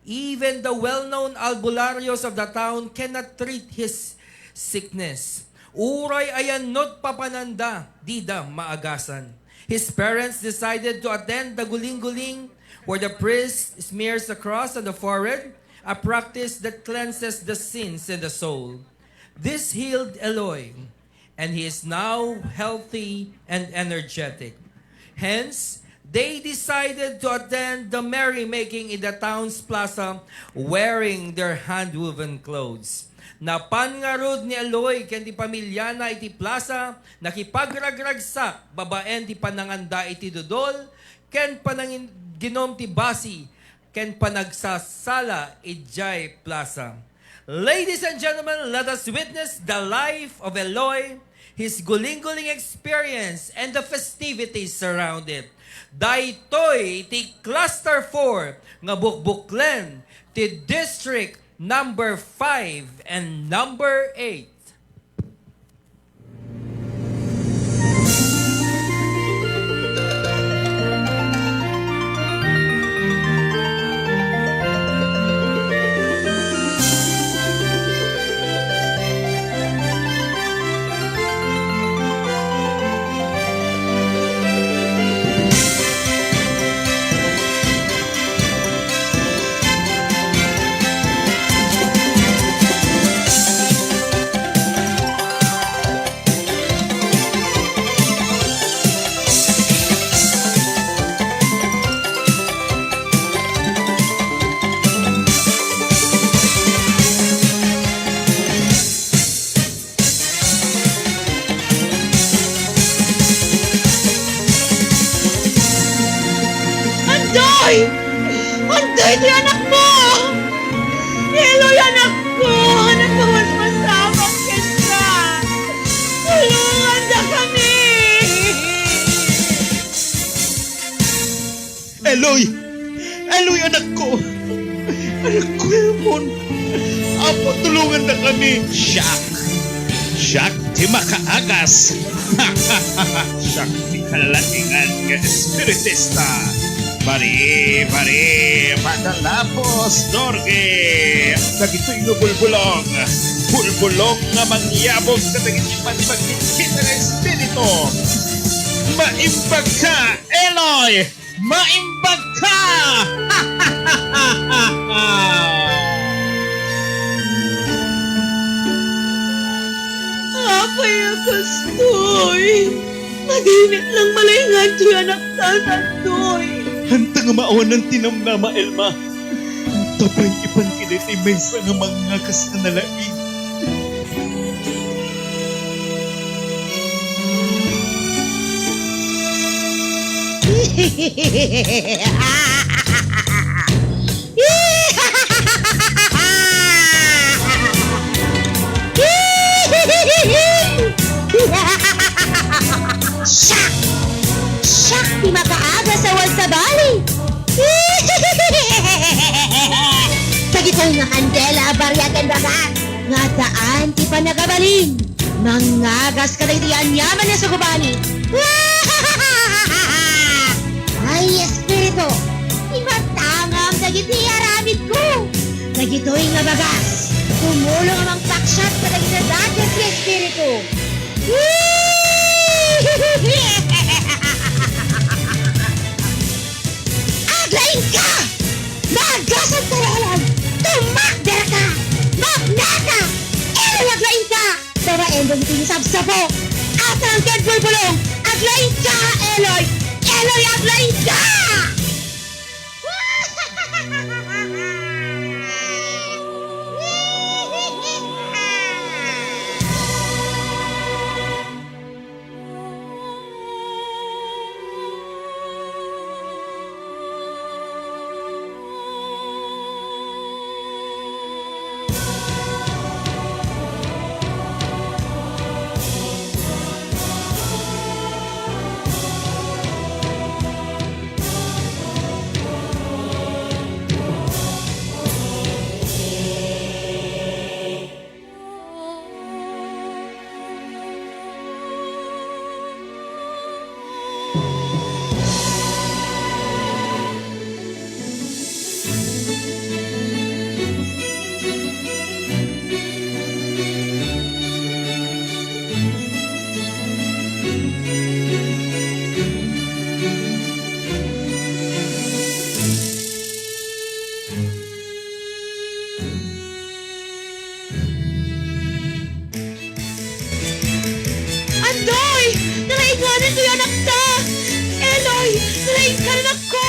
Even the well-known albularios of the town cannot treat his sickness. Uray ayan not papananda, di da maagasan. His parents decided to attend the Guling-Guling, where the priest smears a cross on the forehead, a practice that cleanses the sins in the soul. This healed Eloy, and he is now healthy and energetic. Hence, they decided to attend the merrymaking in the town's plaza wearing their hand-woven clothes. Napangarod ni Eloy ken di pamilya na iti plaza, nakipagragragsak, babaen ti pananganda iti dudol, ken panangin ginom ti basi, ken panagsasala ijay plaza. Ladies and gentlemen, let us witness the life of Eloy, his guling-guling experience, and the festivities around it. Daytoy ti Cluster 4 nga bukbuklen ti District number 5 and number 8. Anday di anak mo! Eloy anak ko! Anak ko mas masabang kita! Tulungan na kami! Eloy! Eloy anak ko! Anak ko yun! Apo tulungan na kami! Siyak di makaagas! Siyak di kalatingan nga espiritista! Pari, patalapos, Norge! Dagito'y bulbulong! Bulbulong nga mangyabog sa dagitipan pagkikita ng espiritu! Maimbag ka, Eloy! Maimbag ka! Apay akastoy! Madinit lang malingan siya anak tatantoy! Hanta nga maawan ng tinamnama, Elma. Tapay ipan kinit imesa nga mga kasanalain. Siyak! Di makaaga sa wal sa bali! Kagitoy nga kandela, barya ken bagat! Nga daan, ti pa nagabalin! Mangagas ka na iti anyaman na sugubani. Ay, espiritu, imatangam dagiti aramid ko. Dagito'y nga bagas. Tumulong amang paksyat pa dagiti dagat si espiritu. Aglain ka! Magasan ka ralan! Tumakder ka! Magnata! Aglain ka! Para endong tinisabsabo! At ang bulbulong! Aglain ka, Eloy! Eloy, aglain ka! Andoy! Nalainganan ko yung anak ta! Eloy! Nalainganan ako!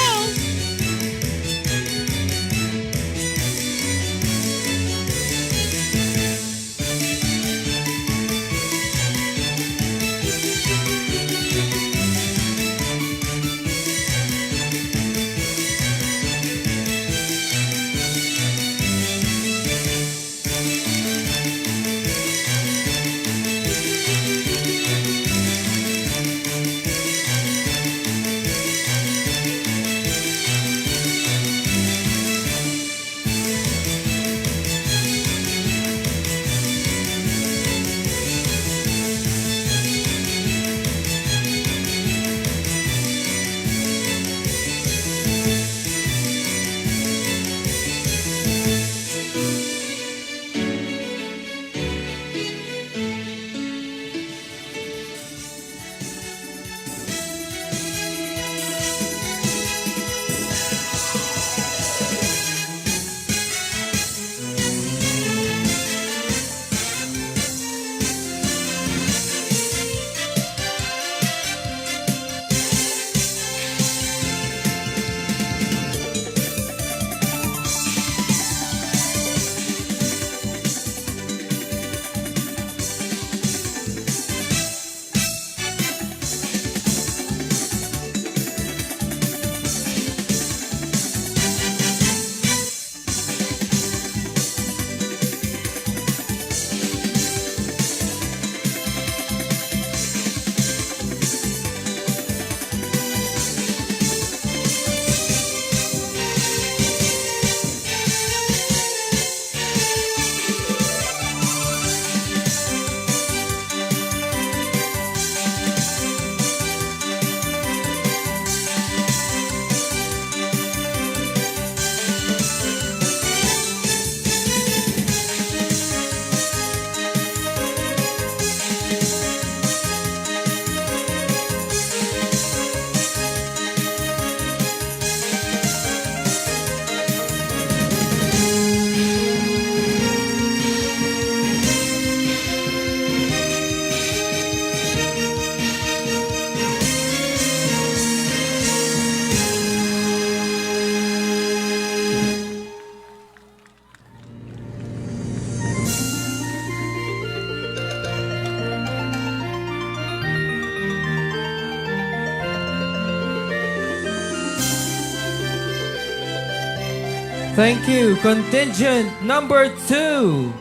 Thank you. Contingent number 2.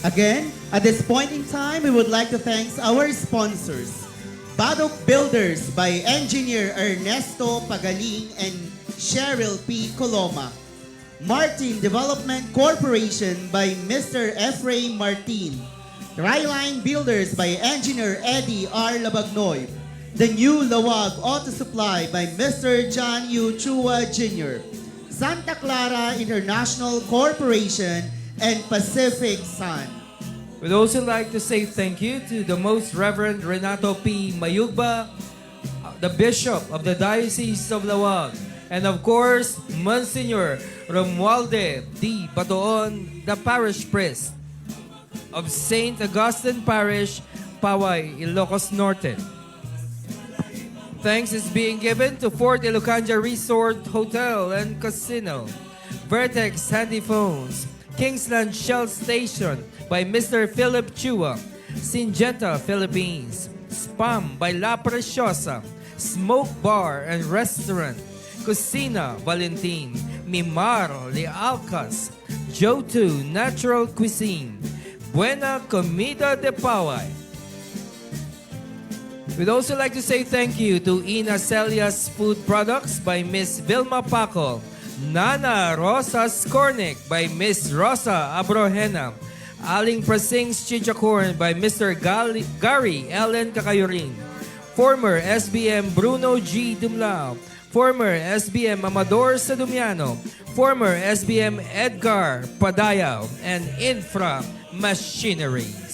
Again, at this point in time, we would like to thank our sponsors. Badok Builders by Engineer Ernesto Pagaling and Cheryl P. Coloma. Martin Development Corporation by Mr. Ephraim Martin. Ryline Builders by Engineer Eddie R. Labagnoy. The New Lawag Auto Supply by Mr. John U. Chua Jr. Santa Clara International Corporation and Pacific Sun. We'd also like to say thank you to the Most Reverend Renato P. Mayugba, the Bishop of the Diocese of Lawag, and of course, Monsignor Romualde D. Batoon, the Parish Priest of St. Augustine Parish, Paoay, Ilocos Norte. Thanks is being given to Fort Ilocanja Resort Hotel and Casino, Vertex Handy Phones, Kingsland Shell Station by Mr. Philip Chua, Syngenta Philippines, Spam by La Preciosa, Smoke Bar and Restaurant, Cocina Valentin, Mimar Lealcas, Jotu Natural Cuisine, Buena Comida de Paoay. We'd also like to say thank you to Ina Celia's Food Products by Miss Vilma Paco, Nana Rosa's Cornic by Miss Rosa Abrojena, Aling Prasing's Chichacorn by Mr. Gary Ellen Kakayurin, former SBM Bruno G. Dumlao, former SBM Amador Sadumiano, former SBM Edgar Padayaw, and Infra Machineries.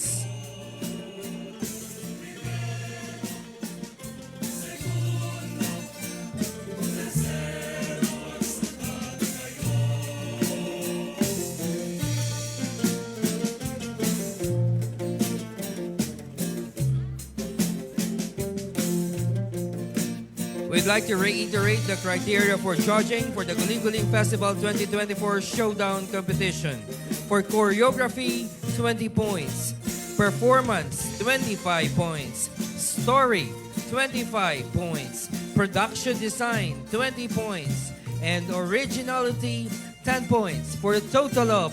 We'd like to reiterate the criteria for judging for the Guling-Guling Festival 2024 Showdown Competition. For choreography, 20 points. Performance, 25 points. Story, 25 points. Production design, 20 points. And originality, 10 points for a total of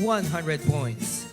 100 points.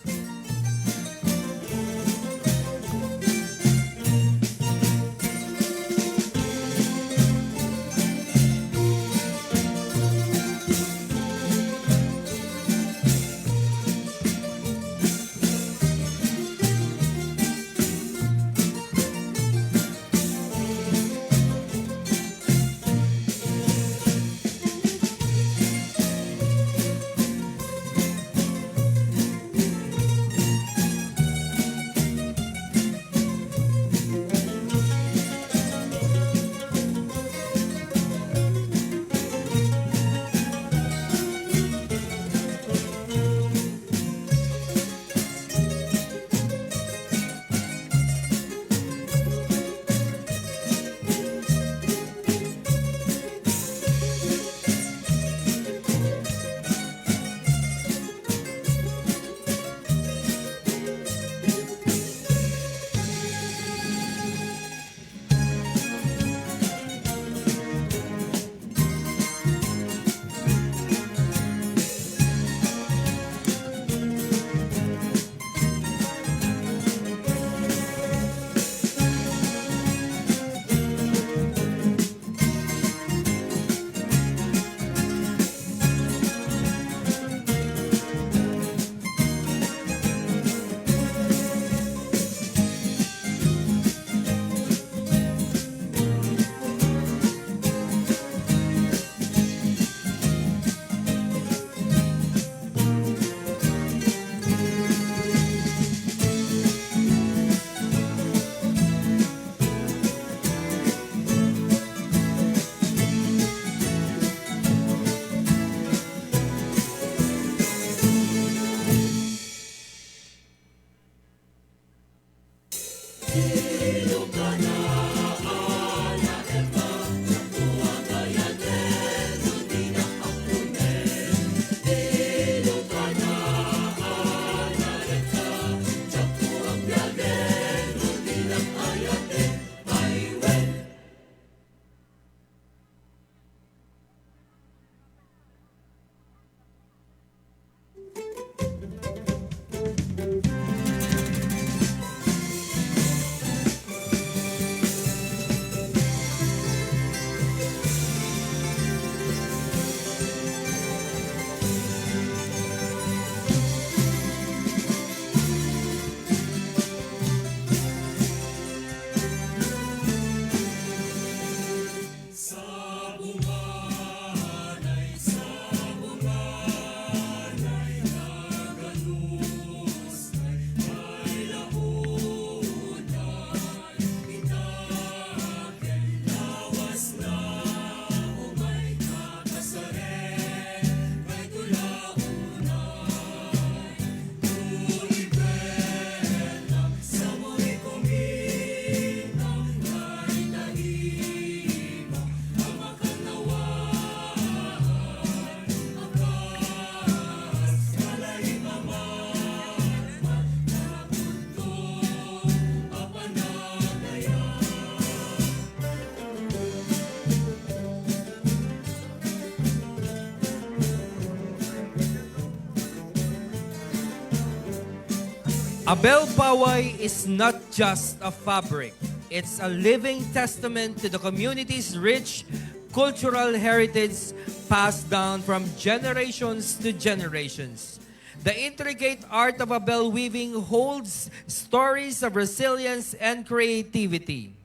Abel Paoay is not just a fabric. It's a living testament to the community's rich cultural heritage passed down from generations to generations. The intricate art of Abel weaving holds stories of resilience and creativity.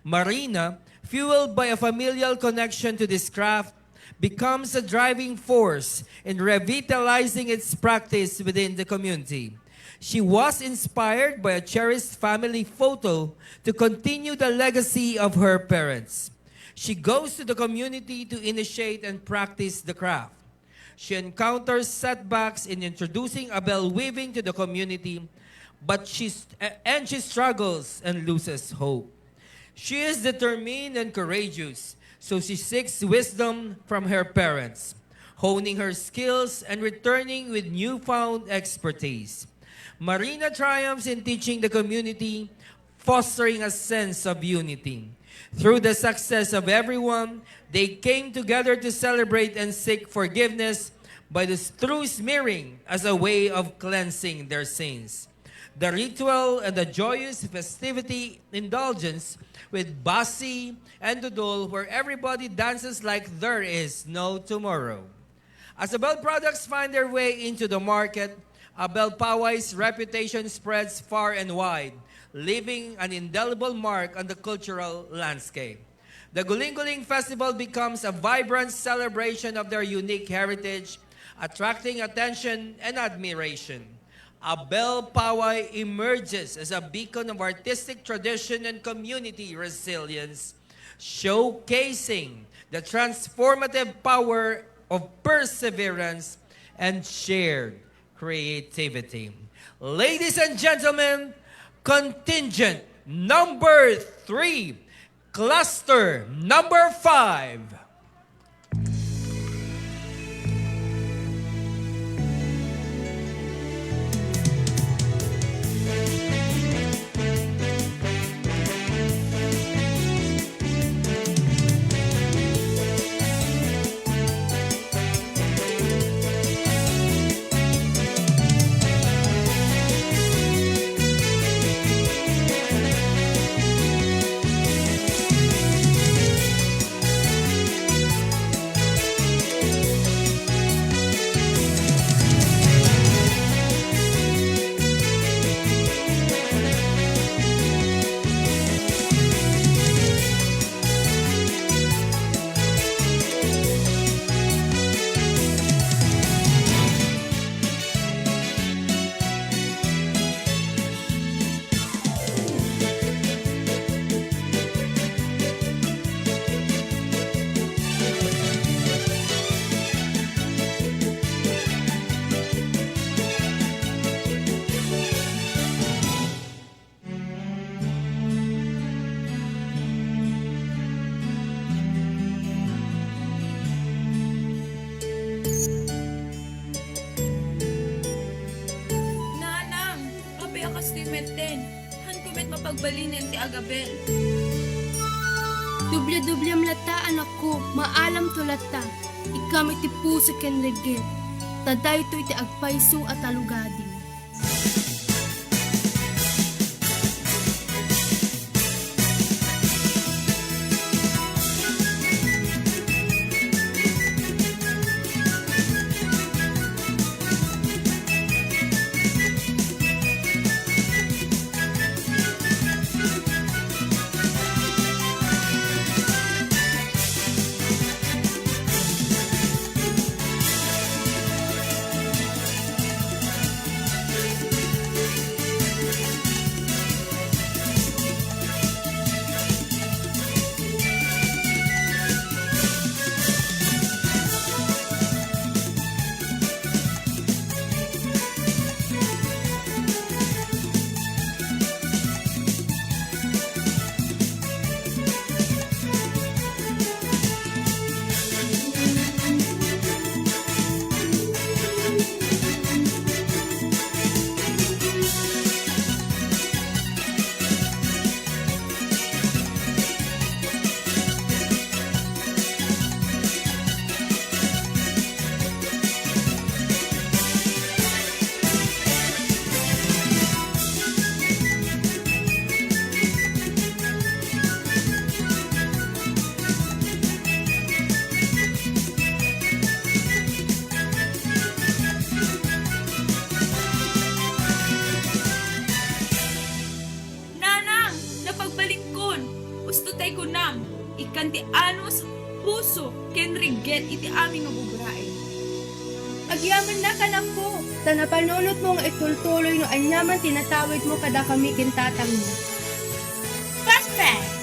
Marina, fueled by a familial connection to this craft, becomes a driving force in revitalizing its practice within the community. She was inspired by a cherished family photo to continue the legacy of her parents. She goes to the community to initiate and practice the craft. She encounters setbacks in introducing Abel weaving to the community, but she struggles and loses hope. She is determined and courageous, so she seeks wisdom from her parents, honing her skills and returning with newfound expertise. Marina triumphs in teaching the community, fostering a sense of unity. Through the success of everyone, they came together to celebrate and seek forgiveness through smearing as a way of cleansing their sins. The ritual and the joyous festivity indulgence with basi and dudol, where everybody dances like there is no tomorrow. As Abel products find their way into the market, Abel Paoay's reputation spreads far and wide, leaving an indelible mark on the cultural landscape. The Guling-Guling Festival becomes a vibrant celebration of their unique heritage, attracting attention and admiration. Abel Paoay emerges as a beacon of artistic tradition and community resilience, showcasing the transformative power of perseverance and shared creativity. Ladies and gentlemen, contingent number 3, cluster number 5. Balinin ti Agabel. Dubya-dubyam lata anak ko, maalam to lata. Ikam iti puso ken regge. Taday to iti agpaiso at alugadi. pagbalingkon. Gusto tay ko nam. Ikan ti ano sa puso. Ken riget iti aming mabubrae. Agyaman na ka lang ko. Ta napanulot mo nga itultuloy no anyaman tinatawid mo kada kami kintatang mo. Perfect!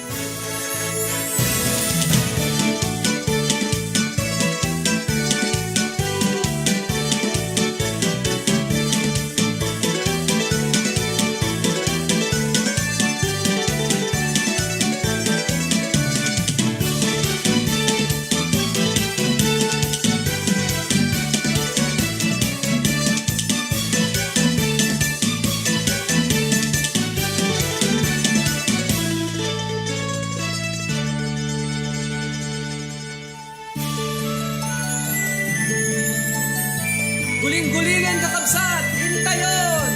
Guling-gulingan kakabsat! Hintayon!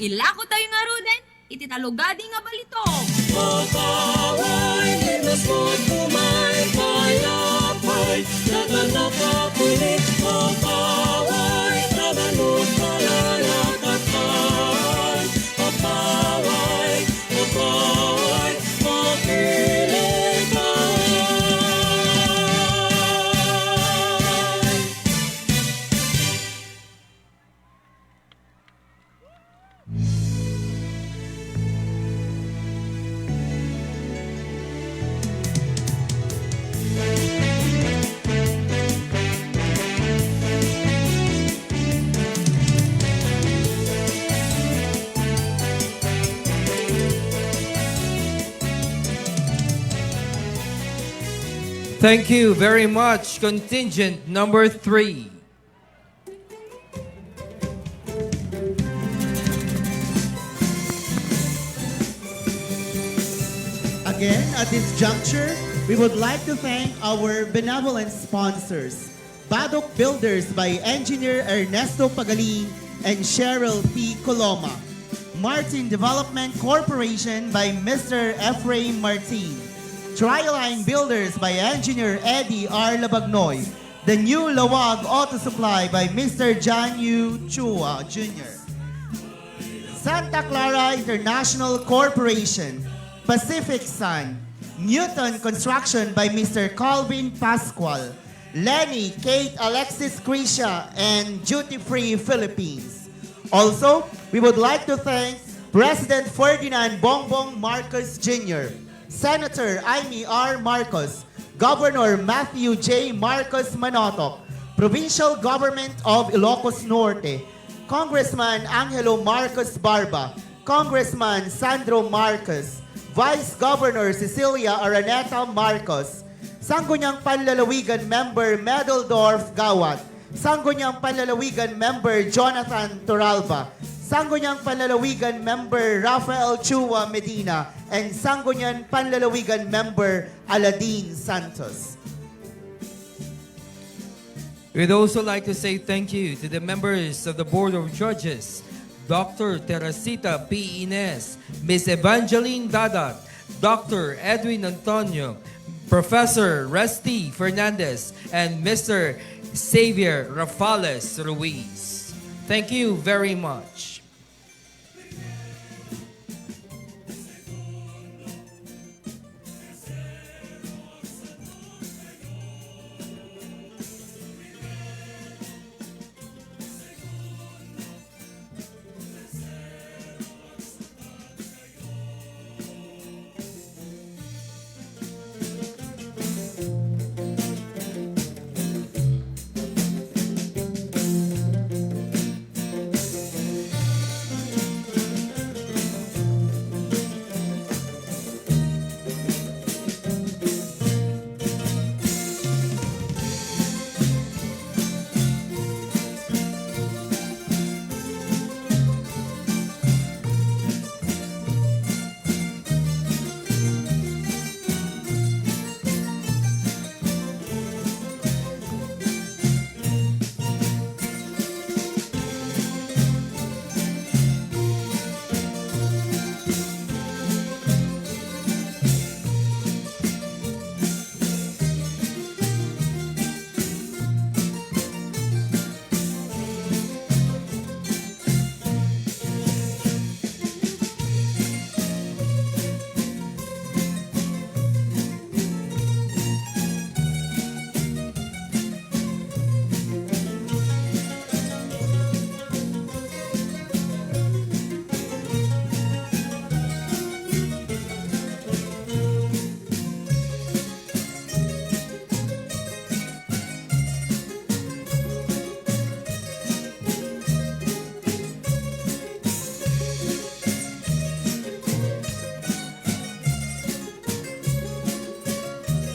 Ilako tayo nga ruden, iti talugadi nga balito. Paoay, limas mo kumay, payapay, naganapapuli. Paoay, naganot kalalakatan. Paoay, paoay, makilig Thank you very much, contingent number 3. Again, at this juncture, we would like to thank our benevolent sponsors, Badok Builders by Engineer Ernesto Pagaling and Cheryl P. Coloma, Martin Development Corporation by Mr. Ephraim Martin, Triline Builders by Engineer Eddie R. Labagnoy, the New Lawag Auto Supply by Mr. John U. Chua Jr., Santa Clara International Corporation, Pacific Sun, Newton Construction by Mr. Calvin Pascual, Lenny, Kate, Alexis Krisha, and Duty Free Philippines. Also, we would like to thank President Ferdinand Bongbong Marcos Jr., Senator Amy R. Marcos, Governor Matthew J. Marcos Manotoc, Provincial Government of Ilocos Norte, Congressman Angelo Marcos Barba, Congressman Sandro Marcos, Vice Governor Cecilia Araneta Marcos, Sangguniang Panlalawigan Member Medeldorf Gawat, Sangguniang Panlalawigan Member Jonathan Toralba, Sangguniang Panlalawigan Member Rafael Chua Medina, and Sangguniang Panlalawigan Member Aladin Santos. We'd also like to say thank you to the members of the Board of Judges, Dr. Teresita P. Ines, Ms. Evangeline Dadat, Dr. Edwin Antonio, Professor Rusty Fernandez, and Mr. Xavier Rafales Ruiz. Thank you very much.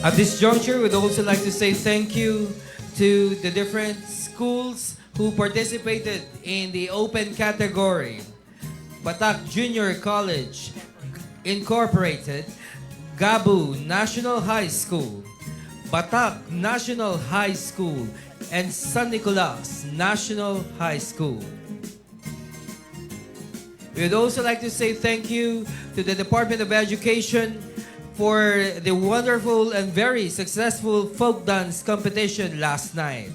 At this juncture, we'd also like to say thank you to the different schools who participated in the open category. Batak Junior College Incorporated, Gabu National High School, Batak National High School, and San Nicolas National High School. We'd also like to say thank you to the Department of Education for the wonderful and very successful folk dance competition last night.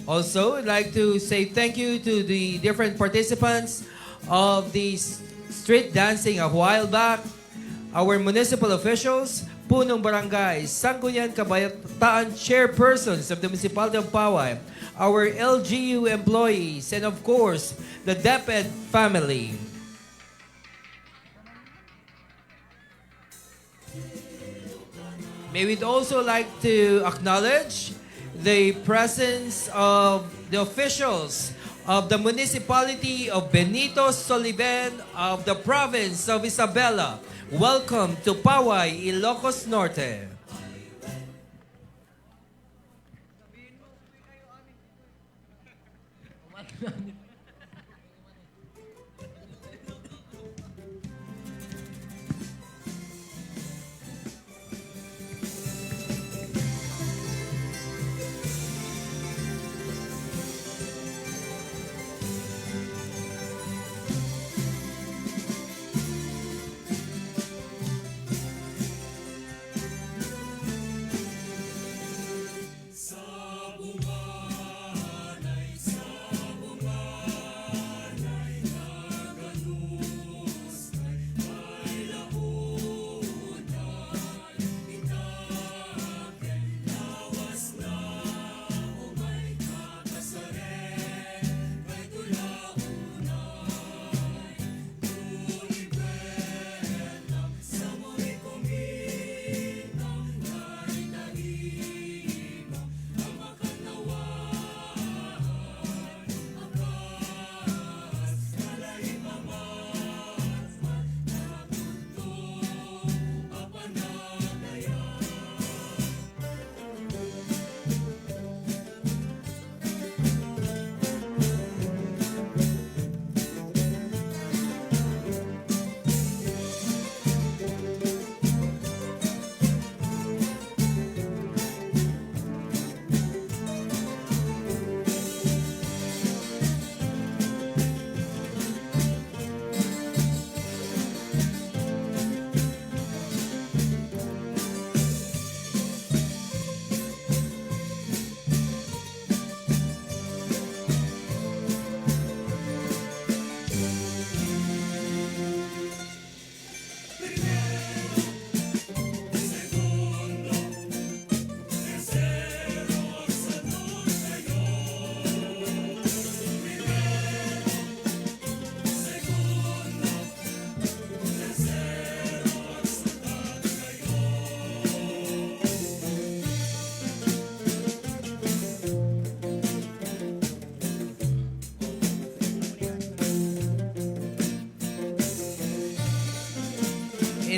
Also, I'd like to say thank you to the different participants of the street dancing a while back, our municipal officials, punong barangay, Sangguniang Kabataan chairpersons of the municipality of Paoay, our LGU employees, and of course, the DepEd family. May we also like to acknowledge the presence of the officials of the municipality of Benito Soliven of the province of Isabela. Welcome to Paoay, Ilocos Norte.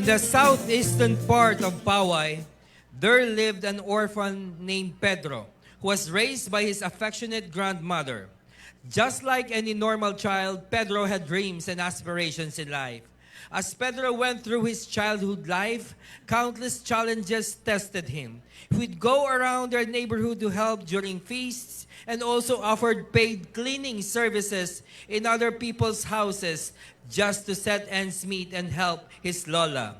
the southeastern part of Paoay, there lived an orphan named Pedro, who was raised by his affectionate grandmother. Just like any normal child, Pedro had dreams and aspirations in life. As Pedro went through his childhood life, countless challenges tested him. He would go around their neighborhood to help during feasts and also offered paid cleaning services in other people's houses just to set ends meet and help his lola.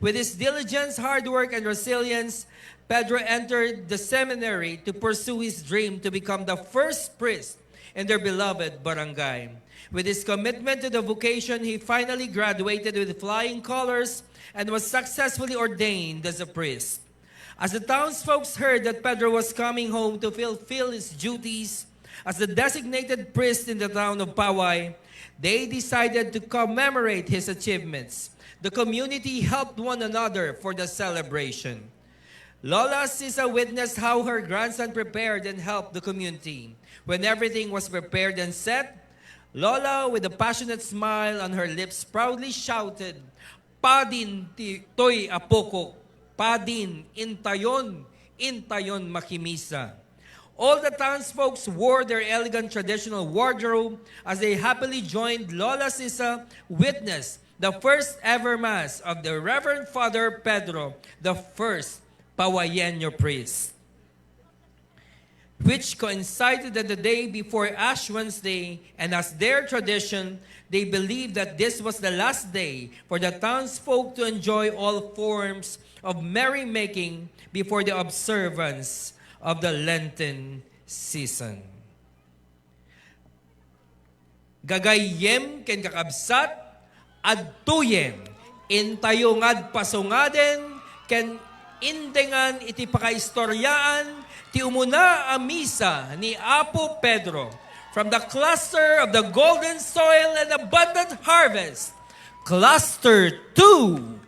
With his diligence, hard work, and resilience, Pedro entered the seminary to pursue his dream to become the first priest in their beloved barangay. With his commitment to the vocation, he finally graduated with flying colors and was successfully ordained as a priest. As the townsfolk heard that Pedro was coming home to fulfill his duties as the designated priest in the town of Paoay, they decided to commemorate his achievements. The community helped one another for the celebration. Lola Sisa witnessed how her grandson prepared and helped the community. When everything was prepared and set, Lola, with a passionate smile on her lips, proudly shouted, "Padin toy apoko, padin intayon, intayon makimisa." All the townsfolk wore their elegant traditional wardrobe as they happily joined Lola Sisa witness the first ever mass of the Reverend Father Pedro, the first PAOAYEño priest, which coincided on the day before Ash Wednesday, and as their tradition, they believed that this was the last day for the townsfolk to enjoy all forms of merrymaking before the observance of the Lenten season. Gagayem ken kakabsat, adtuyem, intayong pasungaden, ken indengan iti pakaistoryaan, ti umuna a misa ni Apo Pedro from the cluster of the golden soil and abundant harvest, cluster 2.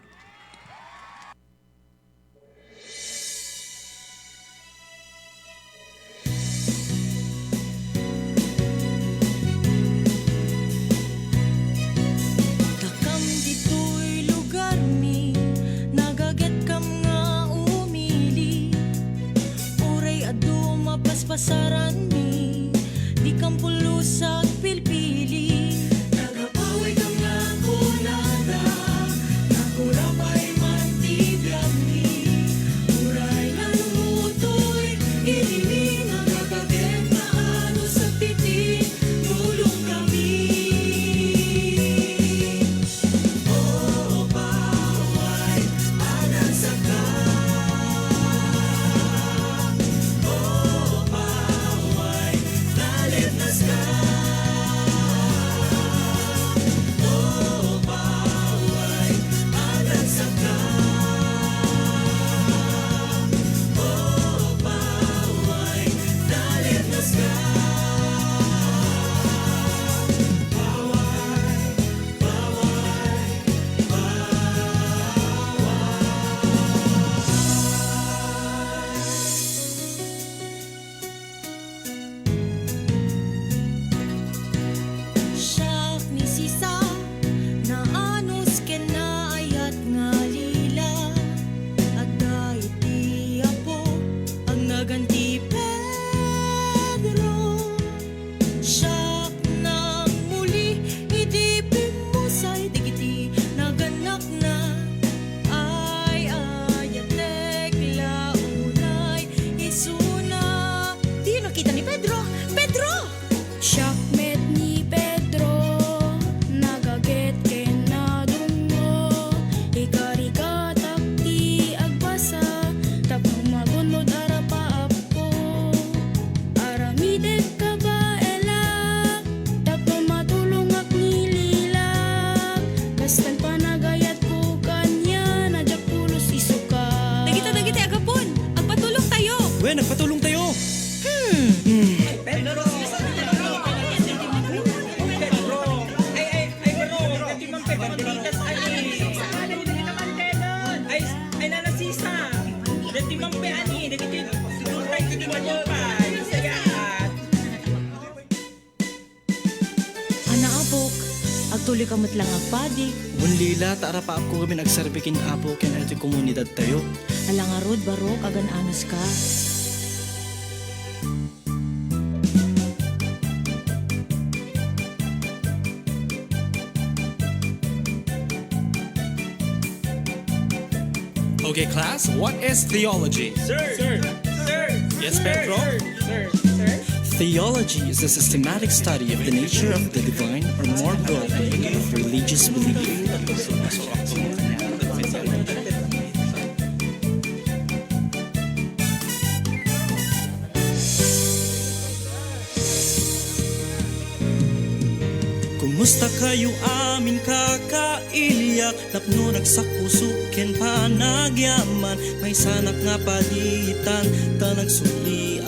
Takam dito'y lugar mi, nagaget kam nga umili. Uray adu mapaspasaran mi, di kam pulusak pilpili. Nagapaway kam nga kunada, nakurapay man tibiyag mi. Uray nanutoy, ilimi nagagaget na ano sa piti, tulong kami. Siya ni Sisa, na anos ken na ayat nga lila. Adda iti apo, ang naganti Pedro. tuloy kamot lang agpadik. Bunlila, taara pa ako kami nagserbikin apo ken ito komunidad tayo. Alangarod baro kagan anos ka. Okay, class, what is theology? Yes, Pedro? Theology is a systematic study of the nature of the divine or more broadly of religious belief. Kumusta kayo amin kakailyak Napno nagsakusukin pa nagyaman May sanak nga palitan ta nagsuliak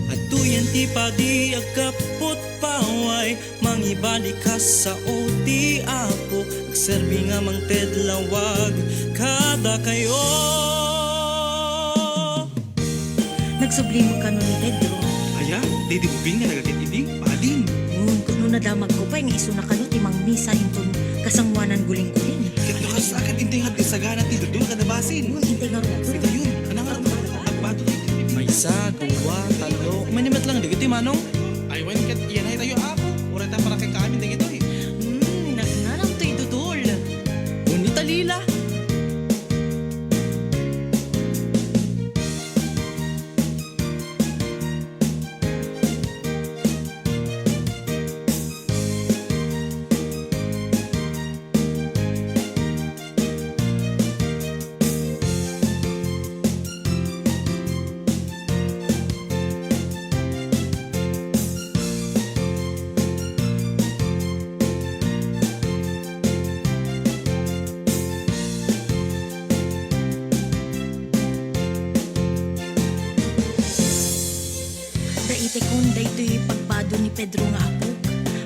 At tuyan ti padi agkapot paway Mangibalik ka sa oti apo Agserbi nga mang tedlawag kada kayo Nagsubli mo ka nun ni Pedro. Aya, di ubing nga nagakit-ibing, pading. Kuno nadamag ko pa, yung iso na kayo, timang misa inton kasangwanan guling-guling. Kaya kas akin intay nga tisagana ti dudul ka nabasin. Hintay nga ro. Ito yun, kanang nga nagbato ti. May isa, dua, talo Manimat lang, di manong Ay, wan kat iyan ay tayo apo. Ura tayo para kay kaamin ding ito eh. Nagnanam to'y dudol. Unita lila Daitekon daytoy pagbado ni Pedro nga apok.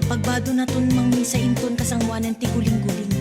Pagbado naton mangmisa inton kasangwanan ti guling-guling.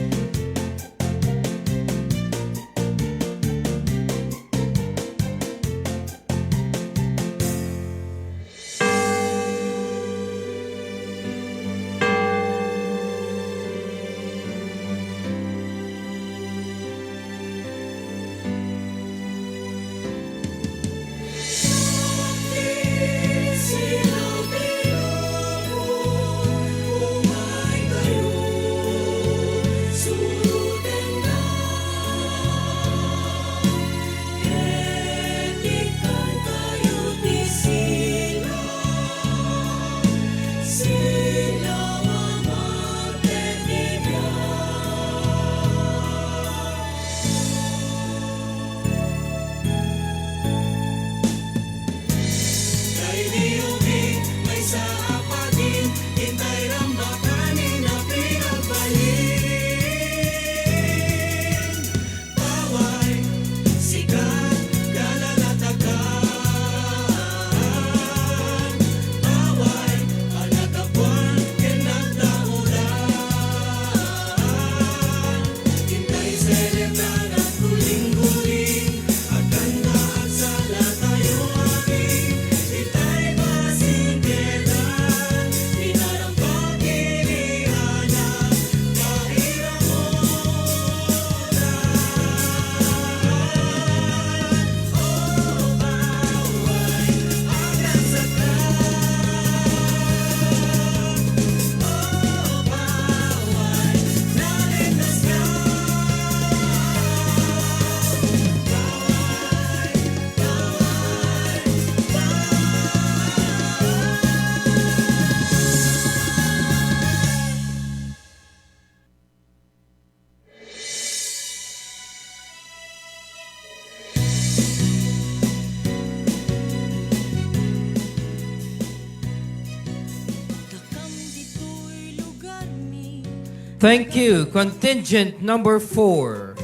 Thank you, contingent number 4.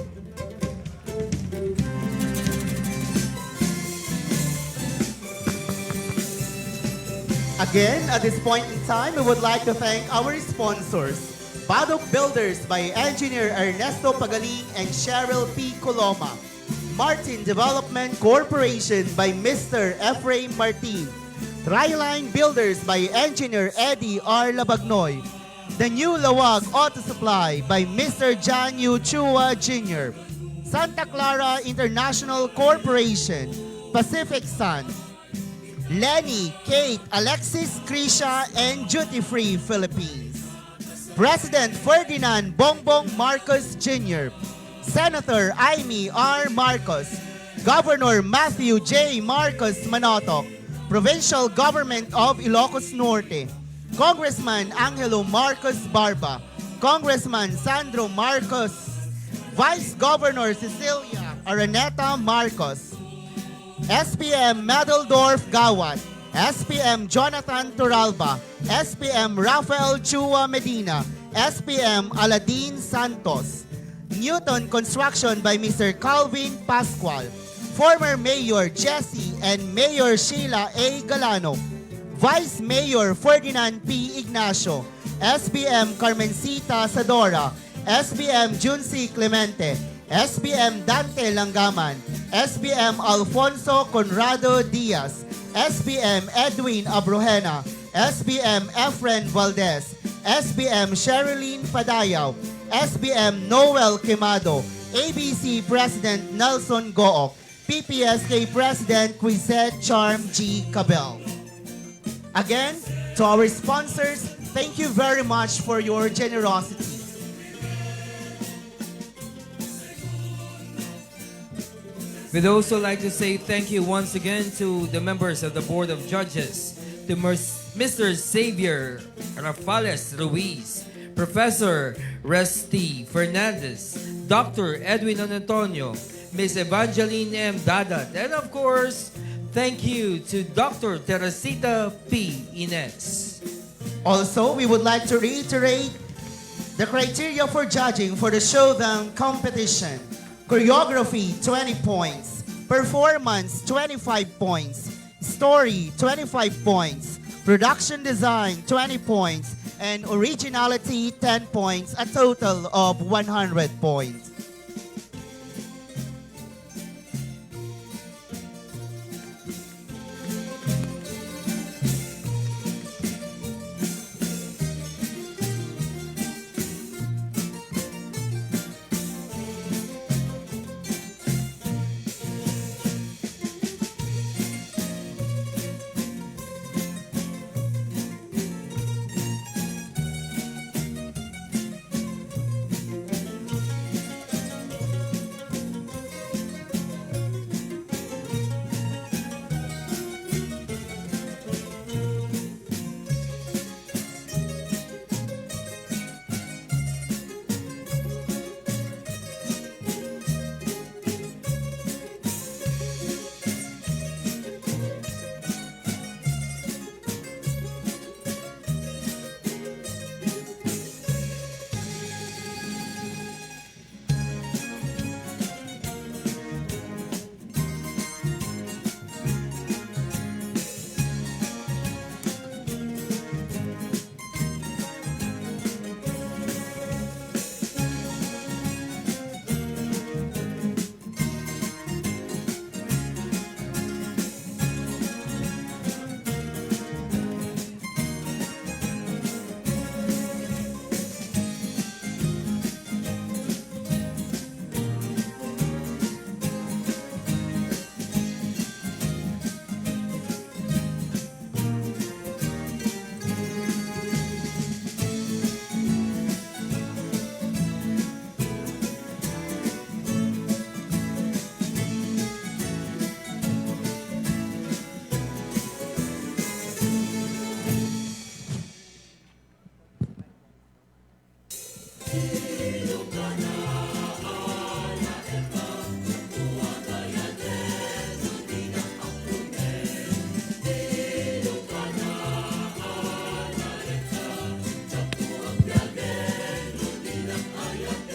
Again, at this point in time, we would like to thank our sponsors. Badok Builders by Engineer Ernesto Pagaling and Cheryl P. Coloma. Martin Development Corporation by Mr. Ephraim Martin. Triline Builders by Engineer Eddie R. Labagnoy. The New Lawag Auto Supply by Mr. John U. Chua Jr. Santa Clara International Corporation, Pacific Sun. Lenny, Kate, Alexis, Krisha, and Duty Free Philippines. President Ferdinand Bongbong Marcos Jr. Senator Amy R. Marcos. Governor Matthew J. Marcos Manotoc. Provincial Government of Ilocos Norte. Congressman Angelo Marcos Barba. Congressman Sandro Marcos. Vice Governor Cecilia Araneta Marcos. SPM Medeldorf Gawat. SPM Jonathan Turalba. SPM Rafael Chua Medina. SPM Aladin Santos. Newton Construction by Mr. Calvin Pascual. Former Mayor Jesse and Mayor Sheila A. Galano. Vice Mayor Ferdinand P. Ignacio. SPM Carmencita Sadora. SPM Junsi Clemente. SPM Dante Langaman. SPM Alfonso Conrado Diaz. SPM Edwin Abrojena. SPM Efren Valdez. SPM Sherilyn Padayaw. SPM Noel Quemado. ABC President Nelson Gook. PPSK President Quizette Charm G. Cabel. Again, to our sponsors, thank you very much for your generosity. We'd also like to say thank you once again to the members of the Board of Judges, to Mr. Xavier Rafales Ruiz, Professor Resti Fernandez, Dr. Edwin Antonio, Ms. Evangeline M. Dadat, and of course, thank you to Dr. Teresita P. Ines. Also, we would like to reiterate the criteria for judging for the Showdown Competition. Choreography, 20 points. Performance, 25 points. Story, 25 points. Production design, 20 points. And originality, 10 points, a total of 100 points.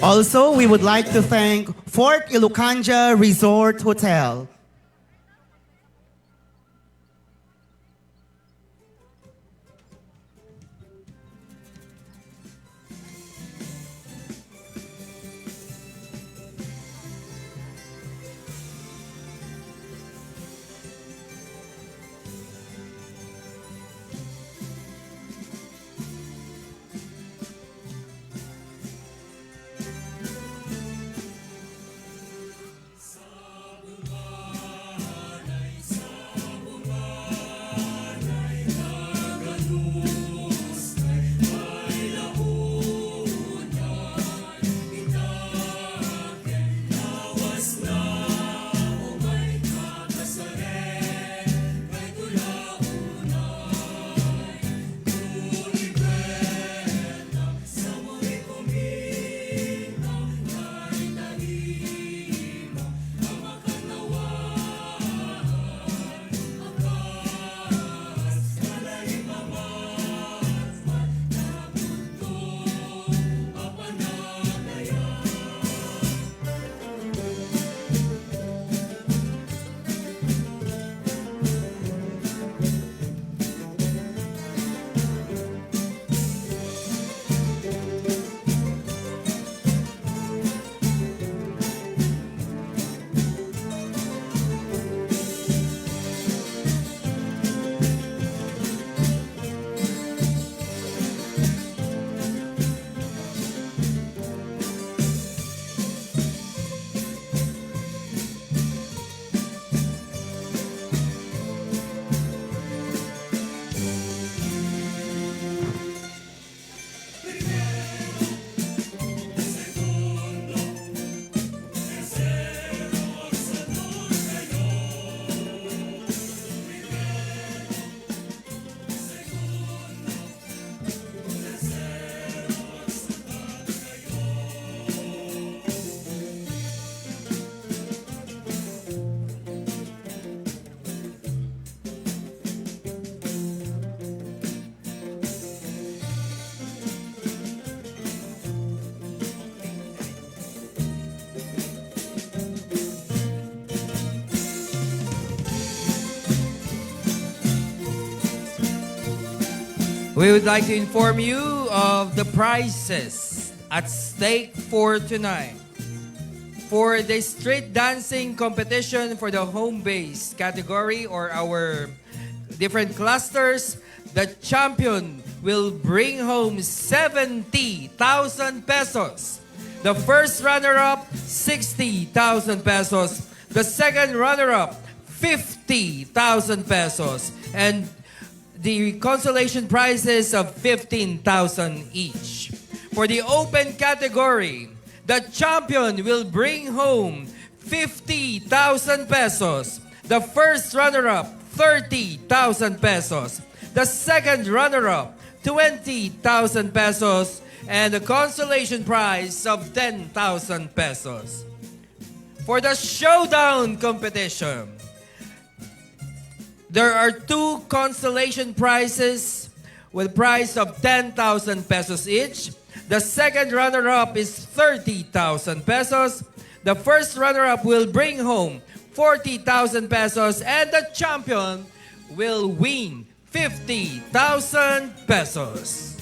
Also, we would like to thank Fort Ilocanja Resort Hotel. We would like to inform you of the prizes at stake for tonight. For the street dancing competition for the home base category or our different clusters, the champion will bring home 70,000 pesos. The first runner-up, 60,000 pesos. The second runner-up, 50,000 pesos. And the consolation prizes of 15,000 each. For the open category, the champion will bring home 50,000 pesos. The first runner-up, 30,000 pesos. The second runner-up, 20,000 pesos. And the consolation prize of 10,000 pesos. For the showdown competition, there are 2 consolation prizes with prize of 10,000 pesos each. The second runner-up is 30,000 pesos. The first runner-up will bring home 40,000 pesos and the champion will win 50,000 pesos.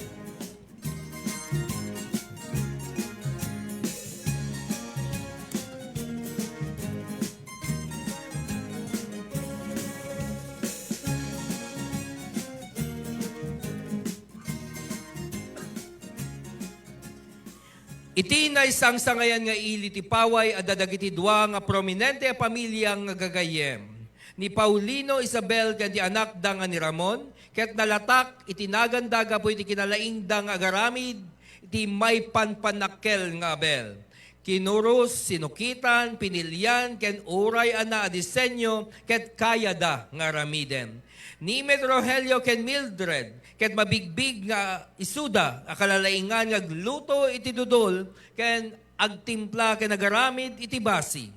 Iti na isang sangayan nga ili ti Paoay at dadagiti dua nga prominente a pamilyang nga gagayem. Ni Paulino Isabel ken ti anak da nga ni Ramon, ket nalatak iti nagandaga po iti kinalaing da nga agaramid, iti may panpanakkel nga Abel. Kinuros, sinukitan, pinilyan, ken uray ana a disenyo, ket kaya da nga ramiden. Ni Rogelio ken Mildred, ket mabigbig nga isuda, akalalaingan nga gluto iti dudol, ken agtimpla ken nagaramid iti basi.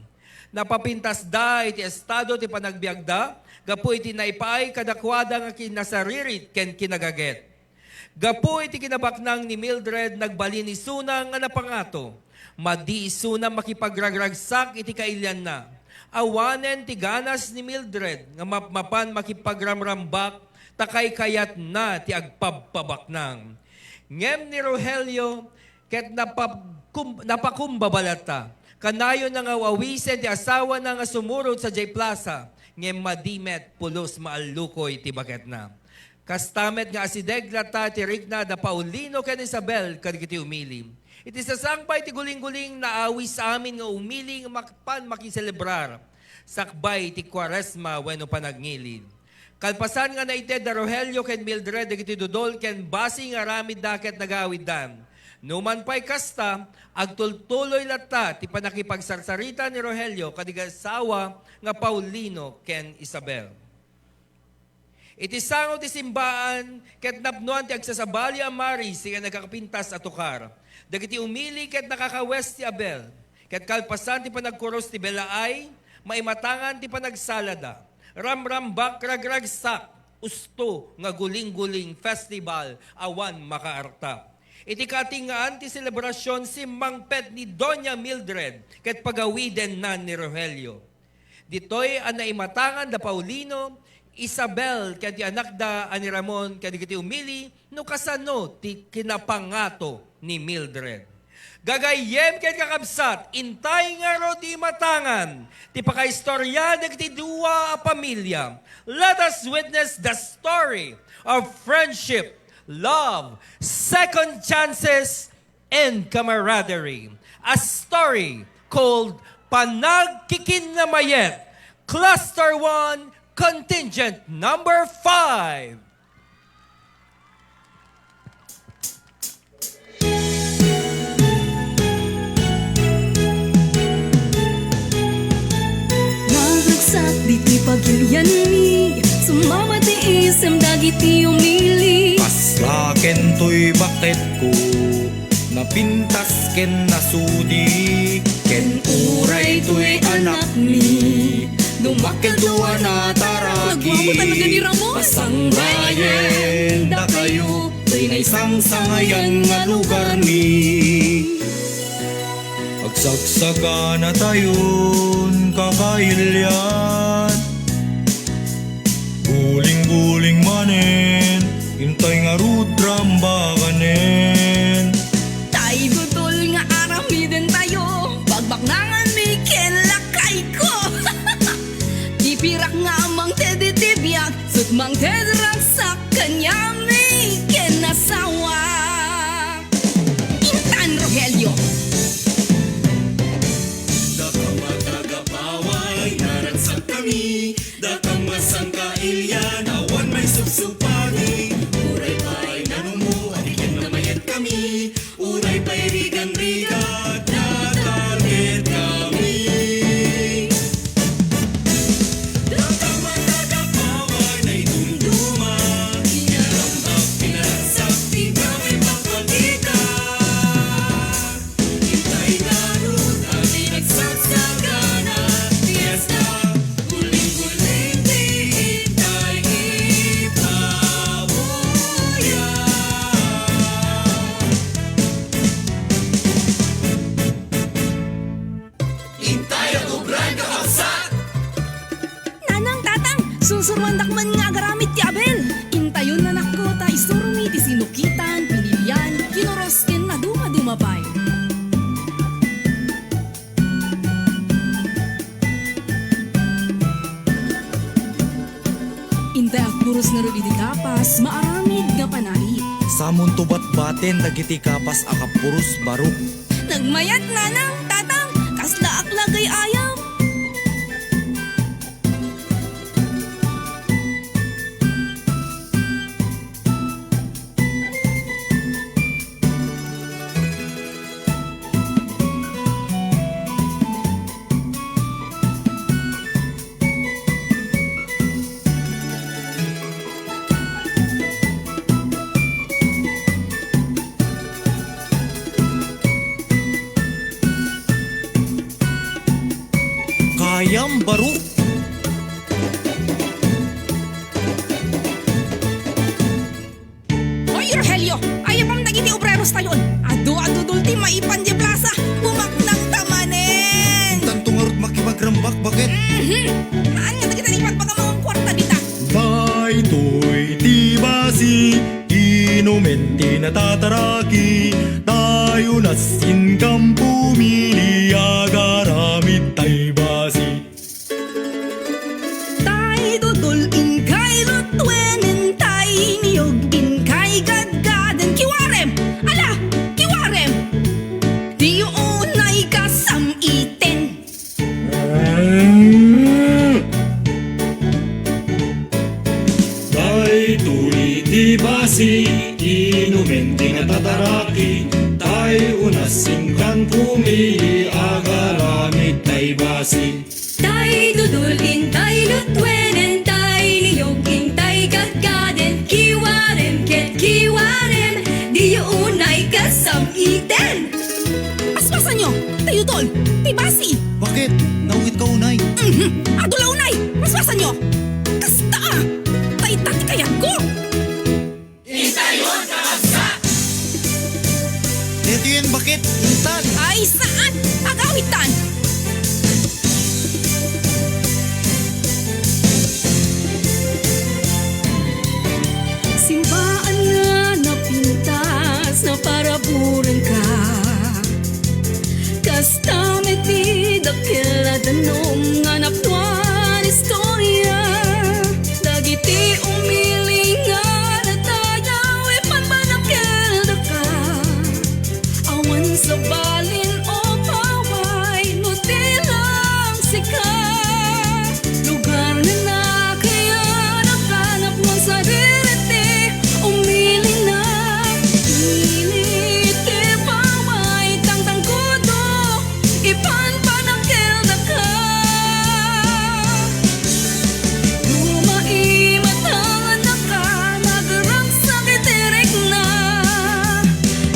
Napapintas da iti estado ti panagbiagda, gapu iti naipaay kadakwada nga kinasaririt ken kinagaget. Gapu iti kinabaknang ni Mildred nagbalin ni Sunang nga napangato. Madi Sunang makipagragragsak iti kailyan na. Awanen ti ganas ni Mildred nga mapmapan makipagramrambak takay kayat na ti agpabpabaknang. Ngem ni Rogelio ket napakumbabalata. Kanayo na nga wawisen ti asawa na nga sumurot sa J Plaza. Ngem madimet pulos maalukoy ti baket na. Kastamet nga asideglata ti Rigna da Paulino ken Isabel kadagiti umili. Iti sasangpay ti guling-guling na awi sa amin nga umiling makpan makiselebrar. Sakbay ti Kwaresma wenno panagnilid. Kalpasan nga naited da Rogelio ken Mildred dagiti dudol ken basi nga ramid daket nagaawiddan. Numan pay kasta agtultuloy latta ti panakipagsarsarita ni Rogelio kadigasawa nga Paulino ken Isabel. Iti sango ti simbaan ket napnuan ti agsasabali a Maris nga nagkakapintas at tukar. Dagiti umili ket nakakawes ti Abel. Ket kalpasan ti panagkuros ti Belaay, maimatangan ti panagsalada. Ramrambak ragragsak, usto nga Guling-Guling Festival awan makaarta. Iti katingaan ti selebrasyon si mangpet ni Doña Mildred ket pagawiden na ni Rogelio. Ditoy ang naimatangan da Paulino, Isabel ket ti anak da ani Ramon ket digiti umili no kasano ti kinapangato ni Mildred. Gagayem ket kakabsat, intay nga ro ti matangan, ti pakaistorya dagiti dua a pamilya. Let us witness the story of friendship, love, second chances, and camaraderie. A story called Panagkikinnamayet, Cluster 1, Contingent number 5. Nagagsak diti pagilyan ni, sumama ti isem dagiti umili. Paslaken to'y bakit ko, napintas ken nasudi, ken uray to'y anak ni. Dumakil doa na taragi. Nagwamo talaga ni Ramon. Pasangbayen da kayo, to'y na isang sangayan nga lugar ni. Agsagsaga na tayon kakailyan, guling-guling manen, intay nga rut Umangted sa kanyami kinasawa. Intan Rogelio. Dakang matagapaway, naragsak kami. Dakang masangka ilyan, awan may subsupari. Uray pa'y nanumu, adigyan na mayat kami. Uray pa'y rigan-rigan, na-target kami. Dakang matagapaway, na'y dumduma. Inarambak, pinaragsak, di na may makakita. Hintay larut, amin nagsagsagana. Fiesta, guling-guling, di hintay ipabuyan. Hintay ang ubran kakabsat. Nanang tatang, susurwandak man nga agaramit ti Abel. Intayon na nakko ta isurmi ti sinukitan, pinilian, kinorosken na duma-dumapay. Intay akpuros nga ruli di kapas, maaramid nga panait. Samon tubat baten dagiti kapas akapurus baruk. Nagmayat nanang tatang, kasla aklagay ayaw. Kayam baruk. Hoy Rogelio, ayapam dagiti obreros tayon. Ado-ado dulti maipan di plaza, bumaknang tamanen. Tantungarot makipagrambak, bakit? Maan nga dagiti ni pagpagamawang kwarta dita. Daytoy tibasi, inumen tinatataraki. Tayo na singkam pumili, agaramit tay basi. Tay dudul in kay lutwenen, tay niyog in kay gadgaden. Kiwarem! Ala! Kiwarem! Di unay kasam iten. Daytoy tibasi, inumen tinatataraki. Tayo na singkam pumili, agaramit tay basi. Tay dudulin, tay lutwenen, tay niyogin, tay gadgaden. Kiwarem, ket kiwarem, di unay kasam iten. Paspasan nyo, tayo tol, tibasi. Bakit? Nawit ka unay. Adula unay, paspasan nyo. Kasta ah, tay tati kayat ko. Hintayon kakabsat. Ito yun, bakit? Intan. Ay saan? Agawitan. Simbaan nga napintas na para buren ka. Kasta meti dakila danom nga naptuan istorya. Dagiti umili nga natayaw ipanmanakil da ka. Awan sa balin o paway no tilang sika. Lugar na nakaya nakanap mo sa direte. Umili na, iliti paway tangtang kudo. Ipan panakil na ka. Lumaimatang na ka, nagarang sakit direk na.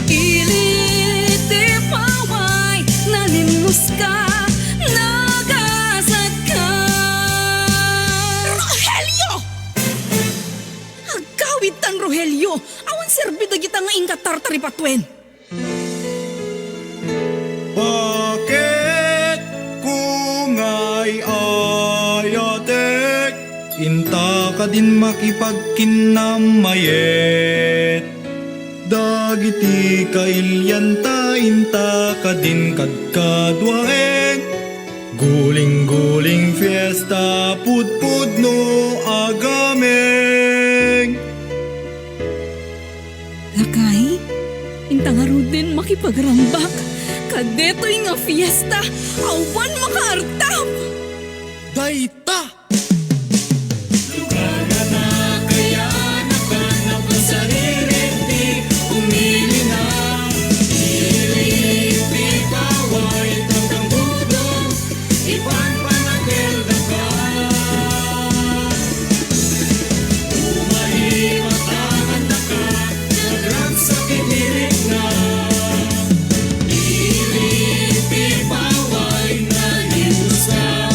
Iliti paway, nalimnos ka, nagasad ka. Rogelio! Agkawitan, Rogelio! Awan serbida kita nga ingkatar taripatwen. Bakit kungay ayatek? Inta ka din makipagkinamayet. Dagiti kailyan ta, inta ka din kadkadwaen. Guling-guling fiesta, pudpud no agame. Tangarod din makipagrambak. Kadetoy nga fiesta, awan makaartam. Dayta! Lugar na kaya nakanap ang sarili, umili na. Ilipi paway, tanggang budong, ipan panagilda ka. Umahimat ang handa ka, nagrang sa kinilig na. Ilipi paway, nahimos ka,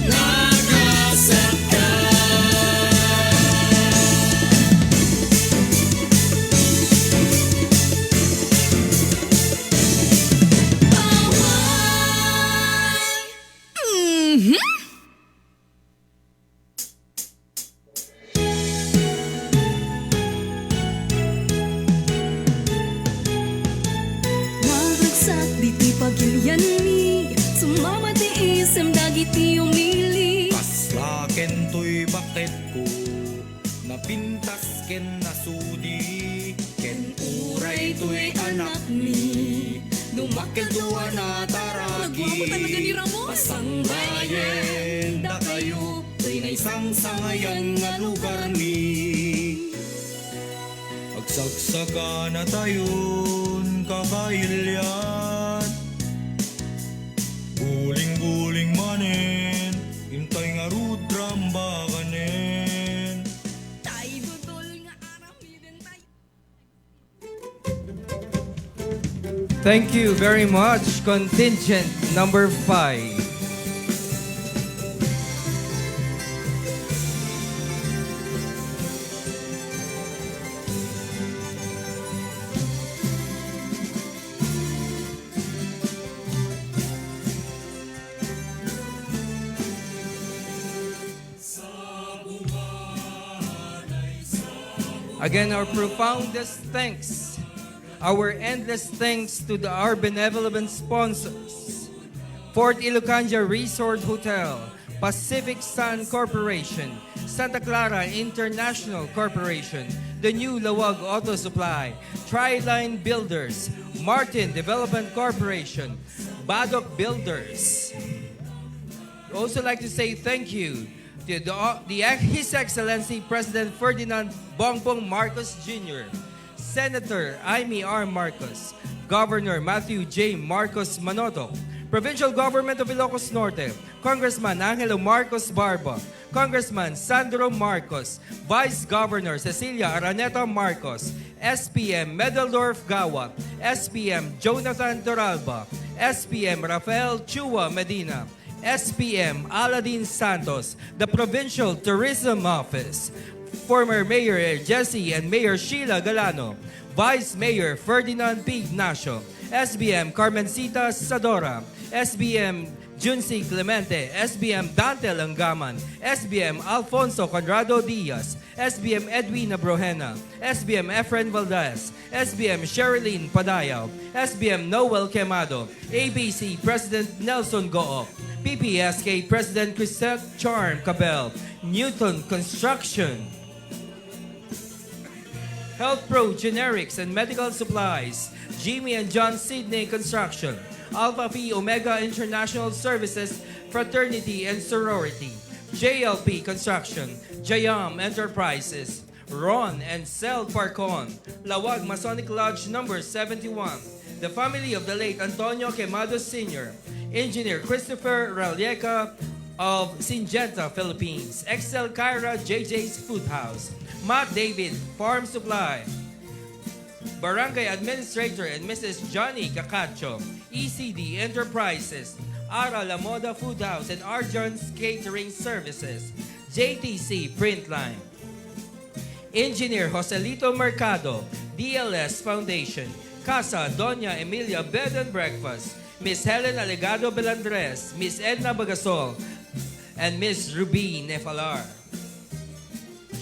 nagasat ka. Naragsak diti pagilyan mi, sumamati isem dagiti umili. Paslaken to'y bakit ko, napintas ken nasudi, ken uray to'y anak ni, dumakil tuwa na taragi. Nagwamo talaga ni Ramon. Pasangbayen da kayo, to'y na isang sangayan nga lugar ni. Agsagsaga na tayon kakailyan, guling-guling manen, intay nga rudram bakanen. Tay dudol nga aramiden tay. Thank you very much, contingent number 5. Again, our profoundest thanks, our endless thanks to our benevolent sponsors, Fort Ilocanja Resort Hotel, Pacific Sun Corporation, Santa Clara International Corporation, the New Lawag Auto Supply, Triline Builders, Martin Development Corporation, Badok Builders. I'd also like to say thank you to His Excellency President Ferdinand Bongbong Marcos Jr., Senator Amy R. Marcos, Governor Matthew J. Marcos Manotoc, Provincial Government of Ilocos Norte, Congressman Angelo Marcos Barba, Congressman Sandro Marcos, Vice Governor Cecilia Araneta Marcos, SPM Medeldorf Gawa, SPM Jonathan Toralba, SPM Rafael Chua Medina, SPM Aladin Santos, the Provincial Tourism Office, former Mayor Jesse and Mayor Sheila Galano, Vice Mayor Ferdinand P. Ignacio, SBM Carmencita Sadora, SBM Junsi Clemente, SBM Dante Langaman, SBM Alfonso Conrado Diaz, SBM Edwina Brojena, SBM Efren Valdez, SBM Sherilyn Padayaw, SBM Noel Quemado, ABC President Nelson Goop, PPSK President Chrisette Charm Cabel, Newton Construction, Health Pro Generics and Medical Supplies, Jimmy and John Sidney Construction, Alpha Phi Omega International Services, Fraternity and Sorority, JLP Construction, Jayam Enterprises, Ron and Cel Parcon, Lawag Masonic Lodge number 71, the family of the late Antonio Quemado Sr., Engineer Christopher Ralieca of Syngenta, Philippines, Excel Kyra JJ's Food House, Matt David Farm Supply, Barangay Administrator and Mrs. Johnny Cacacho, ECD Enterprises, Ara La Moda Food House and Arjan's Catering Services, JTC Printline, Engineer Joselito Mercado, DLS Foundation, Casa Doña Emilia Bed and Breakfast, Miss Helen Alegado Belandres, Miss Edna Bagasol, and Miss Ruby Nefalar.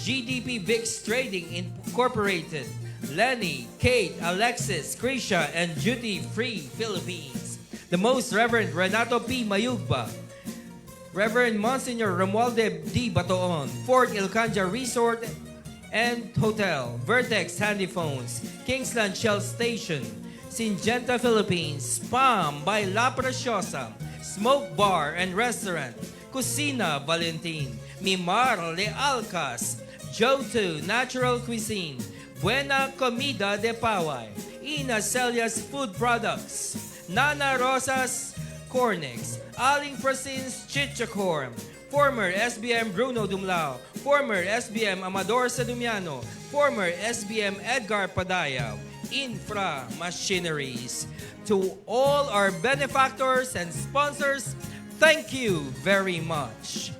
GDP Vix Trading Incorporated, Lenny, Kate, Alexis, Krisha, and Duty Free Philippines. The Most Reverend Renato P. Mayugba, Reverend Monsignor Romualde D. Batoon, Fort Ilocanja Resort and Hotel, Vertex Handy Phones, Kingsland Shell Station, Syngenta Philippines, Spam by La Preciosa, Smoke Bar and Restaurant, Cocina Valentin, Mimar Lealcas, Joto Natural Cuisine, Buena Comida de Paoay, Ina Celia's Food Products, Nana Rosas Cornex, Aling Prasins Chichacorm, former SBM Bruno Dumlao, former SBM Amador Sadumiano, former SBM Edgar Padaya, Infra Machineries. To all our benefactors and sponsors, thank you very much.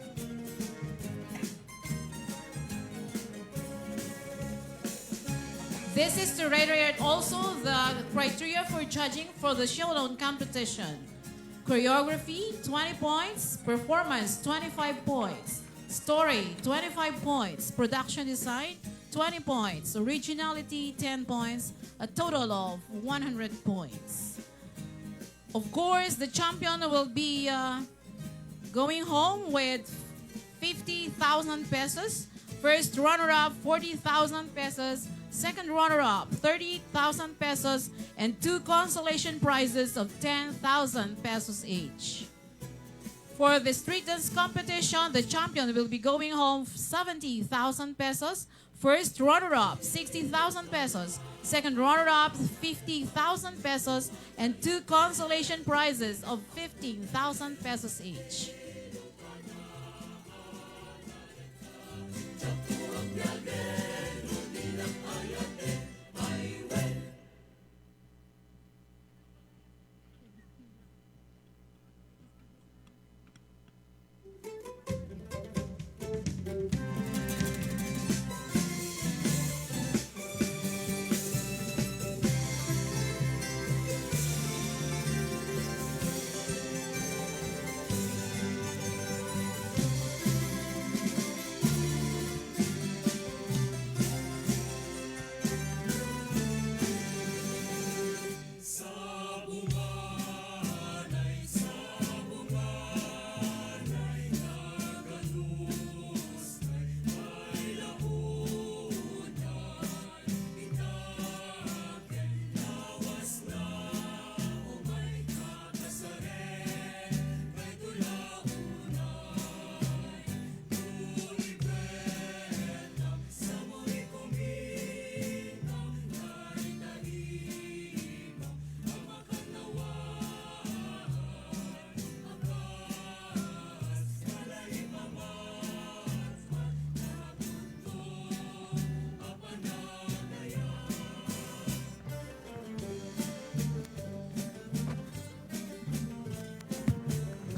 This is to reiterate also the criteria for judging for the showdown competition. Choreography, 20 points. Performance, 25 points. Story, 25 points. Production design, 20 points. Originality, 10 points. A total of 100 points. Of course, the champion will be going home with 50,000 pesos. First runner-up, 40,000 pesos. Second runner-up, 30,000 pesos, and 2 consolation prizes of 10,000 pesos each. For the street dance competition, the champion will be going home 70,000 pesos. First runner-up, 60,000 pesos. Second runner-up, 50,000 pesos, and 2 consolation prizes of 15,000 pesos each.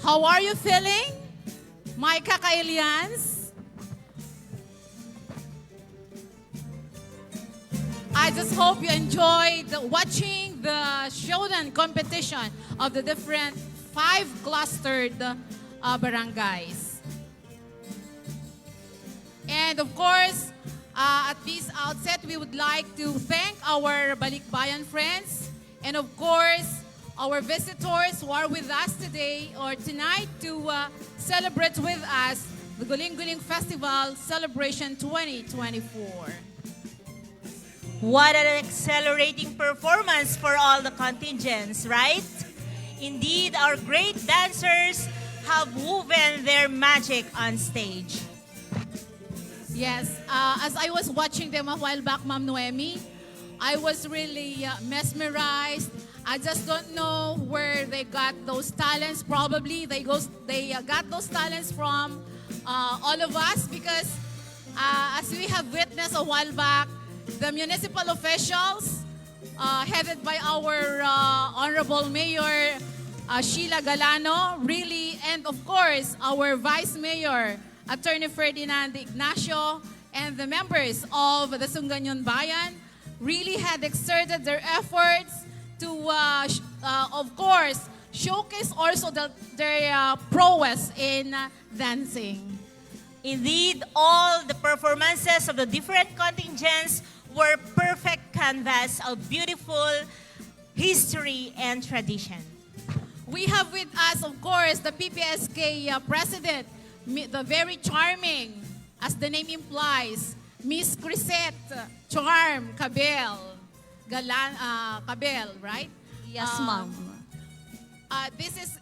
How are you feeling, my kakailians? I just hope you enjoyed watching the showdown competition of the different 5 clustered barangays. And of course, at this outset, we would like to thank our Balikbayan friends and of course, our visitors who are with us today or tonight to celebrate with us the Guling-Guling Festival Celebration 2024. What an accelerating performance for all the contingents, right? Indeed, our great dancers have woven their magic on stage. Yes, as I was watching them a while back, Ma'am Noemi, I was really mesmerized. I just don't know where they got those talents. Probably they got those talents from all of us because as we have witnessed a while back, the municipal officials headed by our Honorable Mayor Sheila Galano, really, and of course our Vice Mayor Attorney Ferdinand Ignacio and the members of the Sunganyon Bayan really had exerted their efforts to, of course, showcase also their prowess in dancing. Indeed, all the performances of the different contingents were perfect canvas of beautiful history and tradition. We have with us, of course, the PPSK President, the very charming, as the name implies, Miss Crisette Charm Cabel. Cabel, right? Yes, ma'am.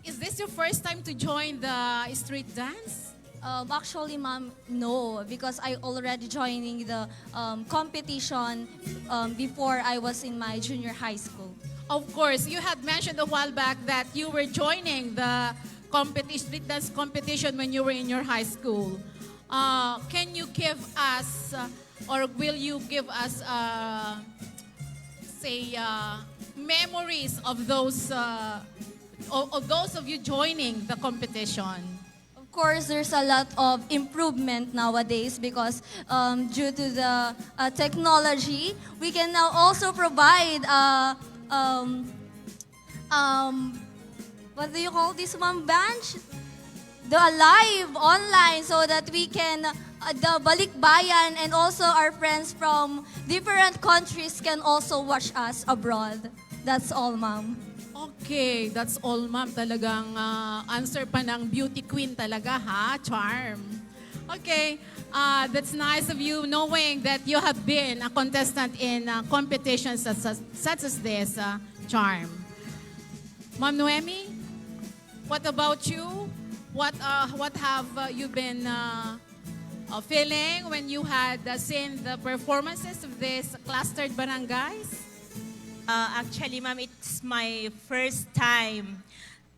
Is this your first time to join the street dance? Actually, ma'am, no, because I already joining the competition before I was in my junior high school. Of course, you had mentioned a while back that you were joining the street dance competition when you were in your high school. Can you give us, or will you give us, memories of those of you joining the competition? Of course, there's a lot of improvement nowadays because due to the technology, we can now also provide what do you call this, ma'am, Banj? The live online so that we can, the balikbayan and also our friends from different countries can also watch us abroad. That's all, ma'am. Okay, that's all, ma'am. Talagang answer pa ng beauty queen talaga, ha? Charm. Okay, that's nice of you knowing that you have been a contestant in competitions such as this, Charm. Ma'am Noemi, what about you? What have you been feeling when you had seen the performances of these clustered barangays? Actually, ma'am, it's my first time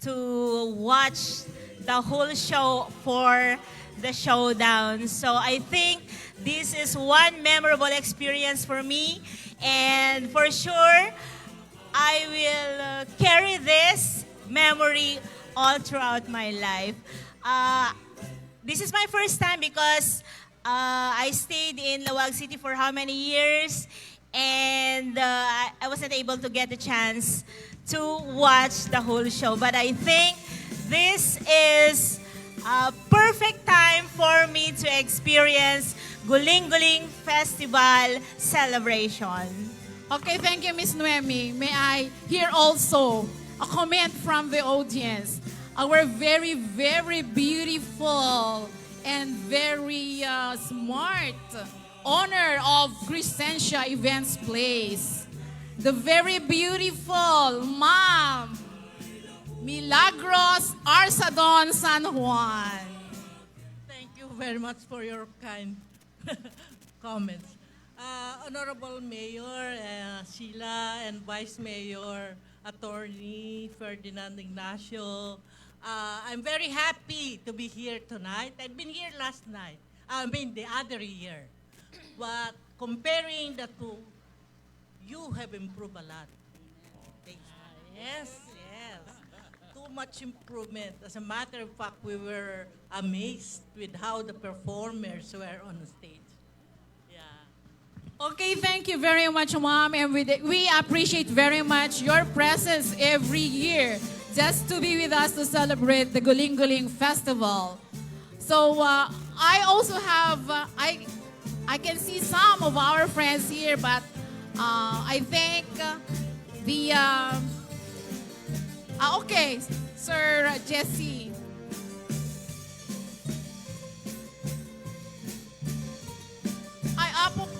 to watch the whole show for the showdown. So I think this is one memorable experience for me. And for sure, I will carry this memory all throughout my life. This is my first time because I stayed in Lawag City for how many years? And I wasn't able to get the chance to watch the whole show. But I think this is a perfect time for me to experience Guling-Guling Festival celebration. Okay, thank you, Miss Noemi. May I hear also a comment from the audience? Our very, very beautiful and very smart owner of Crescentia Events Place, the very beautiful Ma'am Milagros Arsadon San Juan. Thank you very much for your kind comments. Honorable Mayor Sheila and Vice Mayor Attorney Ferdinand Ignacio, I'm very happy to be here tonight. I've been here last night, the other year. But comparing the two, you have improved a lot. Yes. Too much improvement. As a matter of fact, we were amazed with how the performers were on the stage. Okay, thank you very much, Ma'am. And we appreciate very much your presence every year just to be with us to celebrate the Guling-Guling Festival. So I also have, I can see some of our friends here, but I think okay, Sir Jesse.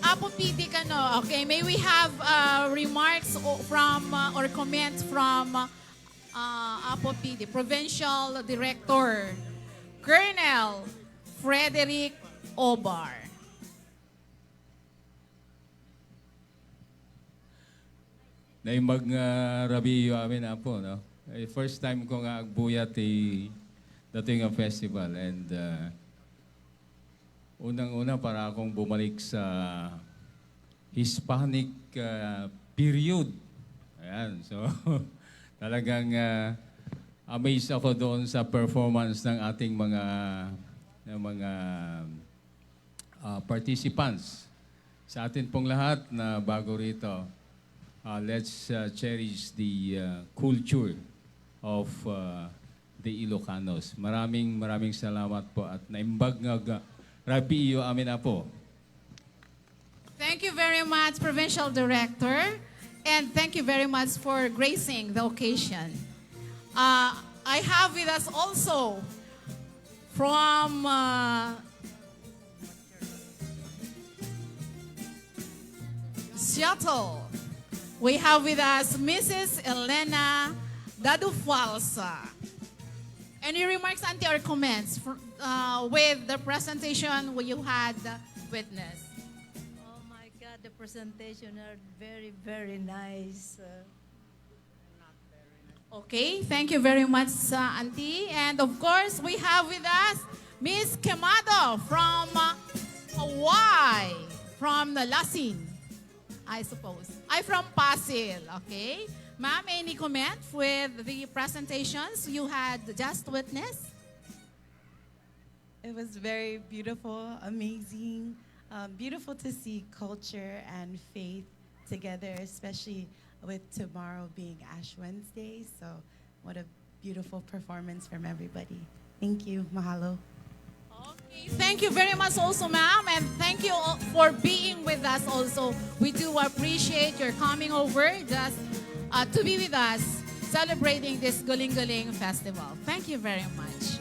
Apo PD ka no. Okay, may we have remarks from or comments from Apo PD, Provincial Director, Colonel Frederick Obar. Naimbag nga rabi yung amin apo, no? First time ko nga agbuyat dating ang festival and unang-una para akong bumalik sa Hispanic period. Ayan, so talagang amazed ako doon sa performance ng ating mga participants. Sa atin pong lahat na bago rito, let's cherish the culture of the Ilocanos. Maraming salamat po at naimbag nga rabi iyo amin na po. Thank you very much, Provincial Director, and thank you very much for gracing the occasion. I have with us also from Seattle, we have with us Mrs. Elena Dadufalsa. Any remarks, Auntie, or comments with the presentation you had witnessed? Oh my God, the presentation are very, very nice. Okay, thank you very much, Auntie. And of course, we have with us Miss Quemado from Hawaii, from the Lasin, I suppose. I'm from Pasil, okay? Ma'am, any comment with the presentations you had just witnessed? It was very beautiful, amazing, beautiful to see culture and faith together, especially with tomorrow being Ash Wednesday. So what a beautiful performance from everybody. Thank you. Mahalo. Okay, thank you very much also, ma'am, and thank you for being with us also. We do appreciate your coming over just to be with us celebrating this Guling-Guling Festival. Thank you very much.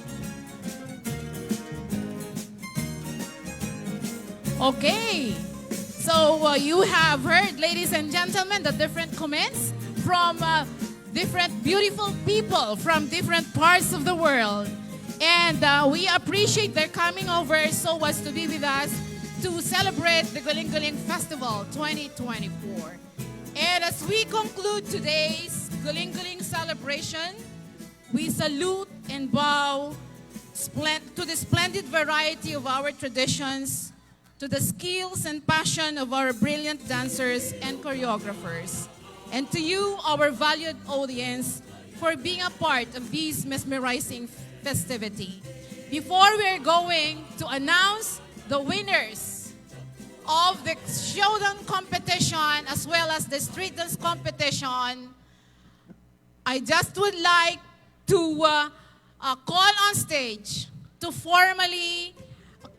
Okay, so you have heard, ladies and gentlemen, the different comments from different beautiful people from different parts of the world. And we appreciate their coming over so as to be with us to celebrate the Guling-Guling Festival 2024. And as we conclude today's Guling-Guling celebration, we salute and bow to the splendid variety of our traditions, to the skills and passion of our brilliant dancers and choreographers, and to you, our valued audience, for being a part of this mesmerizing festivity. Before we're going to announce the winners of the showdown competition as well as the street dance competition, I just would like to call on stage to formally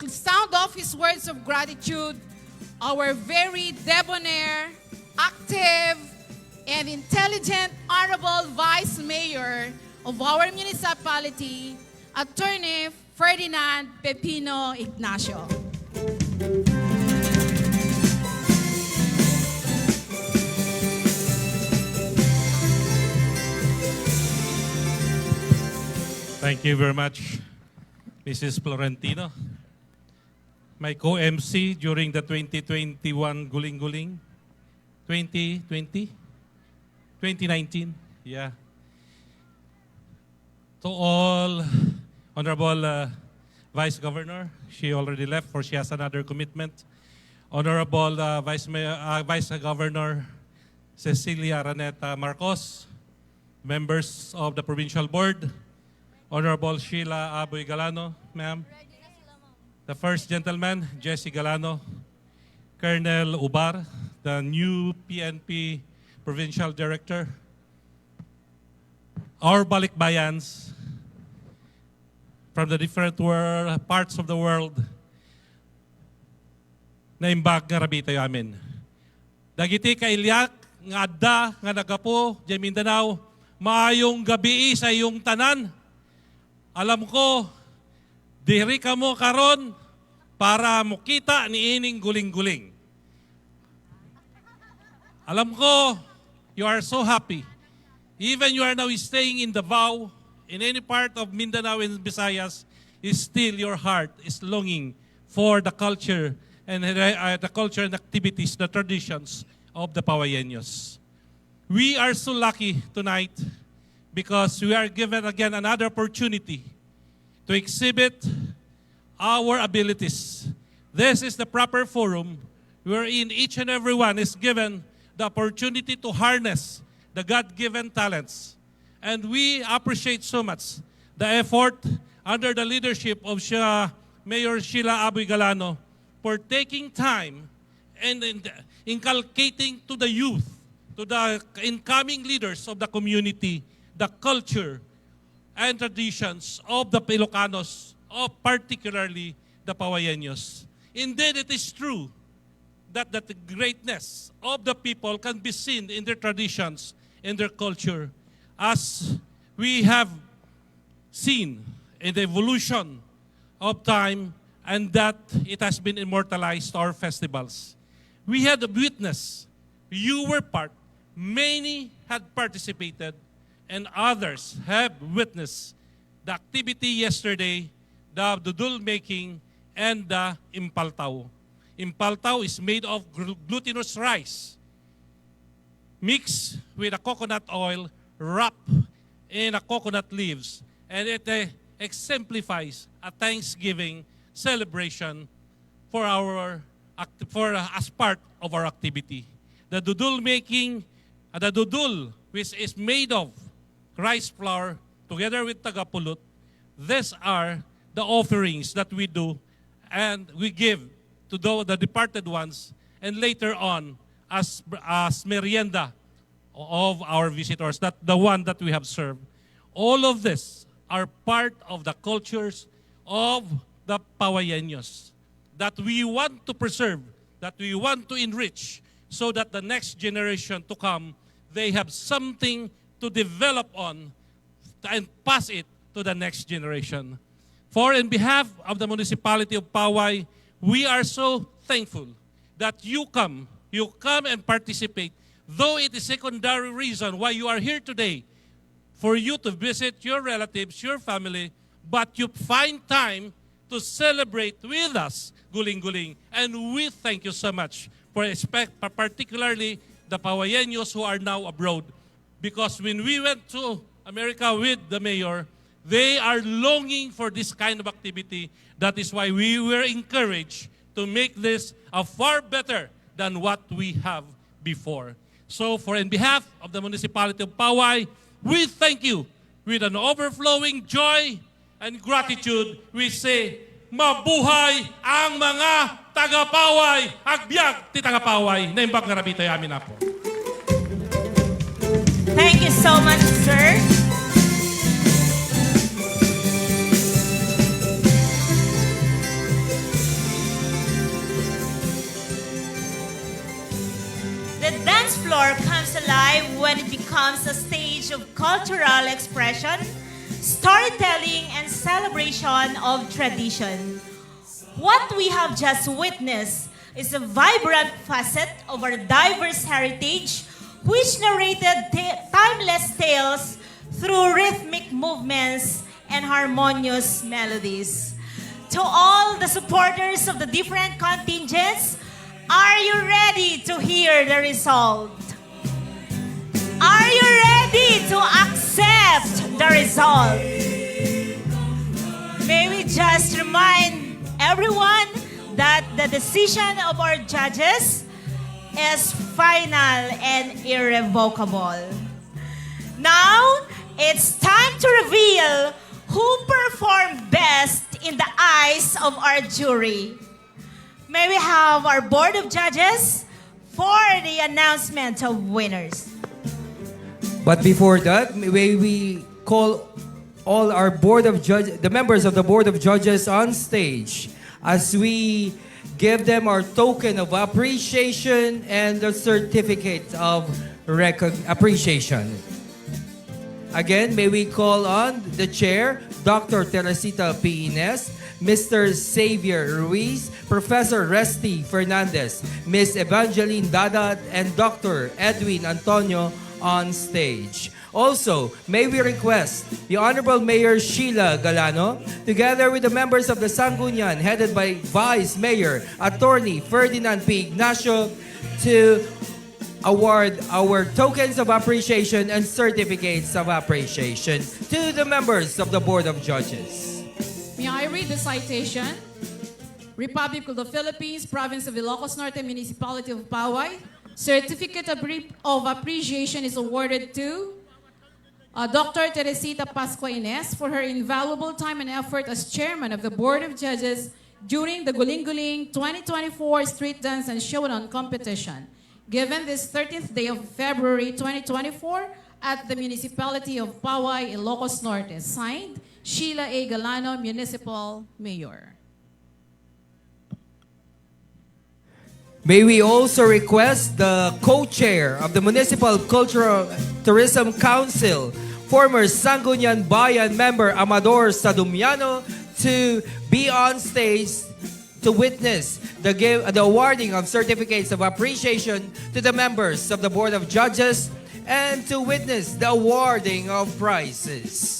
sound off his words of gratitude our very debonair, active, and intelligent Honorable Vice Mayor of our municipality, Attorney Ferdinand Pepino Ignacio. Thank you very much, Mrs. Florentino. My co-MC during the 2021 Guling-Guling, 2019, yeah. To all Honorable Vice Governor, she already left for she has another commitment. Honorable Vice Governor Cecilia Raneta Marcos, members of the Provincial Board, Honorable Sheila Aboy Galano, ma'am. The First Gentleman, Jesse Galano, Colonel Ubar, the new PNP Provincial Director, our balikbayans from the different parts of the world na imbag nga rabi tayo amin. Dagiti kailyak, nga adda, nga nagapo, dyan Mindanao, maayong gabi sa iyong tanan. Alam ko, diri ka mo karon para mukita ni ining guling-guling. Alam ko, you are so happy. Even you are now staying in Davao, in any part of Mindanao and Visayas, is still your heart is longing for the culture and activities, the traditions of the PAOAYEños. We are so lucky tonight because we are given again another opportunity to exhibit our abilities. This is the proper forum wherein each and every one is given the opportunity to harness the God-given talents. And we appreciate so much the effort under the leadership of Mayor Sheila Aboy Galano for taking time and inculcating to the youth, to the incoming leaders of the community, the culture and traditions of the Ilocanos, particularly the PAOAYEños. Indeed, it is true that the greatness of the people can be seen in their traditions, in their culture, as we have seen in the evolution of time and that it has been immortalized our festivals. We had a witness, you were part, many had participated and others have witnessed the activity yesterday, the dudul making and the impaltaw. Impaltaw is made of glutinous rice mixed with a coconut oil wrapped in a coconut leaves, and it exemplifies a Thanksgiving celebration for as part of our activity. The dudul making, the dudul, which is made of rice flour together with tagapulot, these are the offerings that we do and we give to the departed ones, and later on as merienda of our visitors, that the one that we have served. All of this are part of the cultures of the Paoayeños that we want to preserve, that we want to enrich, so that the next generation to come, they have something to develop on and pass it to the next generation. For in behalf of the municipality of Paoay, we are so thankful that you come and participate, though it is secondary reason why you are here today, for you to visit your relatives, your family, but you find time to celebrate with us Guling-Guling. And we thank you so much, for particularly the Paoayeños who are now abroad. Because when we went to America with the mayor, they are longing for this kind of activity. That is why we were encouraged to make this a far better than what we have before. So in behalf of the municipality of Paoay, we thank you with an overflowing joy and gratitude. We say, mabuhay ang mga taga-Paoay, agbyag ti taga-Paoay, na imbag nga rabito yamin na po. Thank you so much, sir. The dance floor comes alive when it becomes a stage of cultural expression, storytelling, and celebration of tradition. What we have just witnessed is a vibrant facet of our diverse heritage, which narrated timeless tales through rhythmic movements and harmonious melodies. To all the supporters of the different contingents, are you ready to hear the result? Are you ready to accept the result? May we just remind everyone that the decision of our judges is final and irrevocable. Now, it's time to reveal who performed best in the eyes of our jury. May we have our Board of Judges for the announcement of winners. But before that, may we call all our the members of the Board of Judges on stage as we give them our token of appreciation and the certificate of appreciation. Again, may we call on the chair, Dr. Teresita P. Ines, Mr. Xavier Ruiz, Professor Resty Fernandez, Ms. Evangeline Dadat, and Dr. Edwin Antonio on stage. Also, may we request the Honorable Mayor Sheila Galano, together with the members of the Sangguniang, headed by Vice Mayor Attorney Ferdinand P. Ignacio, to award our tokens of appreciation and certificates of appreciation to the members of the Board of Judges. May I read the citation? Republic of the Philippines, Province of Ilocos Norte, Municipality of Paoay. Certificate of appreciation is awarded to Dr. Teresita Pascua Ines for her invaluable time and effort as chairman of the Board of Judges during the Guling-Guling 2024 Street Dance and Showdown Competition, given this 13th day of February 2024 at the Municipality of Paoay, Ilocos Norte. Signed, Sheila A. Galano, Municipal Mayor. May we also request the co-chair of the Municipal Cultural Tourism Council, former Sangguniang Bayan member Amador Sadumiano, to be on stage to witness the awarding of certificates of appreciation to the members of the Board of Judges and to witness the awarding of prizes.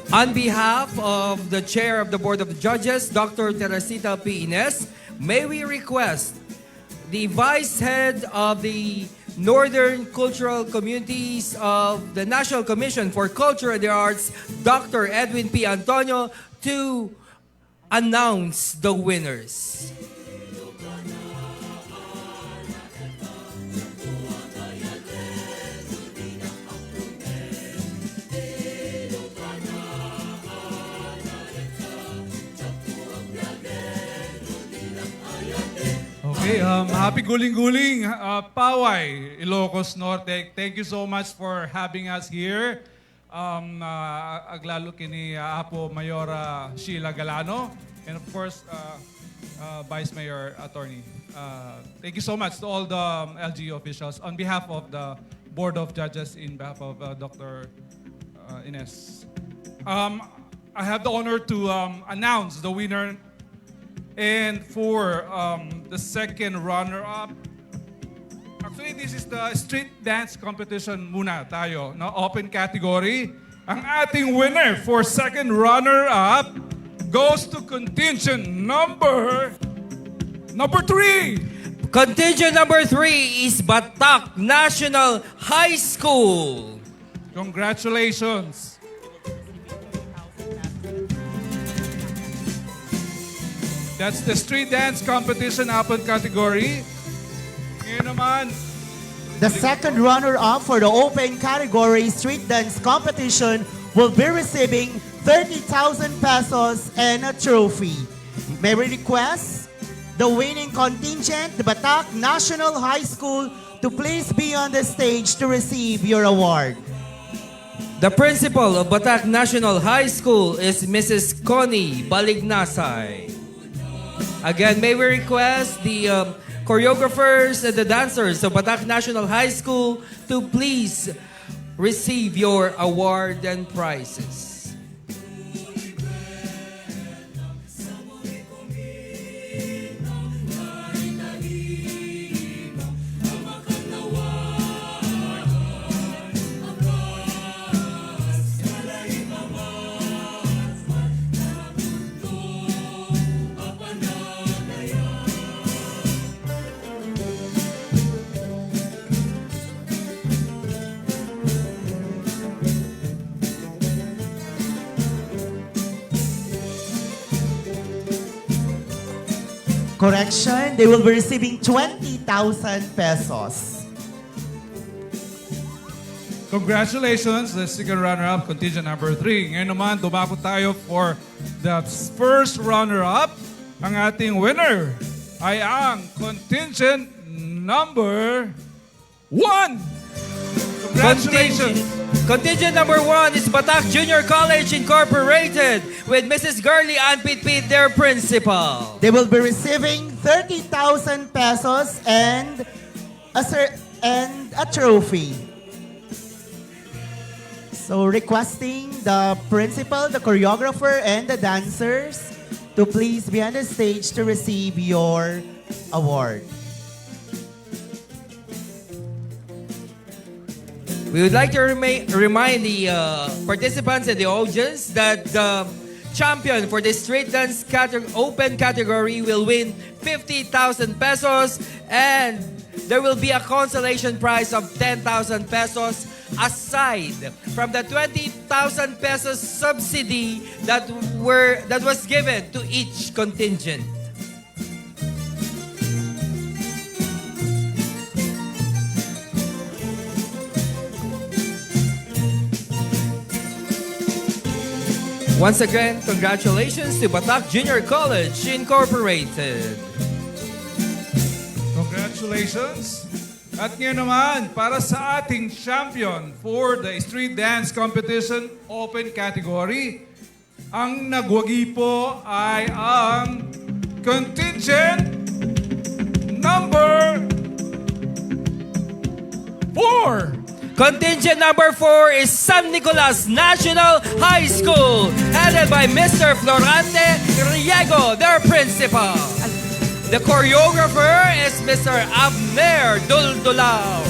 On behalf of the Chair of the Board of Judges, Dr. Teresita P. Ines, may we request the Vice Head of the Northern Cultural Communities of the National Commission for Culture and the Arts, Dr. Edwin P. Antonio, to announce the winners. Okay, happy Guling-Guling, Paoay, Ilocos Norte. Thank you so much for having us here. Aglalo kini Apo Mayora Sheila Galano, and of course, Vice Mayor Attorney. Thank you so much to all the LGU officials on behalf of the Board of Judges, in behalf of Dr. Ines. I have the honor to announce the winner. And for the second runner-up, actually this is the street dance competition muna tayo, na open category. Ang ating winner for second runner-up goes to contingent number 3. Contingent number 3 is Batak National High School. Congratulations. That's the street dance competition open category. Ngayon naman, The second runner-up for the open category street dance competition will be receiving 30,000 pesos and a trophy. May we request the winning contingent, the Batak National High School, to please be on the stage to receive your award. The principal of Batak National High School is Mrs. Connie Balignasay. Again, may we request the choreographers and the dancers of Batak National High School to please receive your award and prizes. Correction, they will be receiving 20,000 pesos. congratulations, the second runner-up, contingent number 3. Ngayon naman, dumako tayo for the first runner-up. Ang ating winner ay ang contingent number 1. Congratulations! Contingent number 1 is Batak Junior College Incorporated with Mrs. Gurley Ann Pitpit, their principal. They will be receiving 30,000 pesos and a trophy. So requesting the principal, the choreographer, and the dancers to please be on the stage to receive your award. We would like to remind the participants and the audience that the champion for the street dance open category will win 50,000 pesos, and there will be a consolation prize of 10,000 pesos aside from the 20,000 pesos subsidy that was given to each contingent. Once again, congratulations to Batak Junior College Incorporated. Congratulations! At ngayon naman, para sa ating champion for the Street Dance Competition Open Category, ang nagwagi po ay ang contingent number 4. Contingent number 4 is San Nicolas National High School, headed by Mr. Florante Riego, their principal. The choreographer is Mr. Abner Duldulao.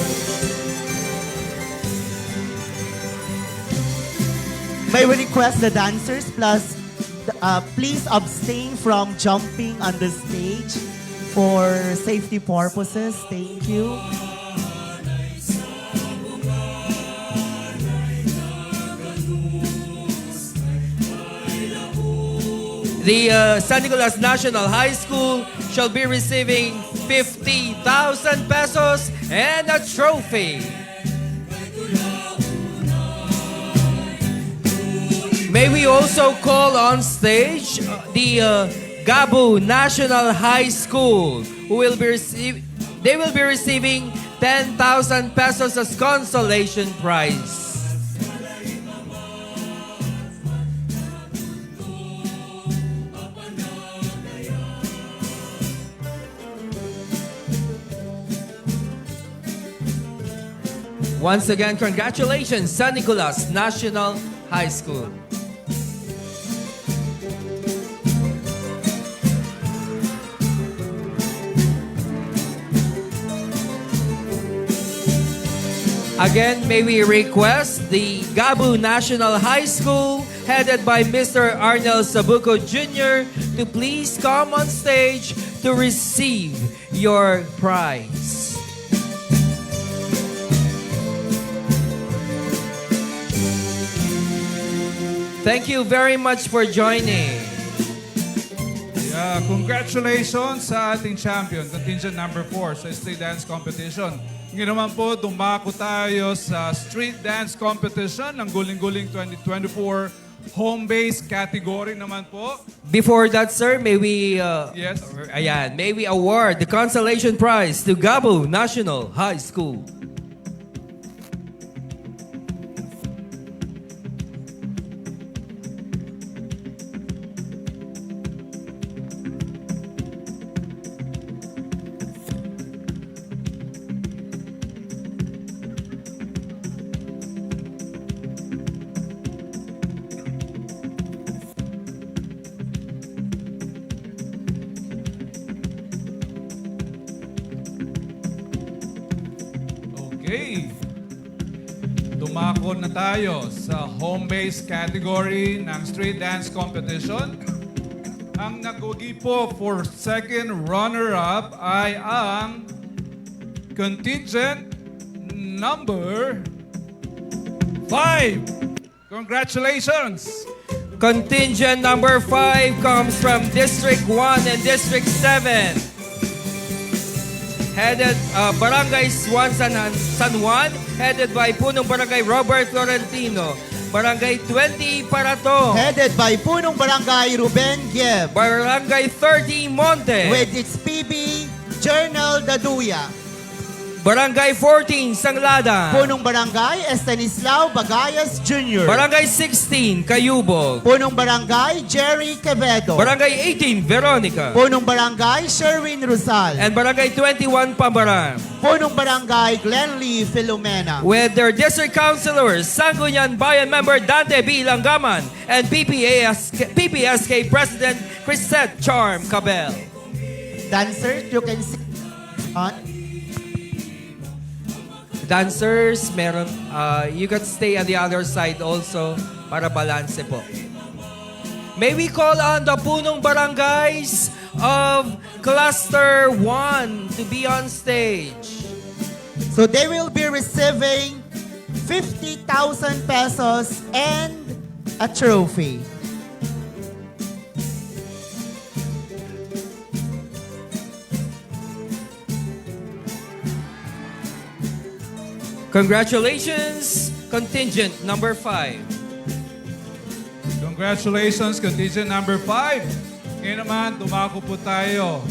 May we request the dancers please abstain from jumping on the stage for safety purposes. Thank you. The San Nicolas National High School shall be receiving 50,000 pesos and a trophy. May we also call on stage the Gabu National High School, who will be they will be receiving 10,000 pesos as consolation prize. Once again, congratulations, San Nicolas National High School. Again, may we request the Gabu National High School, headed by Mr. Arnel Sabuco Jr., to please come on stage to receive your prize. Thank you very much for joining. Yeah, congratulations sa ating champion, contingent number 4 sa Street Dance Competition. Ngayon naman po, dumako tayo sa Street Dance Competition ng Guling-Guling 2024 home-based category naman po. Before that, sir, may we Yes. may we award the consolation prize to Gabu National High School. Okay. Dumako na tayo sa home-based category ng Street Dance Competition. Ang nagwagi po for second runner-up ay ang contingent number 5. Congratulations! Contingent number 5 comes from District 1 and District 7. Headed Barangay San Juan, headed by Punong Barangay Robert Florentino. Barangay 20 Parato, Headed by Punong Barangay Ruben Gieb. Barangay 30 Monte, With its PB, Journal Daduya. Barangay 14, Sanglada. Punong Barangay Estanislao Bagayas Jr. Barangay 16, Cayubog. Punong Barangay Jerry Quevedo. Barangay 18, Veronica. Punong Barangay Sherwin Rosal. And Barangay 21, Pambaran. Punong Barangay Glenlee Filomena. With their district councilors, Sangguniang Bayan member Dante B. Langaman and PPSK President Chrisette Charm Cabel. Dancers, you can see Dancers, meron, you can stay on the other side also para balance po. May we call on the punong barangays of Cluster 1 to be on stage. So they will be receiving 50,000 pesos and a trophy. Congratulations, contingent number 5. Congratulations, contingent number 5. Ngayon naman, dumako po tayo.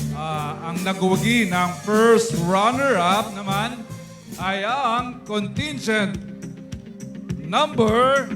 Ang nagwagi ng first runner-up naman ay ang contingent number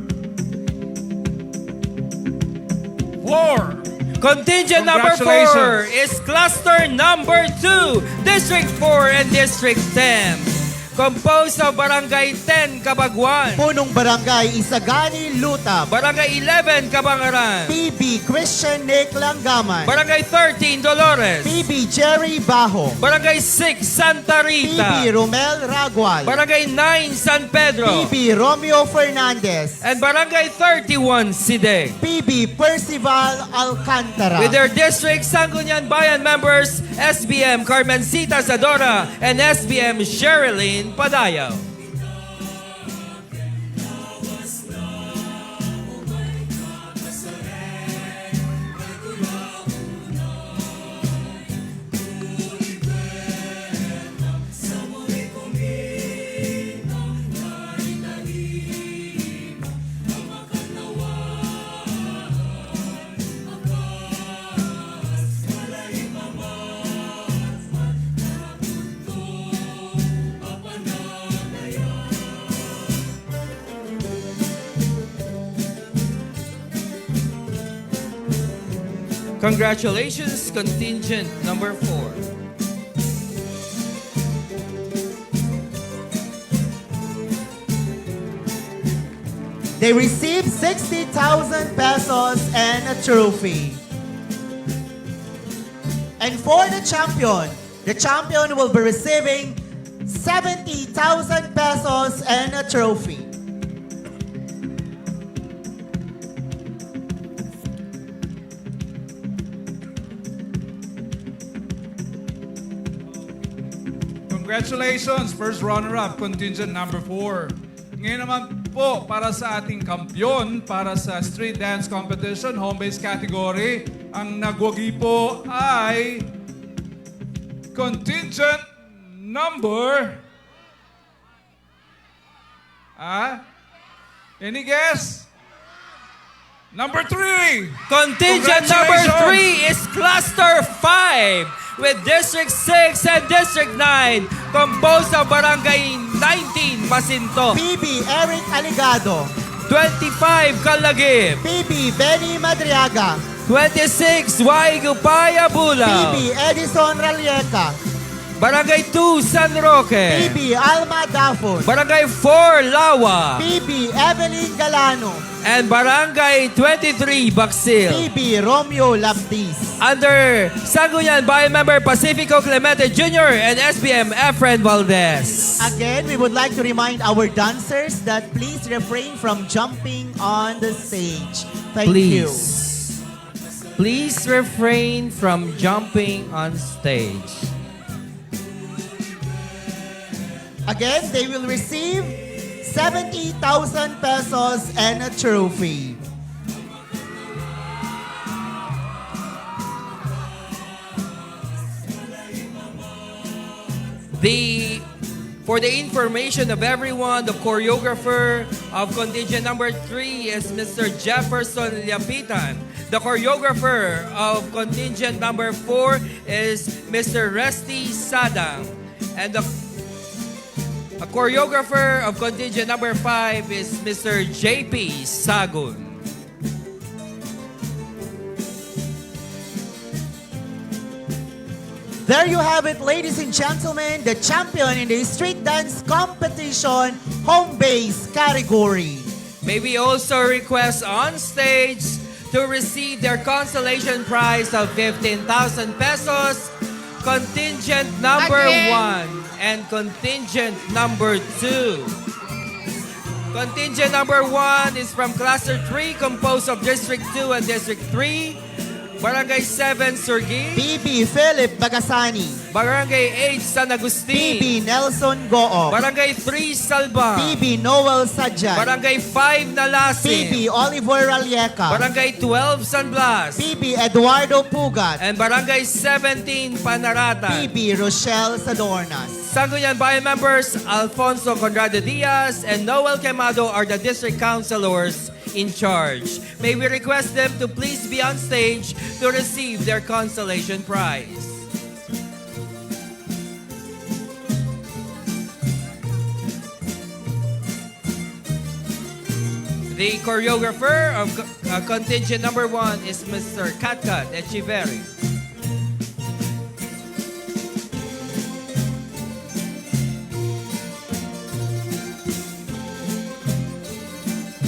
4. Contingent number 4 is cluster number 2, District 4 and District 10. Composed of Barangay 10, Cabaguan. Punong Barangay Isagani Lutab. Barangay 11, Cabangaran. PB Christian Nick Langgaman. Barangay 13, Dolores. PB Jerry Bajo. Barangay 6, Santa Rita. PB Romel Ragual. Barangay 9, San Pedro. PB Romeo Fernandez. And Barangay 31, Sideg. PB Percival Alcantara. With their district Sangguniang Bayan members, SBM Carmencita Zadora and SBM Sherilyn Padayaw. Congratulations, contingent number 4. They received 60,000 pesos and a trophy. And for the champion will be receiving 70,000 pesos and a trophy. Congratulations, first runner-up, contingent number 4. Ngayon naman po, para sa ating kampyon, para sa Street Dance Competition, home-based category, ang nagwagi po ay contingent number... Any guess? Number 3! Contingent number 3 is Cluster 5 with District 6 and District 9 composed of Barangay 19, Masinto. PB Eric Aligado. 25, Kalagib. PB Benny Madriaga. 26, Waigupaya Bulao. PB Edison Ralieca. Barangay 2, San Roque. PB Alma Dafon. Barangay 4, Lawa. PB Evelyn Galano. And Barangay 23, Baksil. PB Romeo Laptis. Under Sangguniang Bayan member Pacifico Clemente Jr. and SBM Efren Valdez. Again, we would like to remind our dancers that please refrain from jumping on the stage. Thank you. Please refrain from jumping on stage. Again, they will receive 70,000 pesos and a trophy. For the information of everyone, the choreographer of contingent number 3 is Mr. Jefferson Liapitan. The choreographer of contingent number 4 is Mr. Resty Sadang. And the A choreographer of contingent number 5 is Mr. JP Sagun. There you have it, ladies and gentlemen, the champion in the Street Dance Competition home base category. May we also request on stage to receive their consolation prize of 15,000 pesos, contingent number 1 and contingent number 2. Contingent number 1 is from Cluster 3, composed of District 2 and District 3, Barangay 7, Surgui, PB Philip Bagasani, Barangay 8, San Agustin, PB Nelson Gook, Barangay 3, Salba, PB Noel Sadjan, Barangay 5, Nalasin, PB Oliver Ralieca, Barangay 12, San Blas, PB Eduardo Pugat, and Barangay 17, Panaratan. PB Rochelle Sadornas. Sangguniang Bayan members Alfonso Conrado Diaz and Noel Quemado are the district councilors in charge. May we request them to please be on stage to receive their consolation prize. The choreographer of contingent number 1 is Mr. Katkat Echeverry.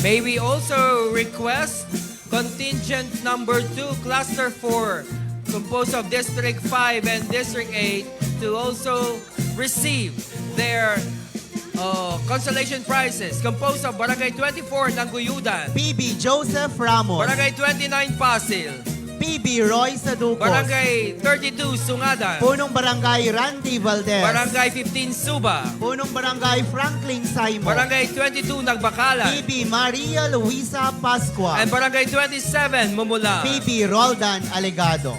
May we also request contingent number 2, cluster 4, composed of District 5 and District 8, to also receive their consolation prizes, composed of Barangay 24 Nanguyudan, PB Joseph Ramos, Barangay 29 Pasil, PB Roy Saducos, Barangay 32 Sungadan, Punong Barangay Randy Valdez, Barangay 15 Suba, Punong Barangay Franklin Saimo, Barangay 22 Nagbakalan, PB Maria Luisa Pascua, and Barangay 27 Mumula. PB Roldan Alegado.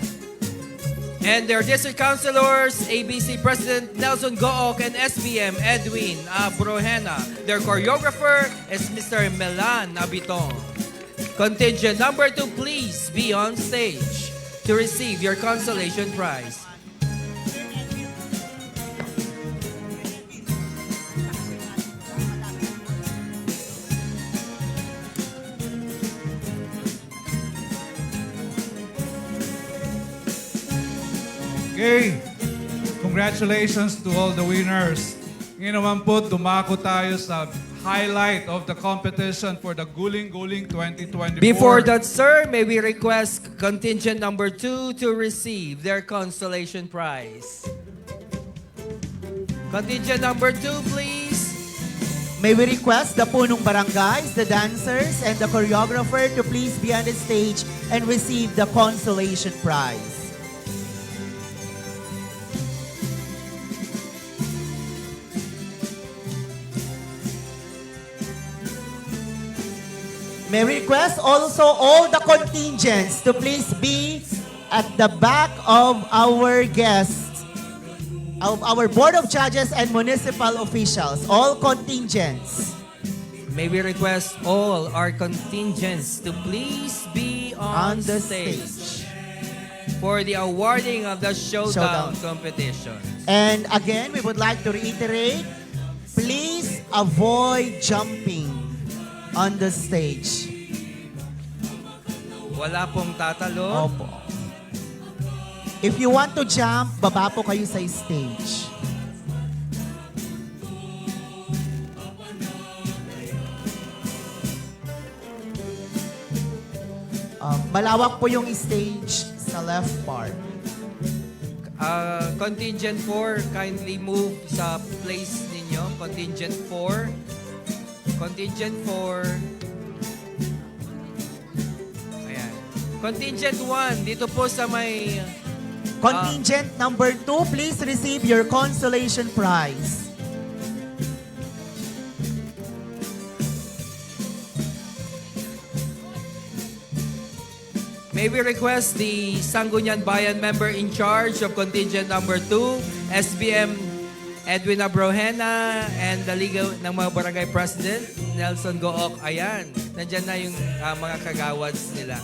And their district councilors, ABC President Nelson Gook and SBM Edwin Abrojena. Their choreographer is Mr. Melan Abiton. Contingent number 2, please be on stage to receive your consolation prize. Okay, congratulations to all the winners. Ngayon naman po, dumako tayo sa highlight of the competition for the Guling-Guling 2024. Before that, sir, may we request contingent number 2 to receive their consolation prize. Contingent number 2, please. May we request the punong barangays, the dancers, and the choreographer to please be on the stage and receive the consolation prize. May we request also all the contingents to please be at the back of our guests, of our Board of Judges and municipal officials, all contingents. May we request all our contingents to please be on the stage for the awarding of the showdown competition. And again, we would like to reiterate, please avoid jumping on the stage. Wala pong tatalo. Opo. If you want to jump, baba po kayo sa stage. Malawak po yung stage sa left part. Contingent 4, kindly move sa place ninyo. Contingent 4. Contingent 4. Ayan. Contingent 1, dito po sa may... Contingent number 2, please receive your consolation prize. May we request the Sangguniang Bayan member in charge of contingent number 2, SBM Edwin Abrojena, and the Liga ng mga Barangay President, Nelson Gook. Ayan, nandyan na yung mga kagawads nila.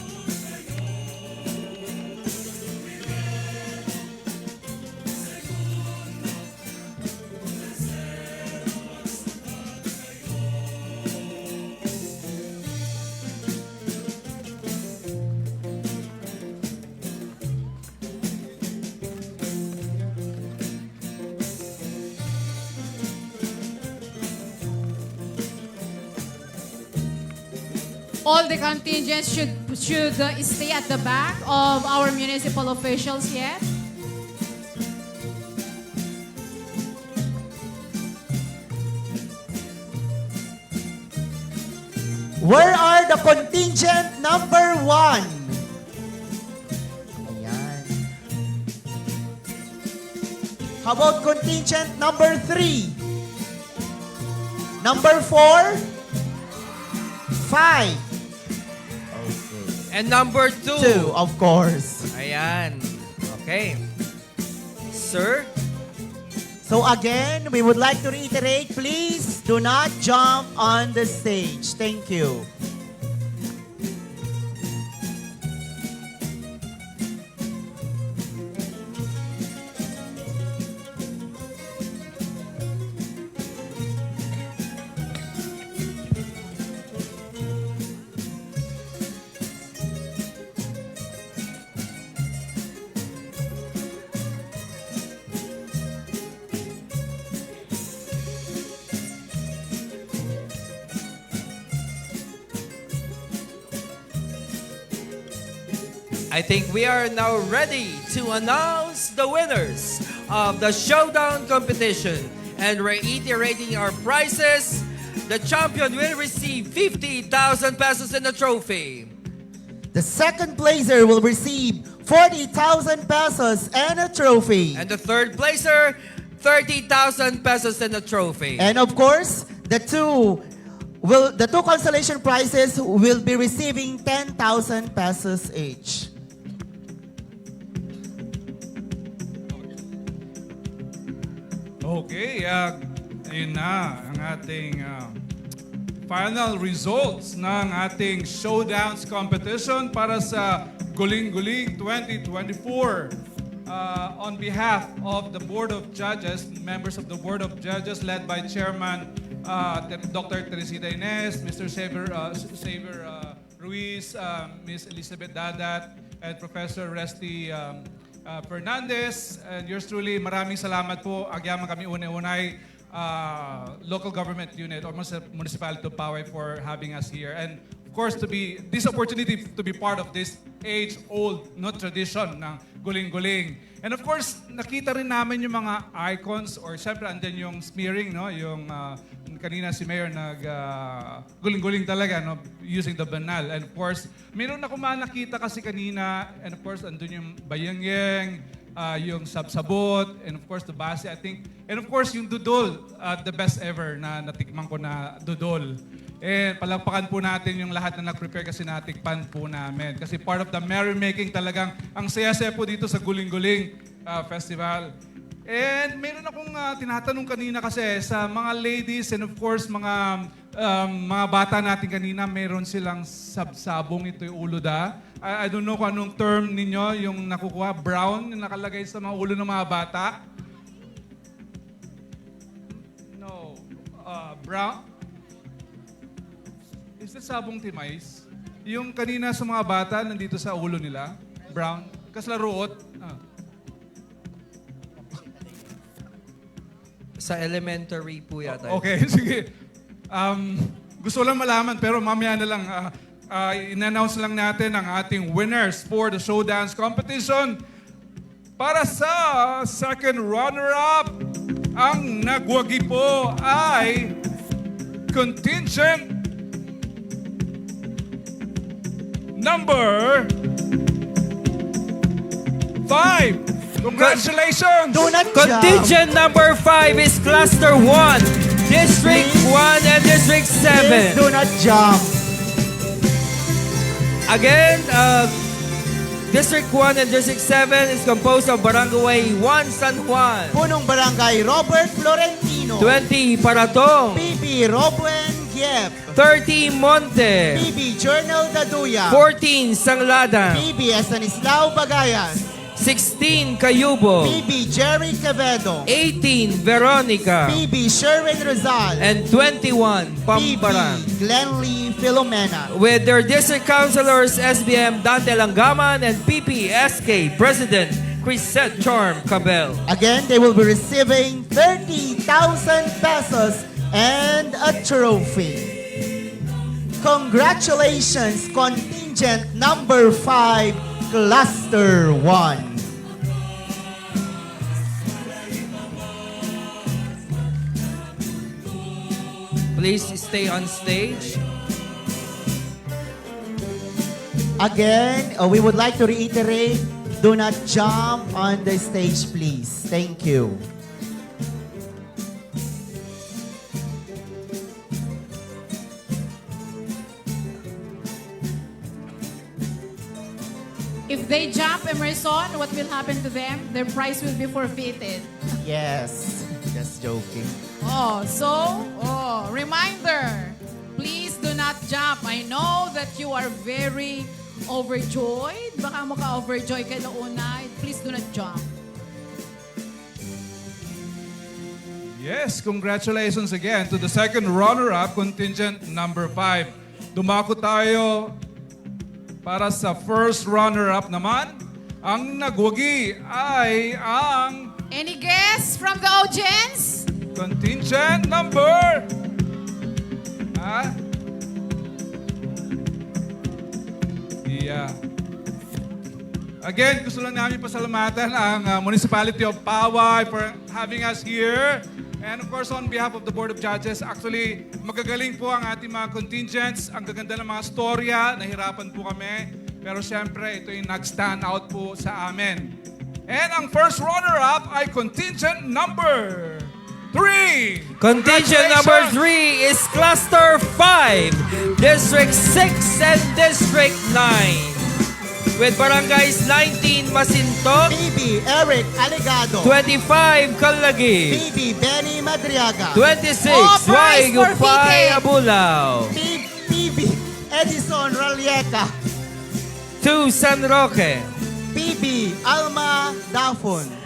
All the contingents should stay at the back of our municipal officials yet. Where are the contingent number 1? Ayan. How about contingent number 3? Number 4? 5? And number 2. 2, of course. Ayan. Okay. Sir? So again, we would like to reiterate, please do not jump on the stage. Thank you. I think we are now ready to announce the winners of the showdown competition. And reiterating our prizes, the champion will receive 50,000 pesos in a trophy. The second placer will receive 40,000 pesos and a trophy. And the third placer, 30,000 pesos and a trophy. And of course, the two consolation prizes will be receiving 10,000 pesos each. Okay, ayun na ang ating final results ng ating Showdowns competition para sa Guling-Guling 2024. On behalf of the Board of Judges, members of the Board of Judges led by Chairman Dr. Teresita Ines, Mr. Xavier Ruiz, Ms. Elizabeth Dadat, and Professor Resty Fernandez, and yours truly, maraming salamat po. Agyaman kami une-unay local government unit or municipality of Paoay for having us here. And of course, this opportunity to be part of this age-old tradition ng guling-guling. And of course, nakita rin namin yung mga icons or syempre andyan yung smearing, no? Yung kanina si Mayor guling-guling talaga, no? Using the banal. And of course, meron ako nakita kasi kanina, and of course, andun yung bayangyeng, yung sabsabot, and of course, the base, I think. And of course, yung dudol, the best ever na natikman ko na dudol. And palagpakan po natin yung lahat na nag-prepare kasi natikpan po namin. Kasi part of the merrymaking talagang ang saya-saya po dito sa Guling-Guling Festival. And meron akong tinatanong kanina kasi sa mga ladies and of course mga bata natin kanina, meron silang sabsabong, ito yung uluda. I don't know kung anong term ninyo yung nakukuha, brown, yung nakalagay sa mga ulo ng mga bata. No, brown. Is it sabong timais? Yung kanina sa mga bata, nandito sa ulo nila, brown. Kaslaruot. Sa elementary po yata. Okay, sige. Gusto lang malaman, pero mamaya na lang, in-announce lang natin ang ating winners for the Showdance competition. Para sa second runner-up, ang nagwagi po ay contingent number 5. Congratulations! Do not Contingent number 5 is Cluster 1, District 1 and District 7. Please do not jump. Again, District 1 and District 7 is composed of Barangay 1 San Juan, Punong Barangay Robert Florentino, 20 Paratong, PB Robwen Giep, 30 Monte, PB Journal Daduya, 14 Sangladan, PB Estanislao Bagayan, 16 Cayubo, PB Jerry Quevedo, 18 Veronica, PB Sherwin Rizal, and 21 Pamparan. PB Glenlee Filomena. With their district councilors, SBM Dante Langaman and PPSK President Crisette Charm Cabel. Again, they will be receiving 30,000 pesos and a trophy. Congratulations, contingent number 5, cluster 1. Please stay on stage. Again, we would like to reiterate, do not jump on the stage, please. Thank you. If they jump, Emerson, what will happen to them? Their prize will be forfeited. Yes, just joking. Reminder, please do not jump. I know that you are very overjoyed. Baka maka-overjoy ka noon na. Please do not jump. Yes, congratulations again to the second runner-up, contingent number 5. Dumako tayo para sa first runner-up naman. Ang nagwagi ay ang Any guests from the audience? contingent number... Yeah. Again, gusto lang namin pasalamatan ang Municipality of Paoay for having us here. And of course, on behalf of the Board of Judges, actually, magagaling po ang ating mga contingents. Ang gaganda ng mga storya, nahirapan po kami. Pero siyempre, ito yung nag-stand out po sa amin. And ang first runner-up ay contingent number 3. Contingent number 3 is Cluster 5, District 6 and District 9. With barangays 19 Masintok, PB Eric Aligado, 25 Kalagi, PB Benny Madriaga, 26 prize Gupay forfeited. Abulao, PB Edison Ralieca, 2 San Roque, PB Alma Dafon,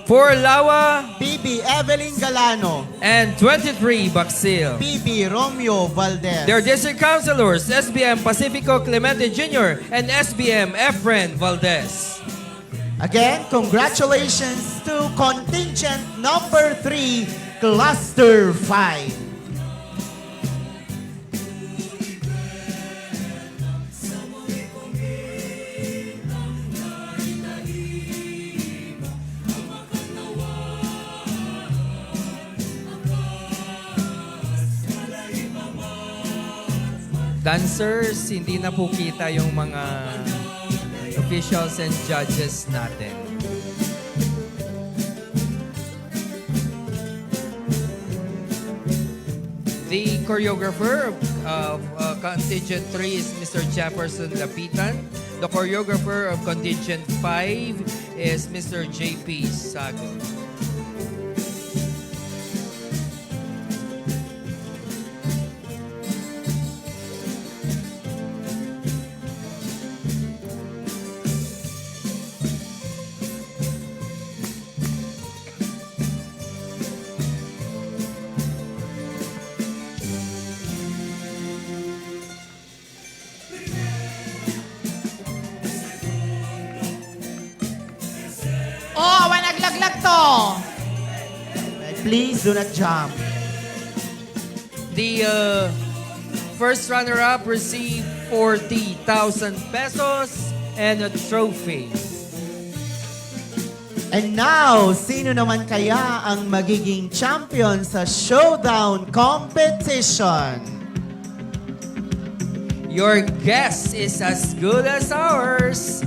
4 Lawa, PB Evelyn Galano, and 23 Baxil. PB Romeo Valdez. Their district councilors, SBM Pacifico Clemente Jr. and SBM Efren Valdez. Again, congratulations to contingent number 3, cluster 5. Dancers, hindi na po kita yung mga officials and judges natin. The choreographer of contingent 3 is Mr. Jefferson Lapitan. The choreographer of contingent 5 is Mr. JP Sago. Naglaglag to. Please do not jump. The first runner-up received 40,000 pesos and a trophy. And now, sino naman kaya ang magiging champion sa showdown competition? Your guess is as good as ours.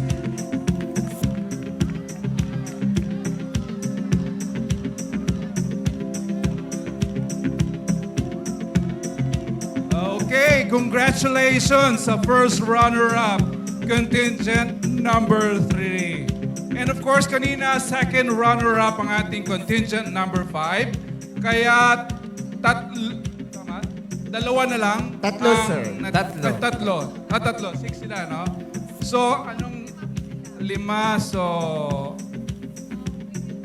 Okay, congratulations sa first runner-up, contingent number 3. And of course, kanina, second runner-up ang ating contingent number 5. Kaya, dalawa na lang. Tatlo, sir. Tatlo. 6 sila, no? So, anong 5? So,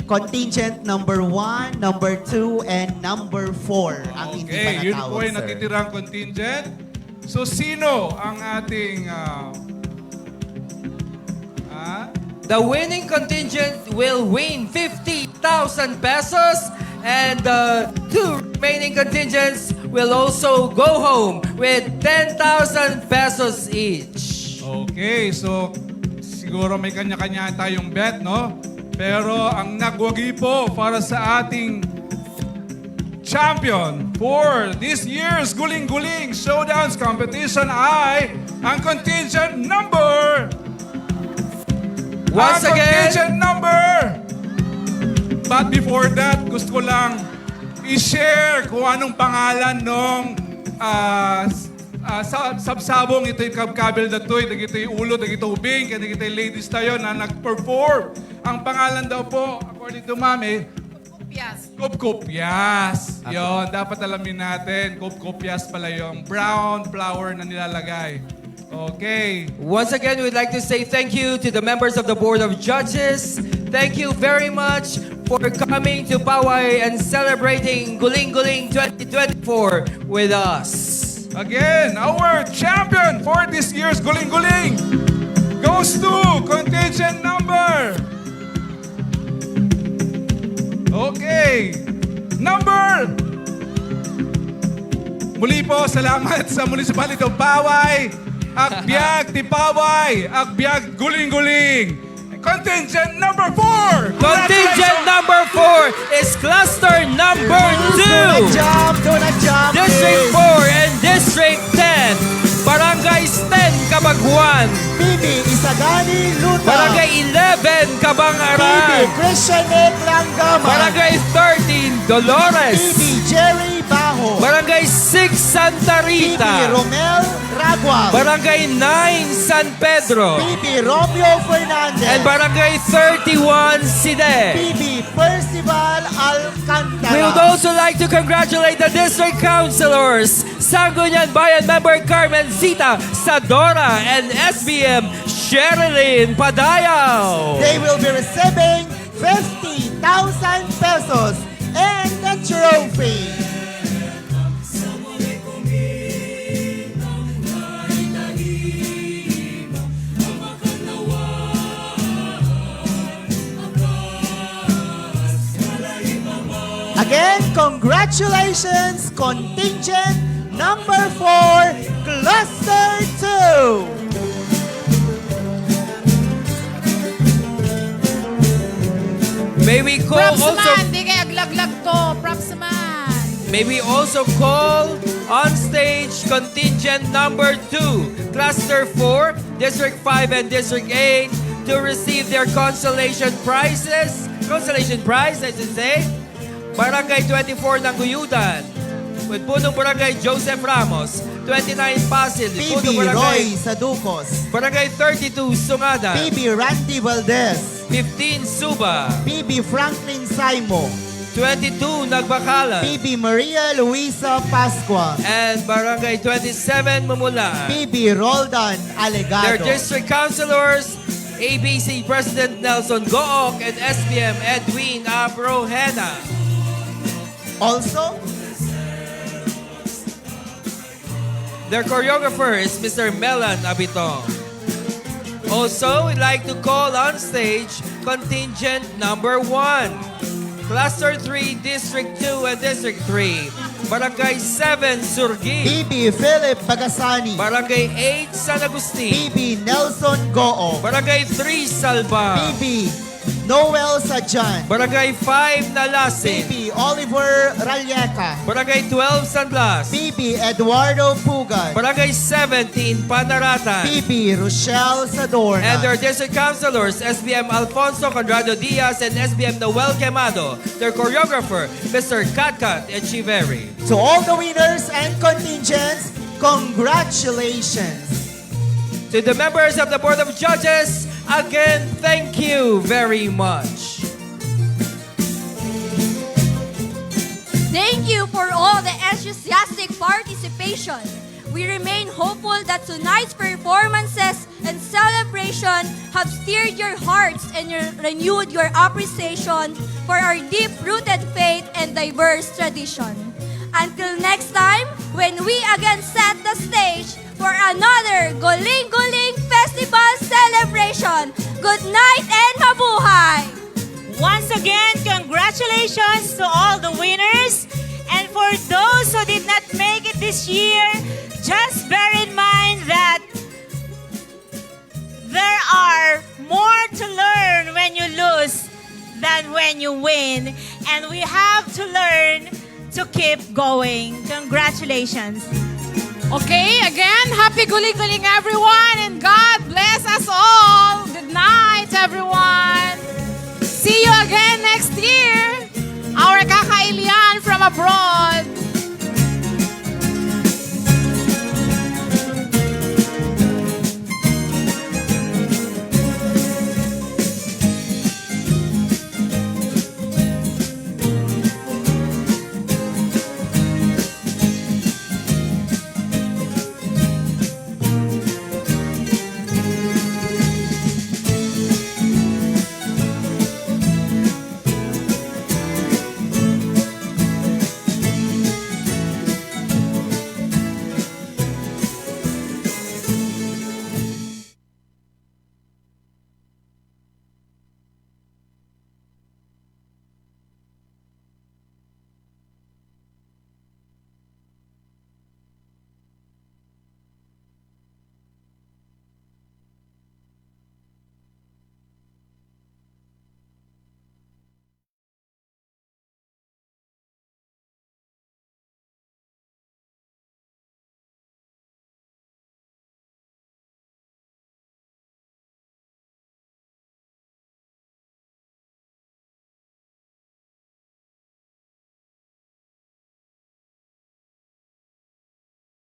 contingent number 1, number 2, and number 4 ang hindi pa okay, yun natawag, po ay sir. natitirang contingent. So, sino ang ating... The winning contingent will win 50,000 pesos and the two remaining contingents will also go home with 10,000 pesos each. Okay, so siguro may kanya-kanya tayong bet, no? Pero ang nagwagi po para sa ating champion for this year's Guling-Guling Showdown Competition ay ang contingent number. Once again, contingent number. But before that, gusto ko lang i-share kung anong pangalan nung sabsabong ito'y kabkabil na ito'y, ito'y ulo, ito'y ubing, ito'y ladies tayo na nag-perform. Ang pangalan daw po, according to Mami, Kupkupyas. Yun, dapat alamin natin. Kupkupyas pala yung brown flour na nilalagay. Okay. Once again, we'd like to say thank you to the members of the Board of Judges. Thank you very much for coming to Paoay and celebrating Guling-Guling 2024 with us. Again, our champion for this year's Guling-Guling goes to contingent number. Okay. Number. Muli po, salamat sa municipality of Paoay. Agbyag ti Paoay. Agbyag Guling-Guling. Contingent number 4. Contingent number 4 is cluster number 2. District 4 and District 10. Barangays 10, Cabaguan. Bibi Isagani Luta. Barangay 11, Cabangaran. Bibi Christian Langgama. Barangay 13, Dolores. Bibi Jerry Bajo. Barangay 6, Santa Rita. Bibi Romel Ragual. Barangay 9, San Pedro. Bibi Romeo Fernandez. And Barangay 31, Side. Bibi Percival Alcantara. We would also like to congratulate the district councilors, Sangguniang Bayan member Carmen Zita Sadora and SBM Sherilyn Padayaw. They will be receiving 50,000 pesos and the trophy. Again, congratulations, contingent number 4, cluster 2. May we call also... Di kaya aglaglag to. Props man. May we also call on stage contingent number 2, cluster 4, District 5 and District 8 to receive their consolation prizes. Consolation prize, I should say. Barangay 24 ng Guyudan. With Punong Barangay Joseph Ramos. 29 Pasil. Bibi Roy Saducos. Barangay 32 Sungada. Bibi Randy Valdez. 15 Suba. Bibi Franklin Saimo. 22 Nagbakalan. Bibi Maria Luisa Pascua. And Barangay 27 Mamula. Bibi Roldan Alegado. Their district councilors, ABC President Nelson Gook and SPM Edwin Abrojena. Also, their choreographer is Mr. Melan Abitong. Also, we'd like to call on stage contingent number 1, Cluster 3, District 2 and District 3, Barangay 7, Surgi. Bibi Philip Bagasani. Barangay 8, San Agustin. Bibi Nelson Goo. Barangay 3, Salba. Bibi Noel Sajan. Barangay 5, Nalasin. Bibi Oliver Ralleca. Barangay 12, San Blas. Bibi Eduardo Pugan. Barangay 17, Panaratan. Bibi Rochelle Sadorna. And their district councilors, SBM Alfonso Conrado Diaz and SBM Noel Quemado. Their choreographer, Mr. Katkat Echiveri. To all the winners and contingents, congratulations. To the members of the Board of Judges, again, thank you very much. Thank you for all the enthusiastic participation. We remain hopeful that tonight's performances and celebration have stirred your hearts and renewed your appreciation for our deep-rooted faith and diverse tradition. Until next time, when we again set the stage for another Guling-Guling Festival celebration. Good night and mabuhay! Once again, congratulations to all the winners. And for those who did not make compete this year, just bear in mind that there are more to learn when you lose than when you win. And we have to learn to keep going. Congratulations. Okay, again, happy Guling-Guling everyone, and God bless us all. Good night, everyone. See you again next year.